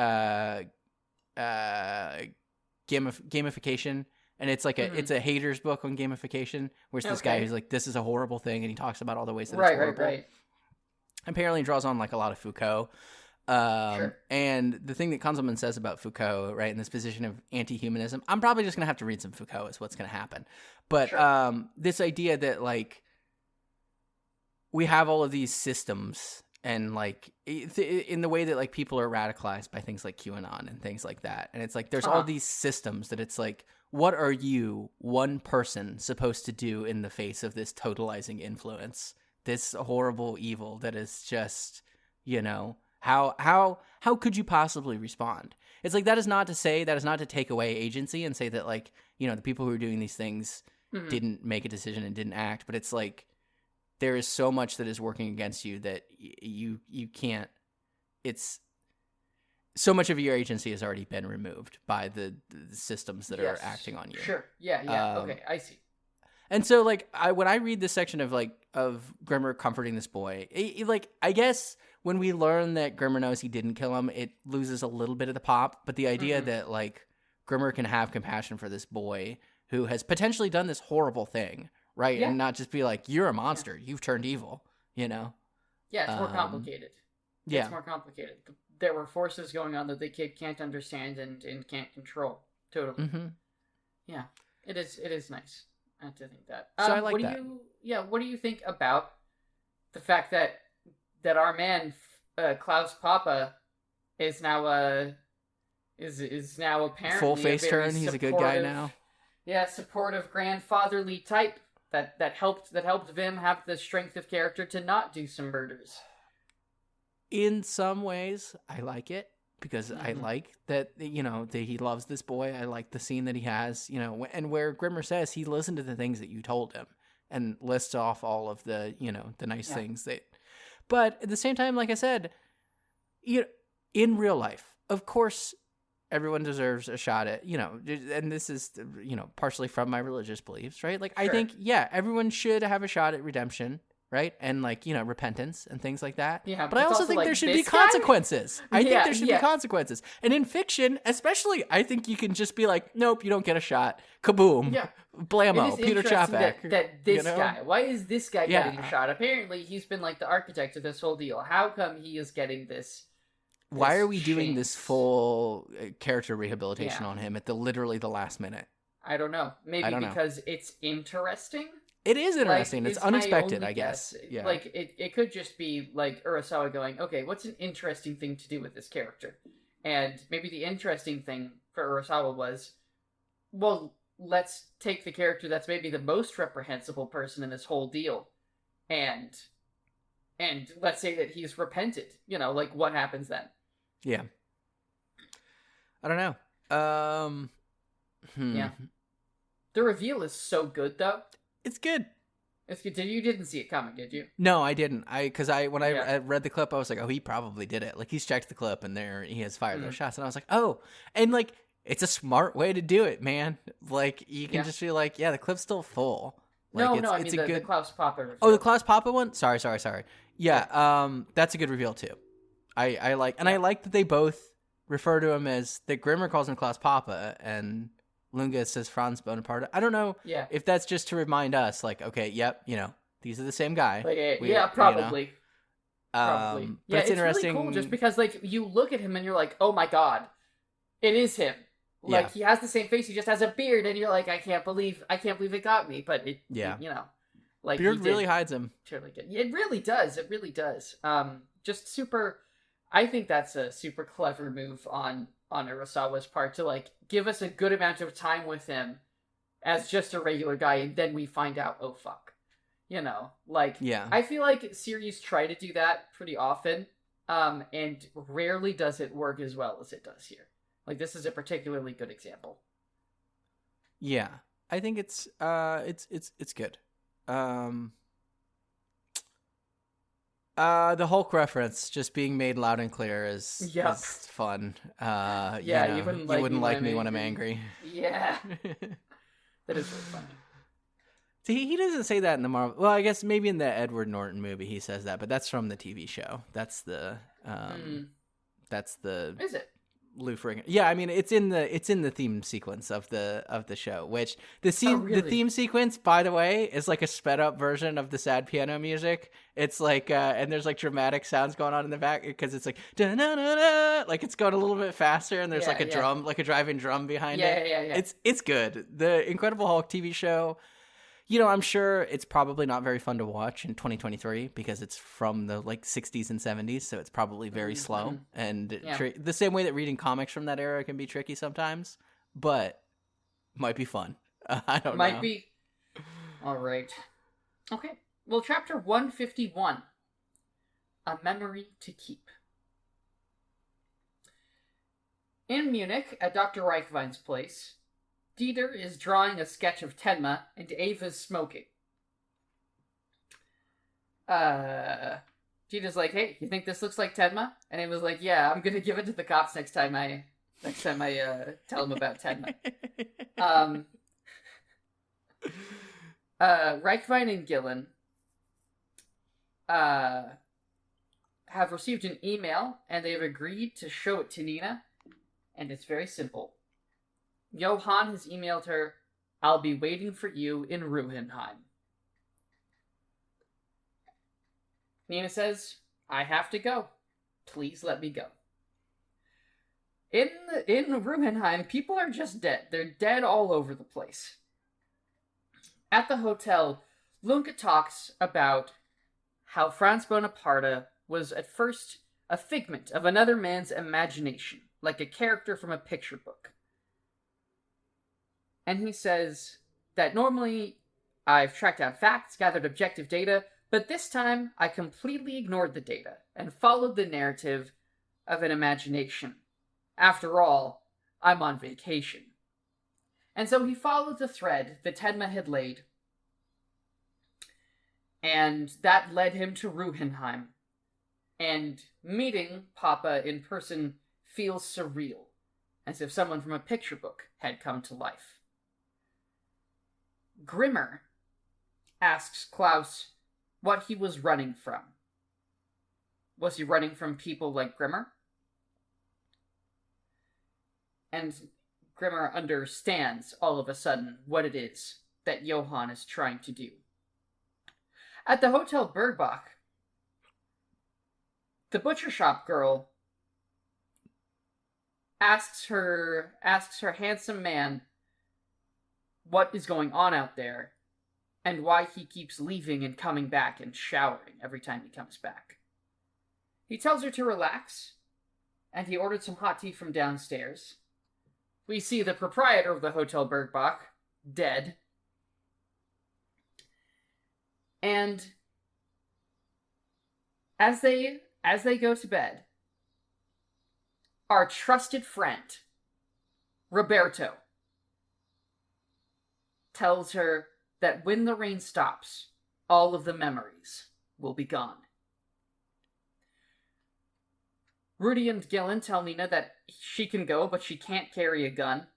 gamification, and it's like it's a hater's book on gamification, where it's this guy who's like, this is a horrible thing, and he talks about all the ways that it's horrible. Right. Apparently draws on, like, a lot of Foucault. And the thing that Kanzelman says about Foucault, right, in this position of anti-humanism, I'm probably just gonna have to read some Foucault is what's gonna happen. But this idea that, like, we have all of these systems, and, like, in the way that, like, people are radicalized by things like QAnon and things like that. And it's like, there's all these systems that it's like, what are you, one person, supposed to do in the face of this totalizing influence? This horrible evil that is just, how could you possibly respond? It's like, that is not to take away agency and say that, like, the people who are doing these things didn't make a decision and didn't act. But it's like, there is so much that is working against you that you can't. It's so much of your agency has already been removed by the systems that are acting on you. Sure. Yeah. Okay, I see. And so, like, when I read this section of Grimmer comforting this boy, I guess when we learn that Grimmer knows he didn't kill him, it loses a little bit of the pop. But the idea that, like, Grimmer can have compassion for this boy who has potentially done this horrible thing, right? And not just be like, you're a monster. You've turned evil, you know? Yeah, it's more complicated. Yeah. It's more complicated. There were forces going on that the kid can't understand and can't control. Totally. Mm-hmm. Yeah, it is nice. I have to think that. So I like that. What do you think about the fact that our man Klaus Papa is now is now apparently full face turn? He's a good guy now. Yeah, supportive grandfatherly type that helped Vim have the strength of character to not do some murders. In some ways, I like it because I like that, you know, that he loves this boy. I like the scene that he has, you know, and where Grimmer says he listened to the things that you told him and lists off all of the, you know, the nice things that. But at the same time, like I said, you know, in real life, of course, everyone deserves a shot at, you know, and this is, you know, partially from my religious beliefs, right? Like, sure. I think, everyone should have a shot at redemption, right? And, like, you know, repentance and things like that. Yeah, but I also think there should be consequences. I think there should be consequences. And in fiction, especially, I think you can just be like, nope, you don't get a shot. Kaboom. Yeah. Blammo. Peter Chapek. That this guy, why is this guy getting a shot? Apparently, he's been, like, the architect of this whole deal. How come he is getting this? Why are we doing this full character rehabilitation on him at literally the last minute? I don't know. Maybe because it's interesting? It is interesting. Like, it's unexpected, I guess. Yeah. Like, it could just be, like, Urasawa going, okay, what's an interesting thing to do with this character? And maybe the interesting thing for Urasawa was, well, let's take the character that's maybe the most reprehensible person in this whole deal, and let's say that he's repented. You know, like, what happens then? Yeah. I don't know. Yeah. The reveal is so good, though. It's good. It's good. You didn't see it coming, did you? No, I didn't. When I read the clip, I was like, oh, he probably did it. Like, he's checked the clip, and he has fired those shots. And I was like, oh. And, like, it's a smart way to do it, man. Like, you can just be like, yeah, the clip's still full. Like, I mean the Klaus Papa reveal. Oh, the Klaus Papa one? Sorry. Yeah, that's a good reveal, too. I like that they both refer to him as, that Grimmer calls him Klaus Papa, and Lunga says Franz Bonaparte. I don't know if that's just to remind us, like, okay, yep, you know, these are the same guy. Like, probably. You know? Probably. But it's interesting. Really cool just because, like, you look at him and you're like, oh my god, it is him. Like, he has the same face, he just has a beard, and you're like, I can't believe it got me, but it you know. Like, beard really hides him. Surely good. It really does. It really does. Just super. I think that's a super clever move on Urasawa's part to, like, give us a good amount of time with him as just a regular guy, and then we find out, oh fuck, you know, like, I feel like series try to do that pretty often, and rarely does it work as well as it does here. Like, this is a particularly good example. Yeah, I think it's good. The Hulk reference just being made loud and clear is fun. You wouldn't like me when I'm angry. Yeah. That is really funny. See, he doesn't say that in the Marvel. Well, I guess maybe in the Edward Norton movie he says that, but that's from the TV show. That's the. Is it? Lou Ferrigno. Yeah, I mean it's in the theme sequence of the show, which the theme sequence, by the way, is like a sped up version of the sad piano music. It's like and there's like dramatic sounds going on in the back because it's like da na na na, like it's going a little bit faster, and there's like a drum, like a driving drum behind it. Yeah. It's good. The Incredible Hulk TV show. You know, I'm sure it's probably not very fun to watch in 2023 because it's from the, like, 60s and 70s, so it's probably very slow. And the same way that reading comics from that era can be tricky sometimes, but might be fun. I don't know. Might be. All right. Okay. Well, chapter 151, A Memory to Keep. In Munich, at Dr. Reichwein's place, Dieter is drawing a sketch of Tenma, and Ava's smoking. Dieter's like, hey, you think this looks like Tenma? And Ava's like, yeah, I'm gonna give it to the cops next time I tell them about Tenma. Reichwein and Gillen have received an email, and they've agreed to show it to Nina, and it's very simple. Johan has emailed her, "I'll be waiting for you in Ruhenheim." Nina says, "I have to go. Please let me go." In Ruhenheim, people are just dead. They're dead all over the place. At the hotel, Lunga talks about how Franz Bonaparte was at first a figment of another man's imagination, like a character from a picture book. And he says that normally I've tracked down facts, gathered objective data, but this time I completely ignored the data and followed the narrative of an imagination. After all, I'm on vacation. And so he followed the thread that Tenma had laid, and that led him to Ruhenheim. And meeting Papa in person feels surreal, as if someone from a picture book had come to life. Grimmer asks Klaus what he was running from. Was he running from people like Grimmer? And Grimmer understands all of a sudden what it is that Johan is trying to do. At the Hotel Bergbach, the butcher shop girl asks her handsome man what is going on out there and why he keeps leaving and coming back and showering every time he comes back. He tells her to relax, and he ordered some hot tea from downstairs. We see the proprietor of the Hotel Bergbach dead. And as they go to bed, our trusted friend, Roberto, tells her that when the rain stops, all of the memories will be gone. Rudy and Gillen tell Nina that she can go, but she can't carry a gun,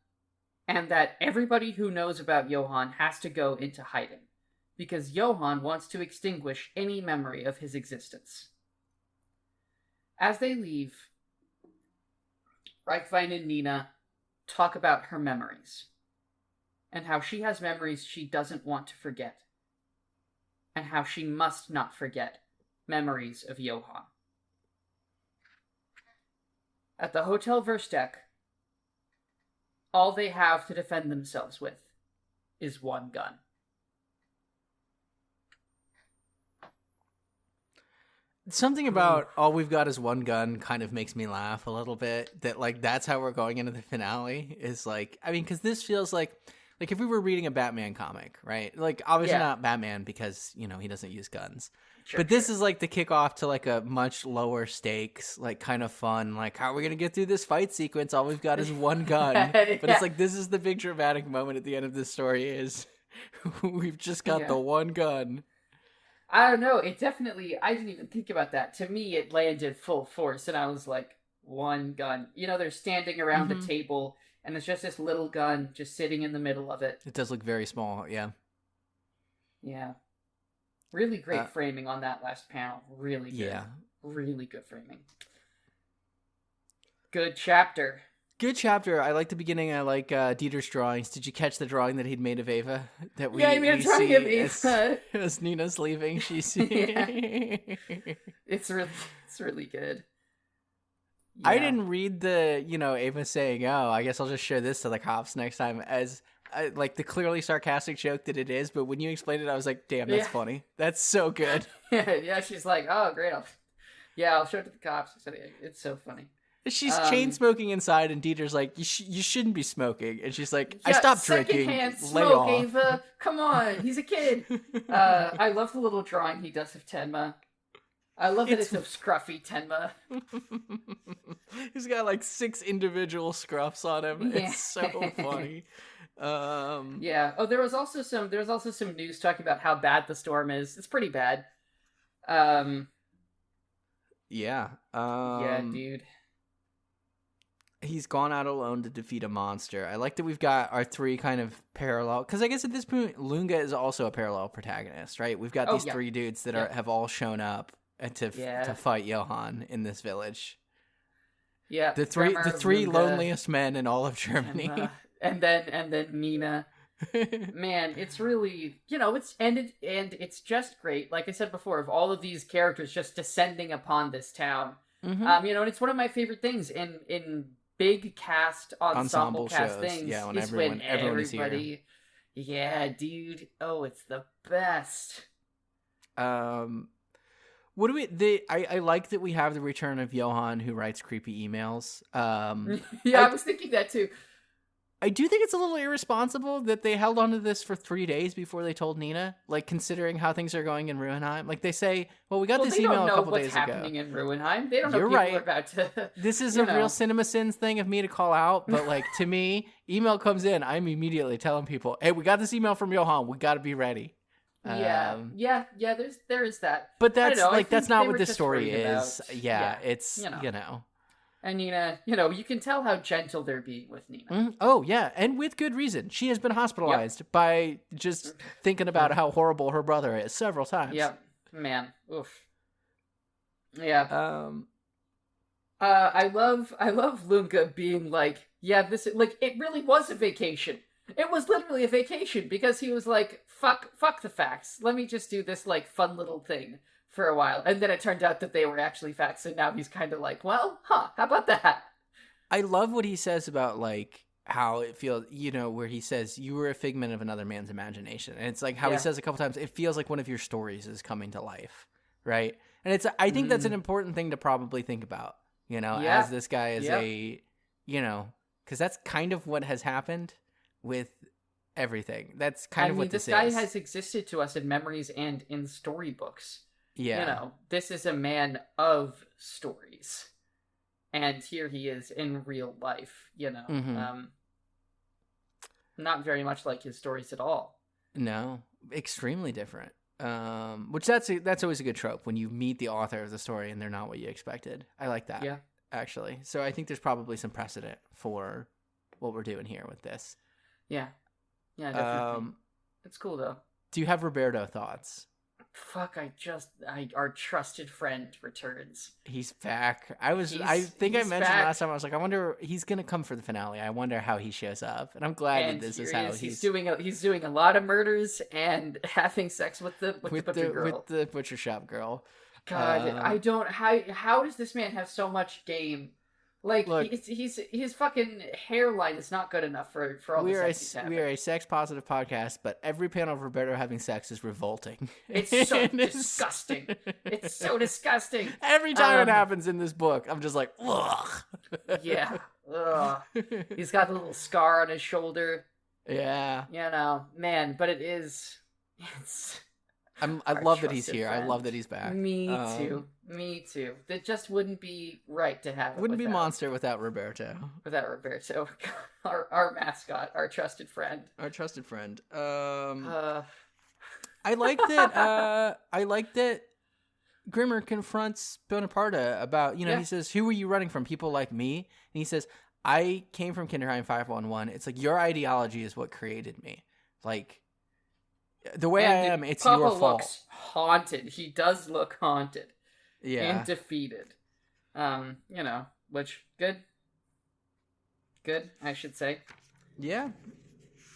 and that everybody who knows about Johan has to go into hiding, because Johan wants to extinguish any memory of his existence. As they leave, Reichwein and Nina talk about her memories, and how she has memories she doesn't want to forget, and how she must not forget memories of Johan. At the Hotel Versteck, all they have to defend themselves with is one gun. Something about all we've got is one gun kind of makes me laugh a little bit. That, like, that's how we're going into the finale. Is like, I mean, because this feels like if we were reading a Batman comic, right? Like, obviously not Batman because, you know, he doesn't use guns. Sure, but this is like the kickoff to like a much lower stakes, like kind of fun, like how are we going to get through this fight sequence? All we've got is one gun. But it's like, this is the big dramatic moment at the end of this story is we've just got the one gun. I don't know. It definitely, I didn't even think about that. To me, it landed full force and I was like, one gun. You know, they're standing around the table and it's just this little gun just sitting in the middle of it. It does look very small. Yeah. Yeah. Really great framing on that last panel. Really good. Yeah. Really good framing. Good chapter. Good chapter. I like the beginning. I like Dieter's drawings. Did you catch the drawing that he'd made of Ava? He made a drawing of Ava. As Nina's leaving, she's It's really good. Yeah. I didn't read the, Ava saying, "Oh, I guess I'll just show this to the cops next time," as like the clearly sarcastic joke that it is, but when you explained it, I was like, damn, that's funny. That's so good. Yeah, she's like, oh, great. I'll show it to the cops. It's so funny. She's chain smoking inside, and Dieter's like, you shouldn't be smoking. And she's like, I stopped drinking. Secondhand smoke, Ava. Come on, he's a kid. I love the little drawing he does of Tenma. I love that it's a scruffy Tenma. He's got like 6 individual scruffs on him. Yeah. It's so funny. Yeah. Oh, there was also some news talking about how bad the storm is. It's pretty bad. Yeah. Yeah, dude. He's gone out alone to defeat a monster. I like that we've got our 3 kind of parallel, because I guess at this point Lunga is also a parallel protagonist, right? We've got these 3 dudes that have all shown up to fight Johan in this village. Yeah. The three loneliest men in all of Germany. and then Nina. Man, it's really, it's just great. Like I said before, of all of these characters just descending upon this town. Mm-hmm. And it's one of my favorite things in big cast ensemble cast shows. things. Yeah, when is everyone is here. Yeah, dude. Oh, it's the best. What do we? I like that we have the return of Johan, who writes creepy emails. I was thinking that too. I do think it's a little irresponsible that they held on to this for 3 days before they told Nina, like, considering how things are going in Ruinheim. Like, they say, well, we got this email a couple days ago. They don't know what's happening in Ruinheim. They don't know people are about to... This is a real Cinema Sins thing of me to call out, but, like, to me, email comes in, I'm immediately telling people, hey, we got this email from Johan. We got to be ready. Yeah, there is that. But that's not what this story is. It's, And Nina, you can tell how gentle they're being with Nina. Mm-hmm. Oh, yeah, and with good reason. She has been hospitalized by just thinking about how horrible her brother is several times. Yep, man, oof. Yeah. I love Lunga being like, yeah, this like it really was a vacation. It was literally a vacation because he was like, fuck the facts. Let me just do this like fun little thing for a while. And then it turned out that they were actually facts, and now he's kind of like, well, how about that? I love what he says about, like, how it feels, where he says, you were a figment of another man's imagination. And it's like how he says a couple times, it feels like one of your stories is coming to life, right? And I think that's an important thing to probably think about, as this guy is because that's kind of what has happened with everything. That's kind of what this guy has existed to us in memories and in storybooks. Yeah. This is a man of stories. And here he is in real life, not very much like his stories at all. No, extremely different. Which that's always a good trope, when you meet the author of the story and they're not what you expected. I like that. Yeah. Actually. So I think there's probably some precedent for what we're doing here with this. Yeah. Yeah, definitely. It's cool though. Do you have Roberto thoughts? Fuck, our trusted friend returns. He's back. I think I mentioned last time, I was like, I wonder, he's going to come for the finale. I wonder how he shows up. And I'm glad that this is how he's doing a lot of murders and having sex with the butcher girl. With the butcher shop girl. God, how does this man have so much game? Like, look, his fucking hairline is not good enough for all the sex he's having. We are a sex-positive podcast, but every panel of Roberto having sex is revolting. It's so disgusting. It's so disgusting. Every time it happens in this book, I'm just like, ugh. Yeah. Ugh. He's got a little scar on his shoulder. Yeah. Man, but it's... I love that he's here. Friend. I love that he's back. Me too. That just wouldn't be right to have. Wouldn't be Monster without Roberto. Our mascot, our trusted friend. I like that. I like that. Grimmer confronts Bonaparte about he says, "Who were you running from? People like me?" And he says, "I came from Kinderheim 511. It's like your ideology is what created me. Like." The way I am, it's Papa your fault. Looks haunted. He does look haunted. Yeah. And defeated. Which, good, I should say. Yeah.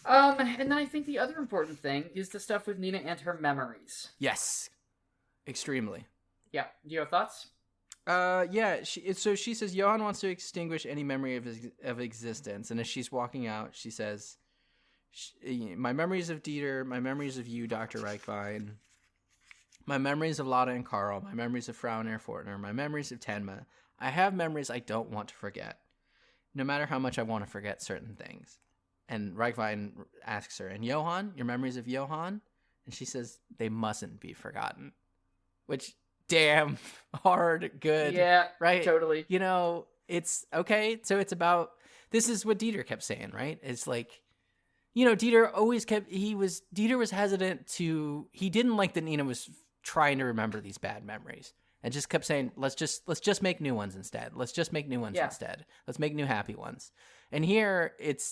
And then I think the other important thing is the stuff with Nina and her memories. Yes. Extremely. Yeah. Do you have thoughts? Yeah. So she says, Johan wants to extinguish any memory of existence. And as she's walking out, she says... my memories of Dieter, my memories of you, Dr. Reichwein, my memories of Lotta and Carl, my memories of Frau and Erfortner, my memories of Tenma. I have memories I don't want to forget, no matter how much I want to forget certain things. And Reichwein asks her, and Johan, your memories of Johan? And she says, they mustn't be forgotten. Which, damn, hard, good. Yeah, right? Totally. It's okay. So it's about, this is what Dieter kept saying, right? It's like, Dieter was hesitant he didn't like that Nina was trying to remember these bad memories and just kept saying, let's just make new ones instead. Let's just make new ones instead. Let's make new happy ones. And here it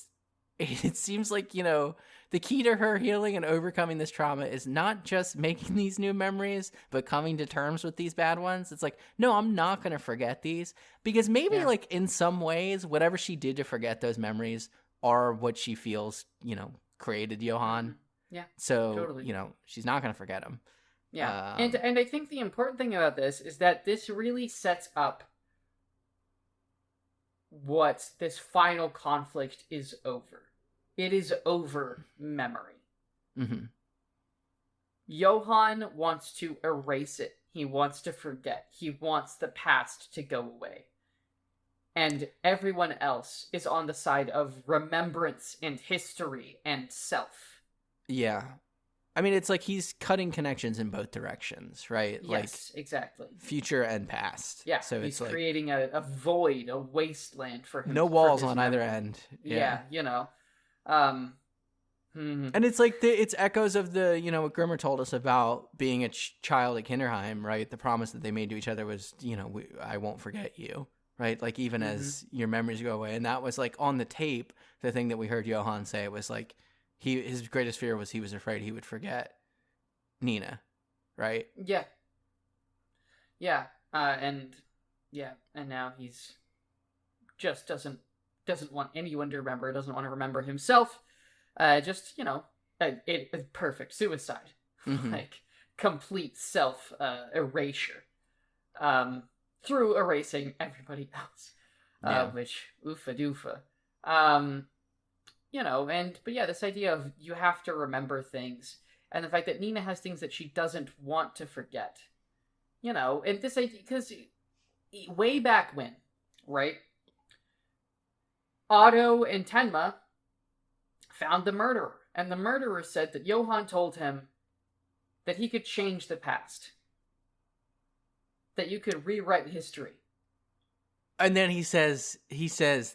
seems like, the key to her healing and overcoming this trauma is not just making these new memories, but coming to terms with these bad ones. It's like, no, I'm not going to forget these, because maybe like in some ways, whatever she did to forget those memories are what she feels, created Johan. Yeah. So, totally. She's not going to forget him. Yeah. And I think the important thing about this is that this really sets up what this final conflict is over. It is over memory. Mm-hmm. Johan wants to erase it. He wants to forget. He wants the past to go away. And everyone else is on the side of remembrance and history and self. Yeah. I mean, it's like he's cutting connections in both directions, right? Yes, exactly. Future and past. Yeah, so he's it's creating a void, a wasteland for him. No walls on either end. Yeah. And it's like it's echoes of the, what Grimmer told us about being a child at Kinderheim, right? The promise that they made to each other was, I won't forget you, right? Like even as your memories go away. And that was like on the tape, the thing that we heard Johan say was like, his greatest fear was he was afraid he would forget Nina, right? Yeah. Yeah. And now he's just doesn't want anyone to remember, doesn't want to remember himself. Just, perfect suicide. Like, complete self erasure. Through erasing everybody else. Which, oofa doofa. But this idea of you have to remember things, and the fact that Nina has things that she doesn't want to forget. And this idea, because way back when, right? Otto and Tenma found the murderer, and the murderer said that Johan told him that he could change the past. That you could rewrite history. And then he says,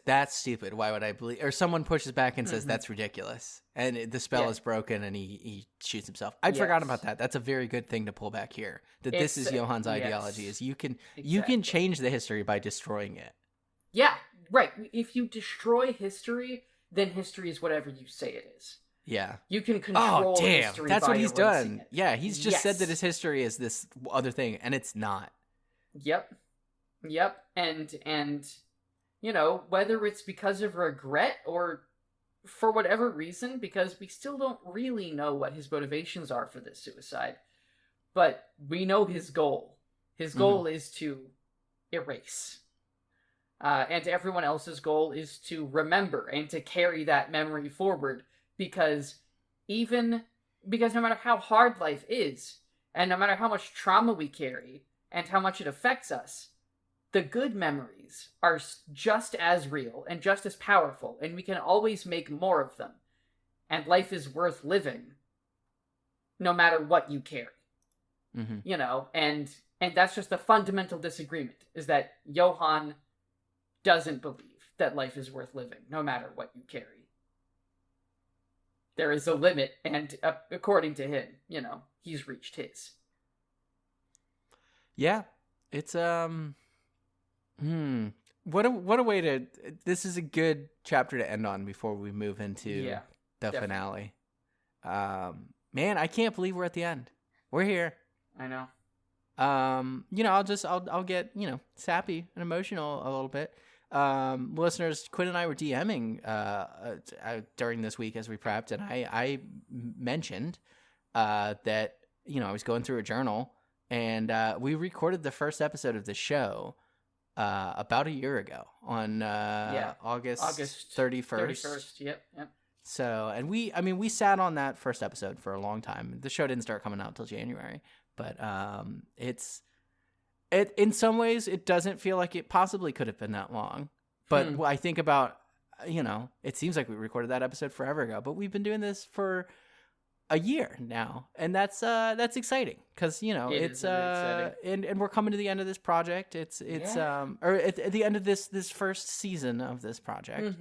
that's stupid. Why would I believe? Or someone pushes back and says, that's ridiculous. And the spell is broken and he shoots himself. I'd forgotten about that. That's a very good thing to pull back here. This is Johan's ideology, is you can change the history by destroying it. Yeah, right. If you destroy history, then history is whatever you say it is. Yeah. You can control history. That's by what he's done. It. Yeah, he's just said that his history is this other thing, and it's not. Yep. And whether it's because of regret or for whatever reason, because we still don't really know what his motivations are for this suicide, but we know his goal. His goal is to erase. And everyone else's goal is to remember and to carry that memory forward, because no matter how hard life is, and no matter how much trauma we carry, and how much it affects us, the good memories are just as real and just as powerful, and we can always make more of them. And life is worth living, no matter what you carry. And that's just the fundamental disagreement, is that Johan doesn't believe that life is worth living, no matter what you carry. There is a limit, and according to him, he's reached his. Yeah, it's what a way to. This is a good chapter to end on before we move into the finale. Man, I can't believe we're at the end. We're here. I know. I'll get sappy and emotional a little bit. Listeners, Quinn and I were DMing during this week as we prepped, and I mentioned that I was going through a journal. And we recorded the first episode of the show about a year ago on August 31st. 31st, yep. So, and we sat on that first episode for a long time. The show didn't start coming out till January, but in some ways it doesn't feel like it possibly could have been that long. But I think about, it seems like we recorded that episode forever ago, but we've been doing this for a year now, and that's exciting, because it's and we're coming to the end of this project. It's or at the end of this first season of this project.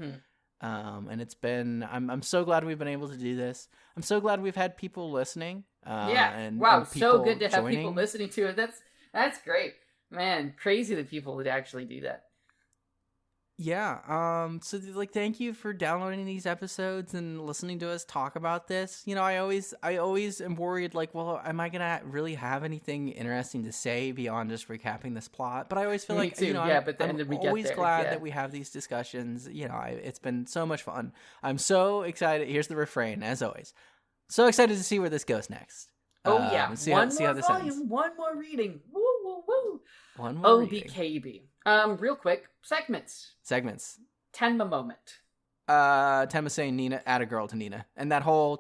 And it's been I'm so glad we've been able to do this. I'm so glad we've had people listening. And so good to have people listening to it. That's great, man. Crazy that people would actually do that. Yeah. So like, thank you for downloading these episodes and listening to us talk about this. You know, I always am worried, like, well, am I gonna really have anything interesting to say beyond just recapping this plot? But I always feel Me like, too. you know, Yeah, but then we always get there. glad Yeah. that we have these discussions. You know, it's been so much fun. I'm so excited. Here's the refrain, as always. So excited to see where this goes next. Oh yeah, see how this ends. One more reading. Woo woo woo. One more reading. OBKB. Real quick, segments. Tenma moment. Tenma saying Nina, add a girl to Nina, and that whole,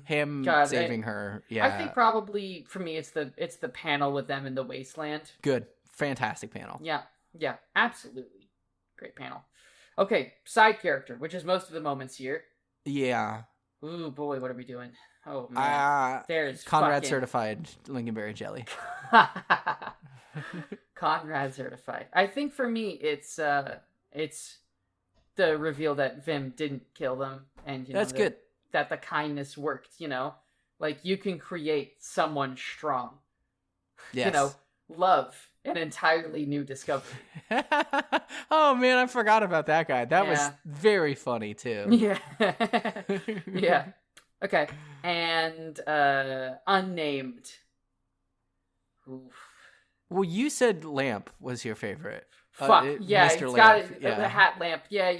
him saving her. Yeah, I think probably for me it's the panel with them in the Wasteland. Good, fantastic panel. Yeah, absolutely, great panel. Okay, side character, which is most of the moments here. Yeah. Ooh boy, what are we doing? Oh man, there's Conrad certified lingonberry jelly. Conrad certified. I think for me, it's the reveal that Vim didn't kill them, and that's good. That the kindness worked. You know, like you can create someone strong. Yes. You know, love an entirely new discovery. Oh man, I forgot about that guy. That was very funny too. Yeah. Yeah. Okay. And unnamed. Oof. Well, you said Lamp was your favorite. Fuck. Yeah, Mr. it's Lamp. got it, the hat lamp. Yeah.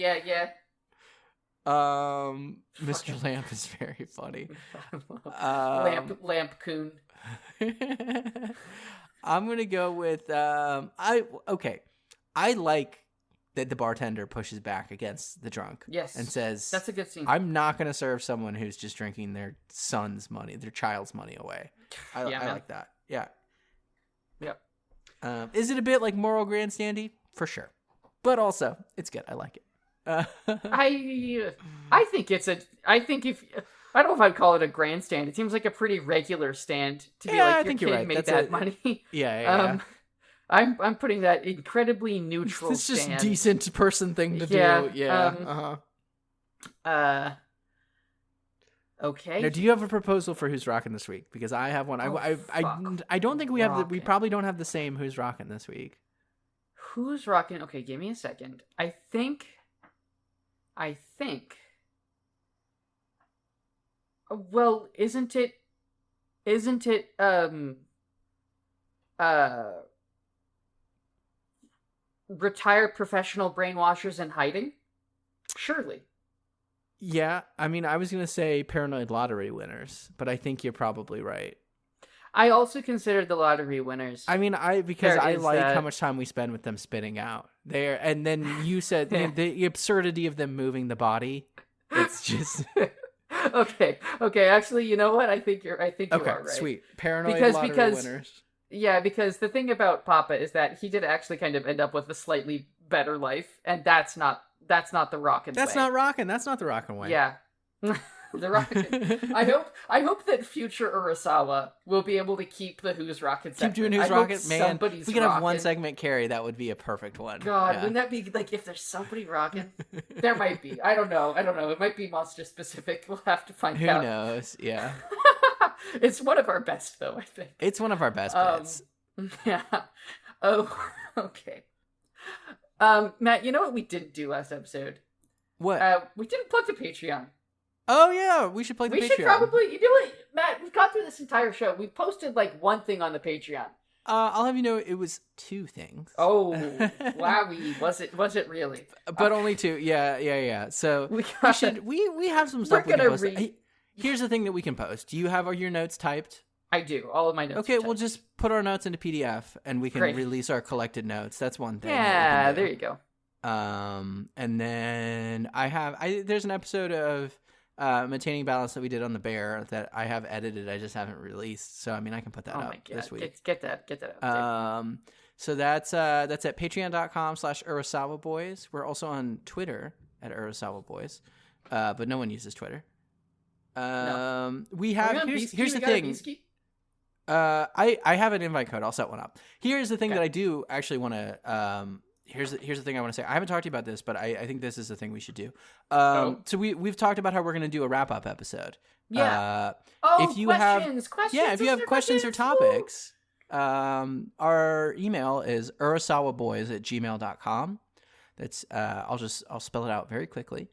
Mr. Lamp is very funny. Lamp coon. I'm gonna go with I like that the bartender pushes back against the drunk. Yes. And says, that's a good scene. I'm not gonna serve someone who's just drinking their son's money, their child's money away. I like that. Yeah. Yep. Is it a bit like moral grandstandy? For sure. But also, it's good. I like it. I think if I don't know if I'd call it a grandstand. It seems like a pretty regular stand to be like, your kid made that money. Yeah. I'm putting that incredibly neutral it's just stand. Decent person thing to do. Yeah. Okay. Now, do you have a proposal for Who's Rockin' this week? Because I have one. I don't think we have we probably don't have the same Who's Rockin' this week. Who's Rockin'? Okay, give me a second. I think. Well, isn't it? Retired professional brainwashers in hiding? Surely. Yeah, I mean, I was going to say paranoid lottery winners, but I think you're probably right. I also consider the lottery winners. I mean, because I like how much time we spend with them spitting out there, and then you said the absurdity of them moving the body. It's just okay. Actually, you know what? I think you are right. Sweet paranoid lottery winners. Yeah, because the thing about Papa is that he did actually kind of end up with a slightly better life, and that's not the rockin' way. That's not rockin'. That's not the rockin' way. Yeah. The rockin'. I hope that future Urasawa will be able to keep the Who's Rockin' segment. Keep doing Who's Rockin', man. If we could have one segment carry, that would be a perfect one. God, wouldn't that be like if there's somebody rockin'? There might be. I don't know. It might be monster specific. We'll have to find out. Who knows? Yeah. It's one of our best, though, I think. It's one of our best bits. Yeah. Oh, okay. Matt, you know what we didn't do last episode? What? We didn't plug the Patreon. Oh, yeah. We should plug the Patreon. We should probably... You know what, Matt? We've gone through this entire show. We've posted, like, one thing on the Patreon. I'll have you know it was 2 things. Oh, wowie. Was it really? But only 2. Yeah. So we have some stuff we can post. Here's the thing that we can post. Do you have your notes typed? I do. All of my notes. Okay, we'll just put our notes into PDF and we can release our collected notes. That's one thing. Yeah, there you go. And then there's an episode of Maintaining Balance that we did on the bear that I have edited. I just haven't released. So I mean, I can put that up this week. Get that up. So that's at patreon.com/Urasawa Boys. We're also on Twitter at Urasawa Boys, but no one uses Twitter. No. We have here's the thing. I have an invite code. I'll set one up. Here's the thing that I do actually want to. Here's the thing I want to say. I haven't talked to you about this, but I think this is the thing we should do. So we've talked about how we're going to do a wrap up episode. Yeah. If you have questions or topics, our email is urasawaboys@gmail.com. That's I'll spell it out very quickly.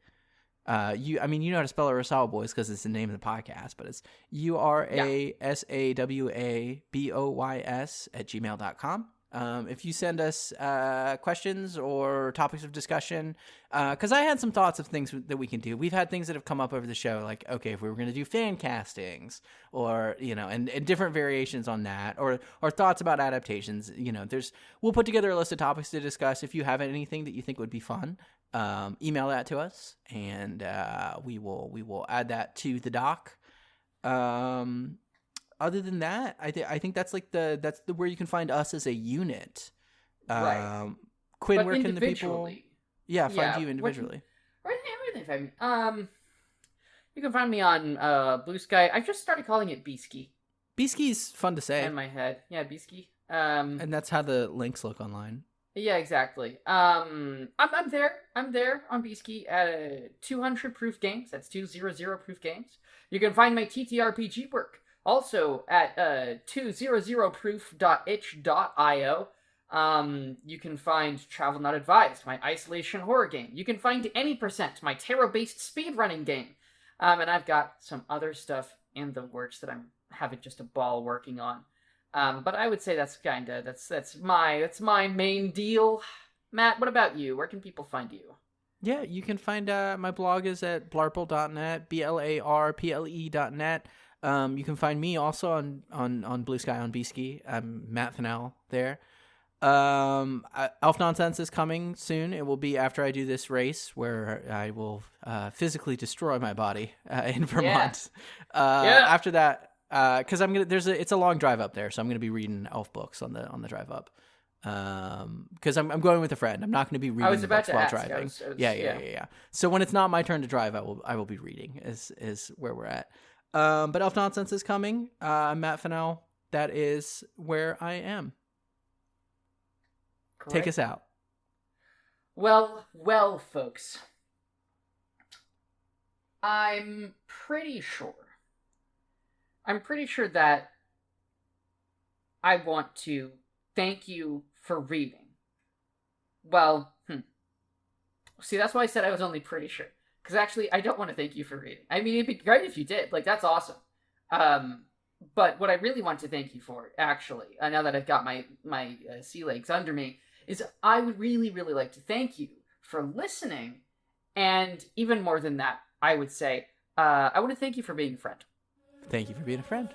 You know how to spell Urasawa Boys because it's the name of the podcast, but it's URASAWABOYS@gmail.com. If you send us questions or topics of discussion, because I had some thoughts of things that we can do. We've had things that have come up over the show, like, okay, if we were going to do fan castings or, and different variations on that, or thoughts about adaptations, we'll put together a list of topics to discuss. If you have anything that you think would be fun, email that to us, and we will add that to the doc. Other than that, I think that's that's where you can find us as a unit. Right. Quinn, but where can the people find you individually? You can find me on Blue Sky. I just started calling it B-Ski. B-Ski's fun to say. In my head. Yeah, B-Ski. And that's how the links look online. Yeah, exactly. I'm there on B-Ski at 200 proof games. That's 200 proof games. You can find my TTRPG work also at 200proof.itch.io. You can find Travel Not Advised, my isolation horror game. You can find Any Percent, my tarot-based speedrunning game. And I've got some other stuff in the works that I'm having just a ball working on. But I would say that's my main deal. Matt, what about you? Where can people find you? Yeah, you can find my blog is at blarple.net, BLARPLE.net. You can find me also on Blue Sky on B-Ski. I'm Matt Fennell there. Elf Nonsense is coming soon. It will be after I do this race where I will physically destroy my body in Vermont. After that, because it's a long drive up there, so I'm gonna be reading elf books on the drive up. Because I'm going with a friend. I'm not going to be reading books while driving. Yeah. So when it's not my turn to drive, I will be reading. Is where we're at. But Elf Nonsense is coming. I'm Matt Fennell. That is where I am. Correct. Take us out. Well, folks. I'm pretty sure that I want to thank you for reading. Well, see, that's why I said I was only pretty sure. Because actually, I don't want to thank you for reading. I mean, it'd be great if you did. Like, that's awesome. But what I really want to thank you for, actually, now that I've got my sea legs under me, is I would really, really like to thank you for listening. And even more than that, I would say, I want to thank you for being a friend. Thank you for being a friend.